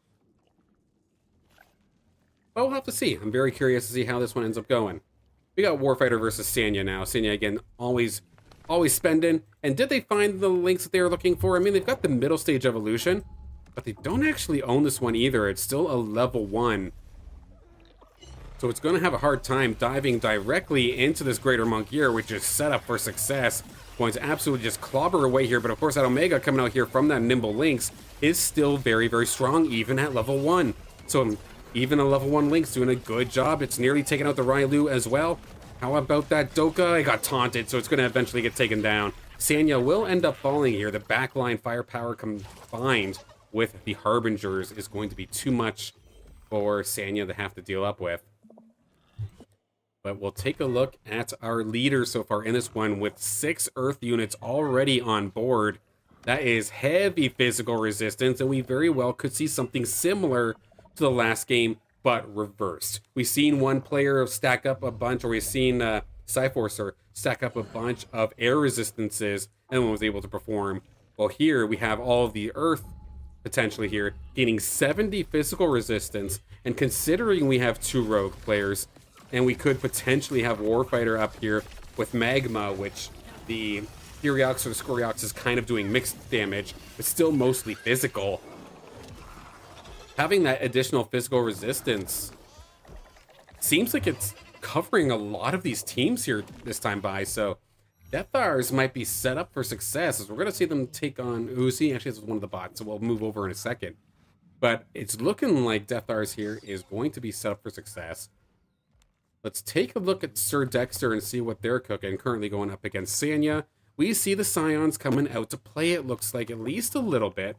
But we'll have to see. I'm very curious to see how this one ends up going. We got Warfighter versus Sanya now. Sanya, again, always spending. And did they find the links that they were looking for? I mean, they've got the middle stage evolution, but they don't actually own this one either. It's still a level 1. So it's going to have a hard time diving directly into this Greater Monk Year, which is set up for success. Going to absolutely just clobber away here, but of course that Omega coming out here from that Nimble Lynx is still very, very strong, even at level 1. So even a level 1 Lynx doing a good job. It's nearly taken out the Railu as well. How about that Doka? It got taunted, so it's going to eventually get taken down. Sanya will end up falling here. The backline firepower combined with the Harbingers is going to be too much for Sanya to have to deal up with. But we'll take a look at our leader so far in this one with 6 Earth units already on board. That is heavy physical resistance, and we very well could see something similar to the last game, but reversed. We've seen one player stack up a bunch, or we've seen Cyforcer stack up a bunch of air resistances, and one was able to perform. Well, here we have all of the Earth potentially here, gaining 70 physical resistance, and considering we have 2 rogue players, and we could potentially have Warfighter up here with Magma, which the Furiox or the Scoriox is kind of doing mixed damage, but still mostly physical. Having that additional physical resistance seems like it's covering a lot of these teams here this time by, so Deathars might be set up for success, as we're going to see them take on Uzi. Actually, this is one of the bots, so we'll move over in a second. But it's looking like Deathars here is going to be set up for success. Let's take a look at Sir Dexter and see what they're cooking. Currently going up against Sanya. We see the Scions coming out to play, it looks like, at least a little bit.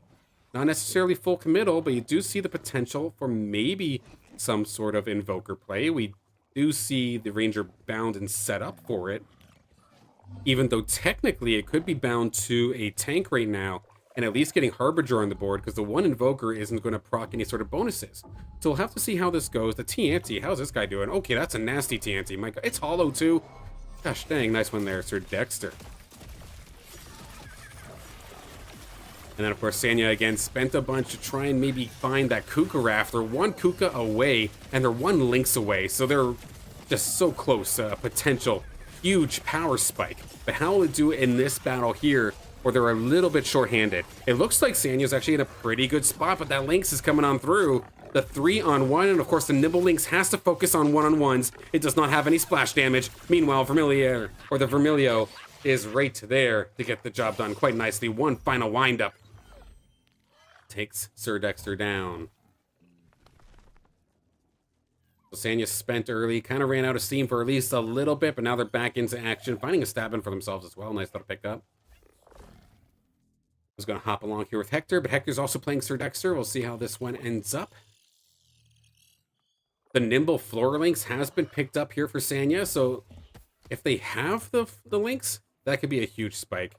Not necessarily full committal, but you do see the potential for maybe some sort of Invoker play. We do see the Ranger bound and set up for it. Even though technically it could be bound to a tank right now, and at least getting Harbinger on the board, because the one Invoker isn't going to proc any sort of bonuses. So we'll have to see how this goes. The TNT, how's this guy doing? Okay, that's a nasty TNT. My God, it's hollow too. Gosh dang, nice one there, Sir Dexter. And then, of course, Sanya, again, spent a bunch to try and maybe find that Kuka raft. They're 1 Kuka away, and they're 1 Lynx away, so they're just so close. Potential huge power spike. But how will it do in this battle here, where they're a little bit short-handed? It looks like Sanya's actually in a pretty good spot, but that Lynx is coming on through. The 3-on-1, and of course the Nimble Lynx has to focus on 1-on-1s. It does not have any splash damage. Meanwhile, Vermilio, or the Vermilio, is right there to get the job done quite nicely. One final wind-up takes Sir Dexter down. So Sanya spent early, kind of ran out of steam for at least a little bit, but now they're back into action, finding a stab-in for themselves as well. Nice little pickup. I was going to hop along here with Hector, but Hector's also playing Sir Dexter. We'll see how this one ends up. The Nimble Floor Lynx has been picked up here for Sanya, so if they have the Lynx, that could be a huge spike.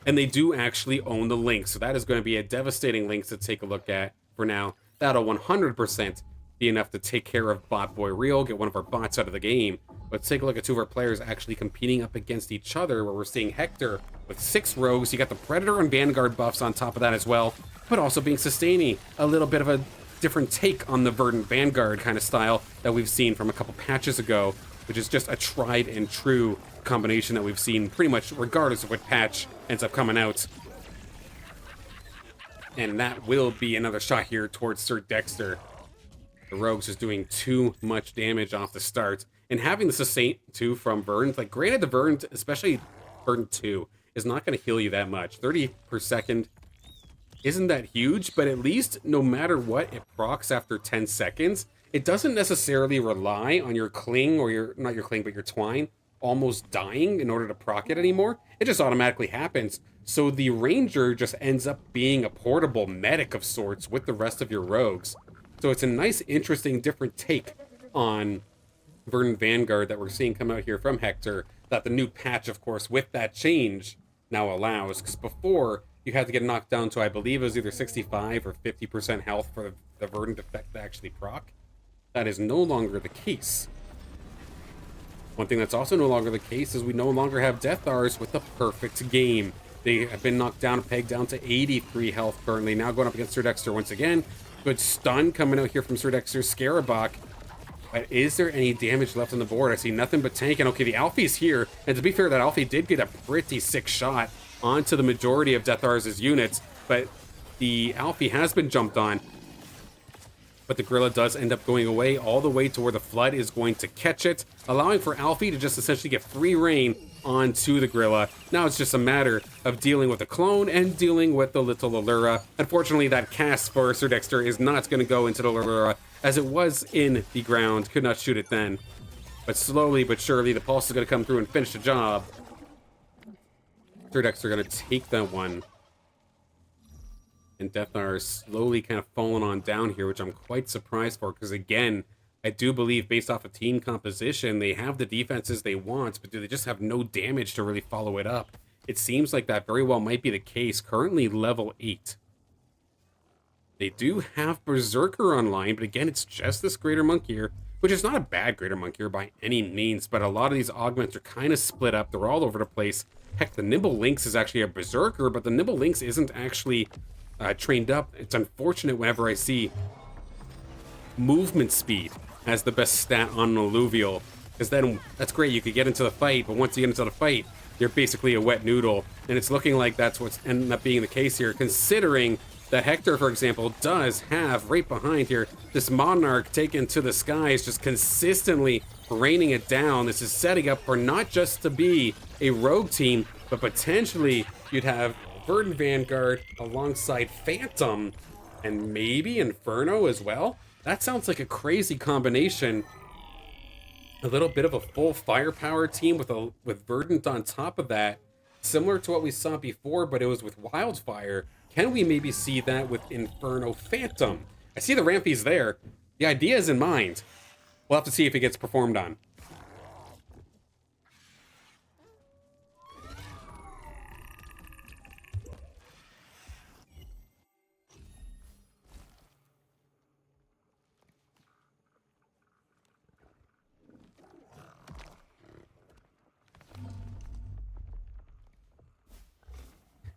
And they do actually own the Lynx, so that is going to be a devastating Lynx to take a look at for now. That'll 100% be enough to take care of Bot Boy Real, get one of our bots out of the game. Let's take a look at 2 of our players actually competing up against each other, where we're seeing Hector with 6 rogues. You got the Predator and Vanguard buffs on top of that as well, but also being sustaining. A little bit of a different take on the Verdant Vanguard kind of style that we've seen from a couple patches ago, which is just a tried and true combination that we've seen pretty much regardless of what patch ends up coming out. And that will be another shot here towards Sir Dexter. The Rogues is doing too much damage off the start. And having the sustain too from Verdant, like granted the Verdant, especially Verdant 2, is not going to heal you that much. 30 per second isn't that huge, but at least no matter what, it procs after 10 seconds. It doesn't necessarily rely on your Cling, or your, not your Cling, but your Twine, almost dying in order to proc it anymore. It just automatically happens. So the Ranger just ends up being a portable medic of sorts with the rest of your Rogues. So it's a nice, interesting, different take on Verdant Vanguard that we're seeing come out here from Hector, that the new patch, of course, with that change now allows. Because before, you had to get knocked down to, I believe it was either 65 or 50% health for the Verdant effect to actually proc. That is no longer the case. One thing that's also no longer the case is we no longer have Death Hours with the perfect game. They have been knocked down, pegged down to 83 health currently. Now going up against Sir Dexter once again. Good stun coming out here from Sir Dexter's Scarabok. But is there any damage left on the board? I see nothing but tank. And okay, the Alfie's here. And to be fair, that Alfie did get a pretty sick shot onto the majority of Death Hours' units. But the Alfie has been jumped on. But the Gorilla does end up going away all the way to where the Flood is going to catch it, allowing for Alfie to just essentially get free reign onto the Gorilla. Now it's just a matter of dealing with the clone and dealing with the little Allura. Unfortunately, that cast for Sir Dexter is not going to go into the Allura, as it was in the ground. Could not shoot it then. But slowly but surely, the Pulse is going to come through and finish the job. Sir Dexter going to take that one. And Death Hour is slowly kind of falling on down here, which I'm quite surprised for, because again, I do believe based off of team composition, they have the defenses they want, but do they just have no damage to really follow it up? It seems like that very well might be the case. Currently level 8. They do have Berserker online, but again, it's just this Greater Monkier, which is not a bad Greater Monkier by any means, but a lot of these augments are kind of split up. They're all over the place. Heck, the Nimble Lynx is actually a Berserker, but the Nimble Lynx isn't actually trained up. It's unfortunate whenever I see movement speed as the best stat on an Alluvial, because then that's great, you could get into the fight, but once you get into the fight, you're basically a wet noodle, and it's looking like that's what's ended up being the case here, considering that Hector, for example, does have right behind here this Monarch taken to the skies, just consistently raining it down. This is setting up for not just to be a rogue team, but potentially you'd have Verdant Vanguard alongside Phantom and maybe Inferno as well. That sounds like a crazy combination. A little bit of a full firepower team with Verdant on top of that, similar to what we saw before, but it was with Wildfire. Can we maybe see that with Inferno Phantom? I see the Rampies there. The idea is in mind. We'll have to see if it gets performed on.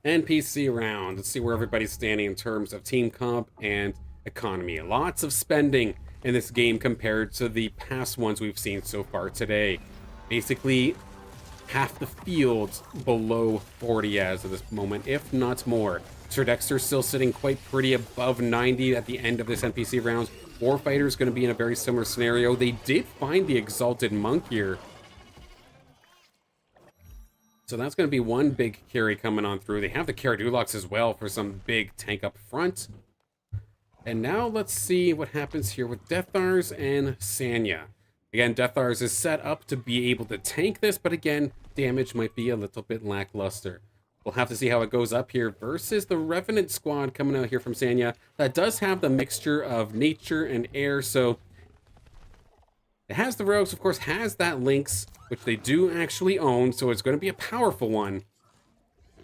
NPC round. Let's see where everybody's standing in terms of team comp and economy. Lots of spending in this game compared to the past ones we've seen so far today. Basically, half the field below 40 as of this moment, if not more. Sir Dexter's still sitting quite pretty above 90 at the end of this NPC round. Warfighter's going to be in a very similar scenario. They did find the Exalted Monk here, so that's going to be one big carry coming on through. They have the Caradulox as well for some big tank up front. And now let's see what happens here with Death Hours and Sanya. Again, Death Hours is set up to be able to tank this, but again, damage might be a little bit lackluster. We'll have to see how it goes up here versus the Revenant squad coming out here from Sanya. That does have the mixture of nature and air, so it has the rogues, of course, has that Lynx, which they do actually own, so it's going to be a powerful one.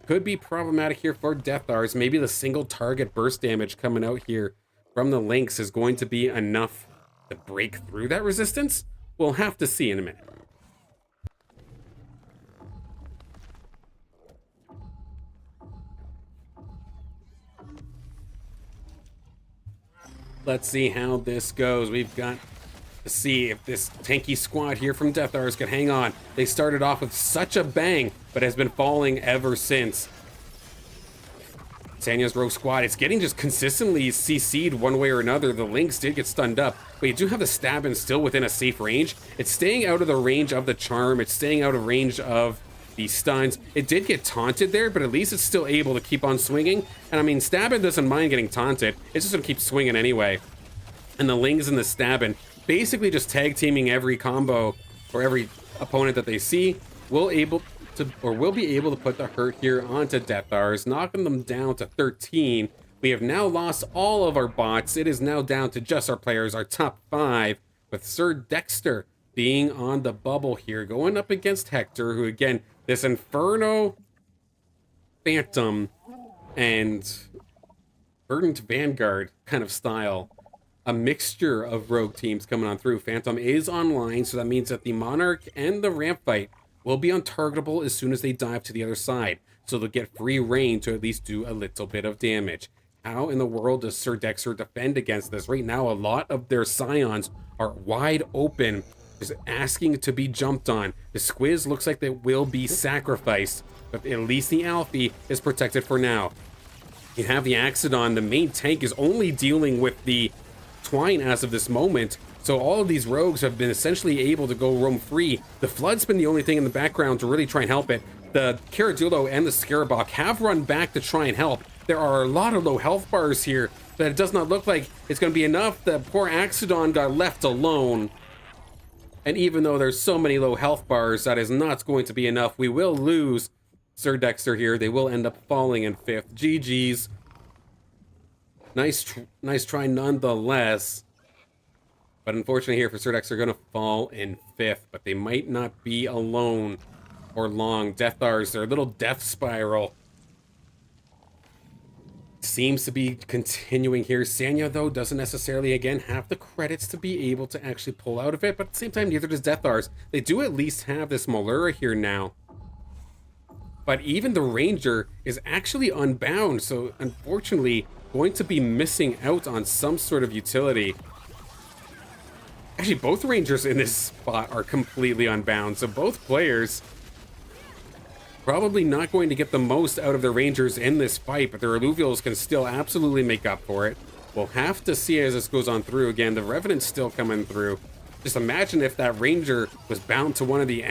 Could be problematic here for Death Hours. Maybe the single target burst damage coming out here from the Lynx is going to be enough to break through that resistance. We'll have to see in a minute. Let's see how this goes. We've got to see if this tanky squad here from Death Hours can hang on. They started off with such a bang, but has been falling ever since. Sanya's rogue squad, it's getting just consistently CC'd one way or another. The Lynx did get stunned up, but you do have the Stabbin still within a safe range. It's staying out of the range of the charm. It's staying out of range of the stuns. It did get taunted there, but at least it's still able to keep on swinging. And I mean, Stabbin doesn't mind getting taunted. It's just gonna keep swinging anyway. And the Lynx and the Stabbin basically just tag teaming every combo or every opponent that they see will be able to put the hurt here onto Death Hours, knocking them down to 13 We have now lost all of our bots. It is now down to just our players, our top 5, with Sir Dexter being on the bubble here, going up against Hector, who again, this Inferno, Phantom, and Verdant Vanguard kind of style. A mixture of rogue teams coming on through. Phantom is online, so that means that the Monarch and the Ramp Fight will be untargetable as soon as they dive to the other side. So they'll get free reign to at least do a little bit of damage. How in the world does Sir Dexter defend against this? Right now, a lot of their Scions are wide open, just asking to be jumped on. The Squiz looks like they will be sacrificed, but at least the Alfie is protected for now. You have the Axodon. The main tank is only dealing with the Twine as of this moment, so all of these rogues have been essentially able to go roam free. The Flood's been the only thing in the background to really try and help it. The Caradulo and the Scarabok have run back to try and help. There are a lot of low health bars here, but it does not look like it's going to be enough. The poor Axodon got left alone. And even though there's so many low health bars, that is not going to be enough. We will lose Sir Dexter here. They will end up falling in 5th. GG's. Nice try nonetheless. But unfortunately here for Sir Dexter, they're going to fall in 5th. But they might not be alone or long. Deathars, their little death spiral seems to be continuing here. Sanya, though, doesn't necessarily, again, have the credits to be able to actually pull out of it. But at the same time, neither does Deathars. They do at least have this Malura here now. But even the Ranger is actually unbound. So, unfortunately, going to be missing out on some sort of utility. Actually, both Rangers in this spot are completely unbound. So both players probably not going to get the most out of the Rangers in this fight, but their Illuvials can still absolutely make up for it. We'll have to see as this goes on through. Again, the Revenant's still coming through. Just imagine if that Ranger was bound to one of the,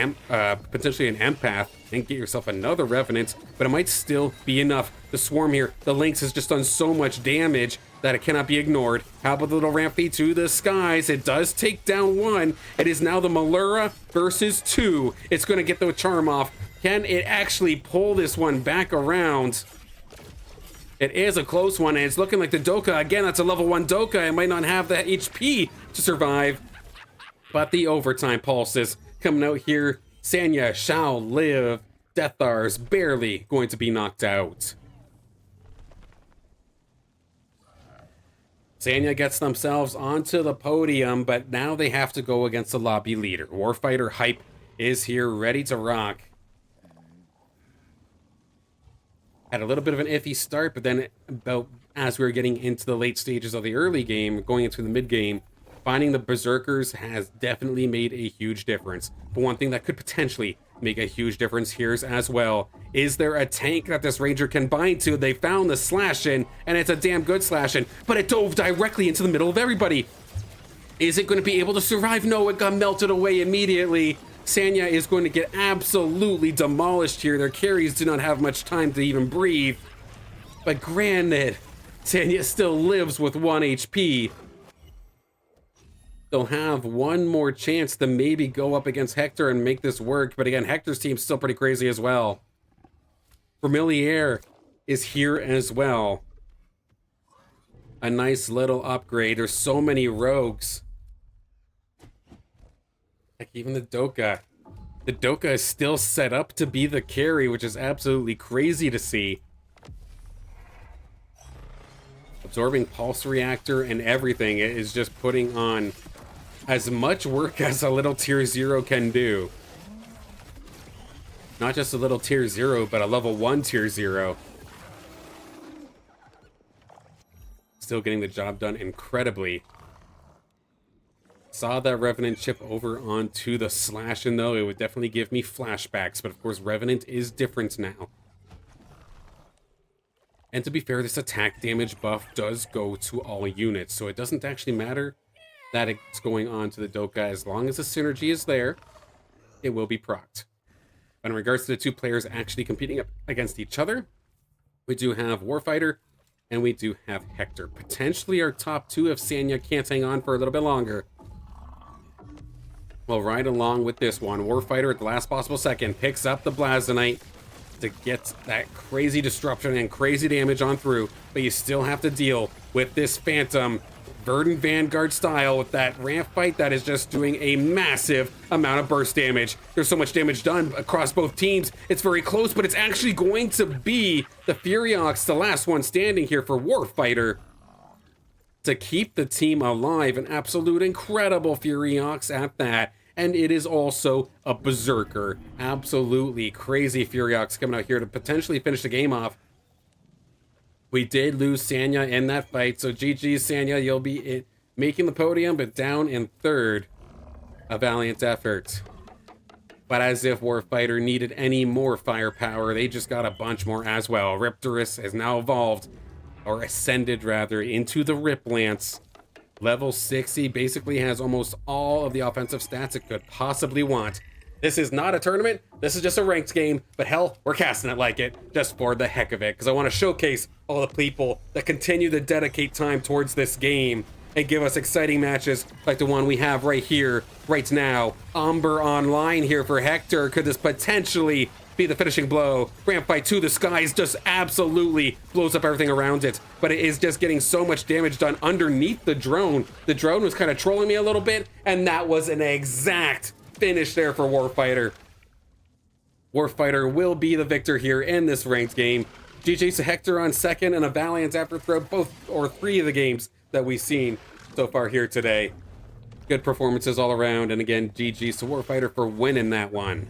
potentially an Empath, and get yourself another Revenant, but it might still be enough. The Swarm here, the Lynx has just done so much damage that it cannot be ignored. How about the little Rampy to the skies? It does take down one. It is now the Malura versus 2. It's going to get the charm off. Can it actually pull this one back around? It is a close one, and it's looking like the Doka. Again, that's a level 1 Doka. It might not have the HP to survive. But the overtime pulses coming out here. Sanya shall live. Deathars barely going to be knocked out. Sanya gets themselves onto the podium, but now they have to go against the lobby leader. Warfighter Hype is here, ready to rock. Had a little bit of an iffy start, but then about as we were getting into the late stages of the early game, going into the mid game, finding the Berserkers has definitely made a huge difference. But one thing that could potentially make a huge difference here as well, is there a tank that this Ranger can bind to? They found the slash-in, and it's a damn good slash-in, but it dove directly into the middle of everybody. Is it going to be able to survive? No, it got melted away immediately. Sanya is going to get absolutely demolished here. Their carries do not have much time to even breathe. But granted, Sanya still lives with 1 HP. They'll have one more chance to maybe go up against Hector and make this work. But again, Hector's team's still pretty crazy as well. Familiar is here as well. A nice little upgrade. There's so many rogues. Like even the Doka. The Doka is still set up to be the carry, which is absolutely crazy to see. Absorbing Pulse Reactor and everything. It is just putting on as much work as a little tier 0 can do. Not just a little tier 0, but a level 1 tier 0. Still getting the job done incredibly. Saw that Revenant chip over onto the slash-in though. It would definitely give me flashbacks, but of course Revenant is different now. And to be fair, this attack damage buff does go to all units, so it doesn't actually matter that it's going on to the Doka. As long as the synergy is there, it will be procced. But in regards to the two players actually competing up against each other, we do have Warfighter and we do have Hector. Potentially our top two if Sanya can't hang on for a little bit longer. Well, right along with this one, Warfighter at the last possible second picks up the Blazonite. to get that crazy disruption and crazy damage on through, but you still have to deal with this Phantom Verdant Vanguard style with that ramp fight that is just doing a massive amount of burst damage. There's so much damage done across both teams. It's very close, but it's actually going to be the Furiox, the last one standing here for Warfighter, to keep the team alive. An absolute incredible Furiox at that. And it is also a Berserker. Absolutely crazy Furiox coming out here to potentially finish the game off. We did lose Sanya in that fight, so GG Sanya, you'll be making the podium, but down in third. A valiant effort. But as if Warfighter needed any more firepower, they just got a bunch more as well. Riptorus has now evolved, or ascended rather, into the Rip Lance. Level 60 basically has almost all of the offensive stats it could possibly want. This is not a tournament, this is just a ranked game, but hell, we're casting it like it, just for the heck of it, because I want to showcase all the people that continue to dedicate time towards this game and give us exciting matches like the one we have right here, right now. Umber online here for Hector. Could this potentially be the finishing blow? Ramp fight to the skies just absolutely blows up everything around it, but it is just getting so much damage done underneath the drone. The drone was kind of trolling me a little bit, and that was an exact finish there for Warfighter. Warfighter will be the victor here in this ranked game. GG to Hector on second, and a valiant effort throughout both or three of the games that we've seen so far here today. Good performances all around, and again, GG's to Warfighter for winning that one.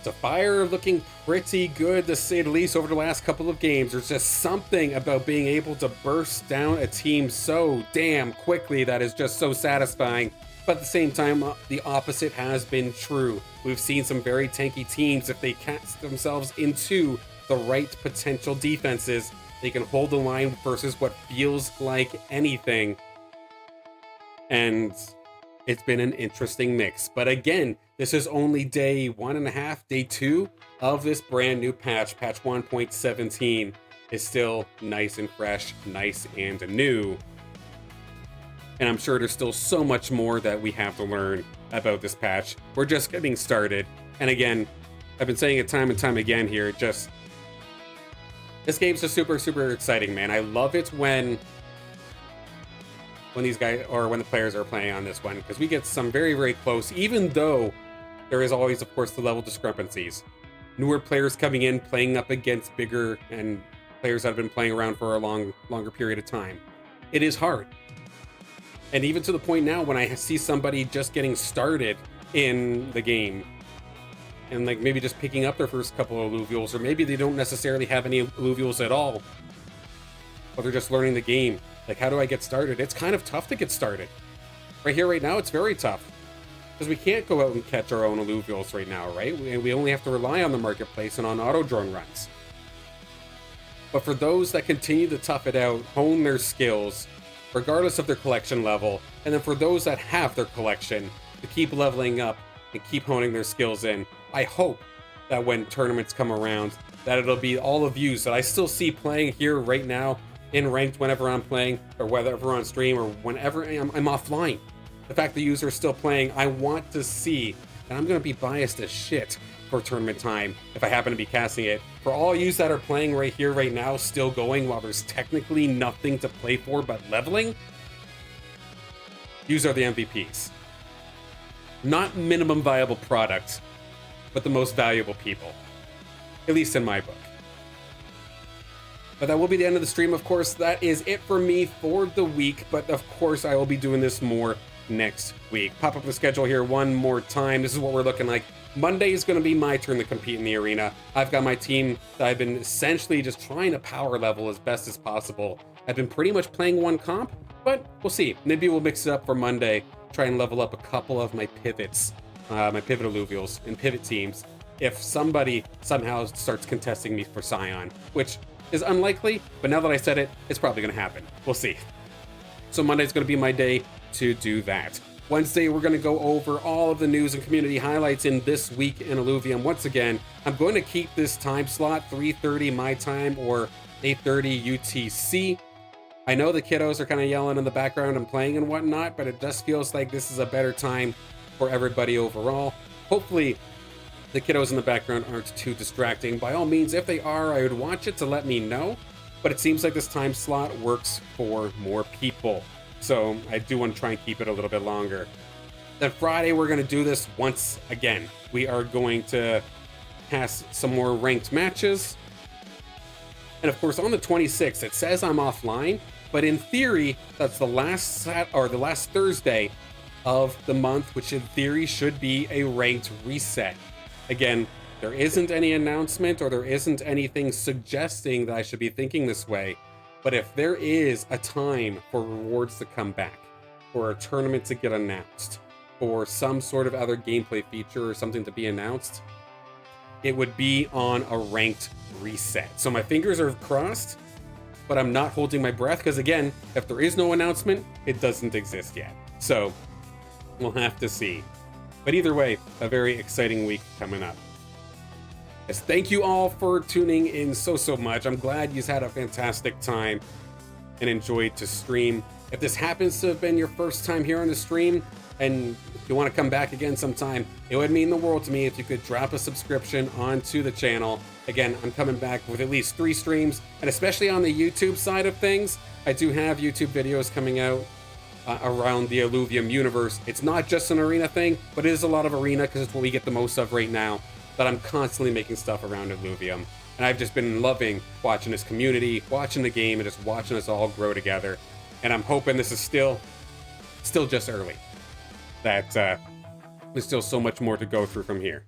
So Fire looking pretty good, to say the least, over the last couple of games. There's just something about being able to burst down a team so damn quickly that is just so satisfying. But at the same time, the opposite has been true. We've seen some very tanky teams, if they cast themselves into the right potential defenses, they can hold the line versus what feels like anything. And it's been an interesting mix. But again, this is only day 1.5, day 2 of this brand new patch. Patch 1.17 is still nice and fresh, nice and new. And I'm sure there's still so much more that we have to learn about this patch. We're just getting started. And again, I've been saying it time and time again here, just this game's just super, super exciting, man. I love it when these guys, or when the players are playing on this one, because we get some very, very close, even though there is always, of course, the level discrepancies. Newer players coming in, playing up against bigger and players that have been playing around for a longer period of time. It is hard. And even to the point now when I see somebody just getting started in the game and like maybe just picking up their first couple of alluvials, or maybe they don't necessarily have any alluvials at all, but they're just learning the game. Like, how do I get started? It's kind of tough to get started. Right here, right now, it's very tough. Because we can't go out and catch our own alluvials right now, right? We only have to rely on the marketplace and on auto drone runs. But for those that continue to tough it out, hone their skills, regardless of their collection level, and then for those that have their collection, to keep leveling up and keep honing their skills in, I hope that when tournaments come around, that it'll be all of you that I still see playing here right now, in ranked whenever I'm playing, or whenever on stream, or whenever I'm offline. The fact the user is still playing, I want to see, and I'm going to be biased as shit for tournament time if I happen to be casting it. For all yous that are playing right here, right now, still going while there's technically nothing to play for but leveling, yous are the MVPs. Not minimum viable product, but the most valuable people. At least in my book. But that will be the end of the stream, of course. That is it for me for the week, but of course I will be doing this more next week. Pop up the schedule here one more time. This is what we're looking like. Monday is going to be my turn to compete in the arena. I've got my team that I've been essentially just trying to power level as best as possible. I've been pretty much playing one comp, but we'll see. Maybe we'll mix it up for Monday, try and level up a couple of my pivots, my pivot alluvials and pivot teams, if somebody somehow starts contesting me for Scion, which is unlikely, but now that I said it, it's probably going to happen. We'll see. So Monday's going to be my day to do that. Wednesday, we're going to go over all of the news and community highlights in this week in Illuvium. Once again, I'm going to keep this time slot 3:30 my time or 8:30 UTC. I know the kiddos are kind of yelling in the background and playing and whatnot, but it just feels like this is a better time for everybody overall. Hopefully, the kiddos in the background aren't too distracting. By all means, if they are, I would watch it to let me know. But it seems like this time slot works for more people. So I do want to try and keep it a little bit longer. Then Friday, we're going to do this once again. We are going to pass some more ranked matches. And of course, on the 26th, it says I'm offline, but in theory, that's the last Thursday of the month, which in theory should be a ranked reset. Again, there isn't any announcement or there isn't anything suggesting that I should be thinking this way. But if there is a time for rewards to come back, for a tournament to get announced, or some sort of other gameplay feature or something to be announced, it would be on a ranked reset. So my fingers are crossed, but I'm not holding my breath because, again, if there is no announcement, it doesn't exist yet. So we'll have to see. But either way, a very exciting week coming up. Yes, thank you all for tuning in so much. I'm glad you've had a fantastic time and enjoyed to stream. If this happens to have been your first time here on the stream and you want to come back again sometime, it would mean the world to me if you could drop a subscription onto the channel. Again, I'm coming back with at least 3 streams, and especially on the YouTube side of things, I do have YouTube videos coming out around the Illuvium universe. It's not just an arena thing, but it is a lot of arena because it's what we get the most of right now. But I'm constantly making stuff around Illuvium, and I've just been loving watching this community, watching the game, and just watching us all grow together. And I'm hoping this is still just early. That there's still so much more to go through from here.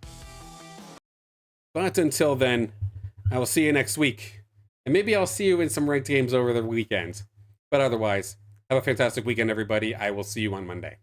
But until then, I will see you next week. And maybe I'll see you in some ranked games over the weekend. But otherwise, have a fantastic weekend, everybody. I will see you on Monday.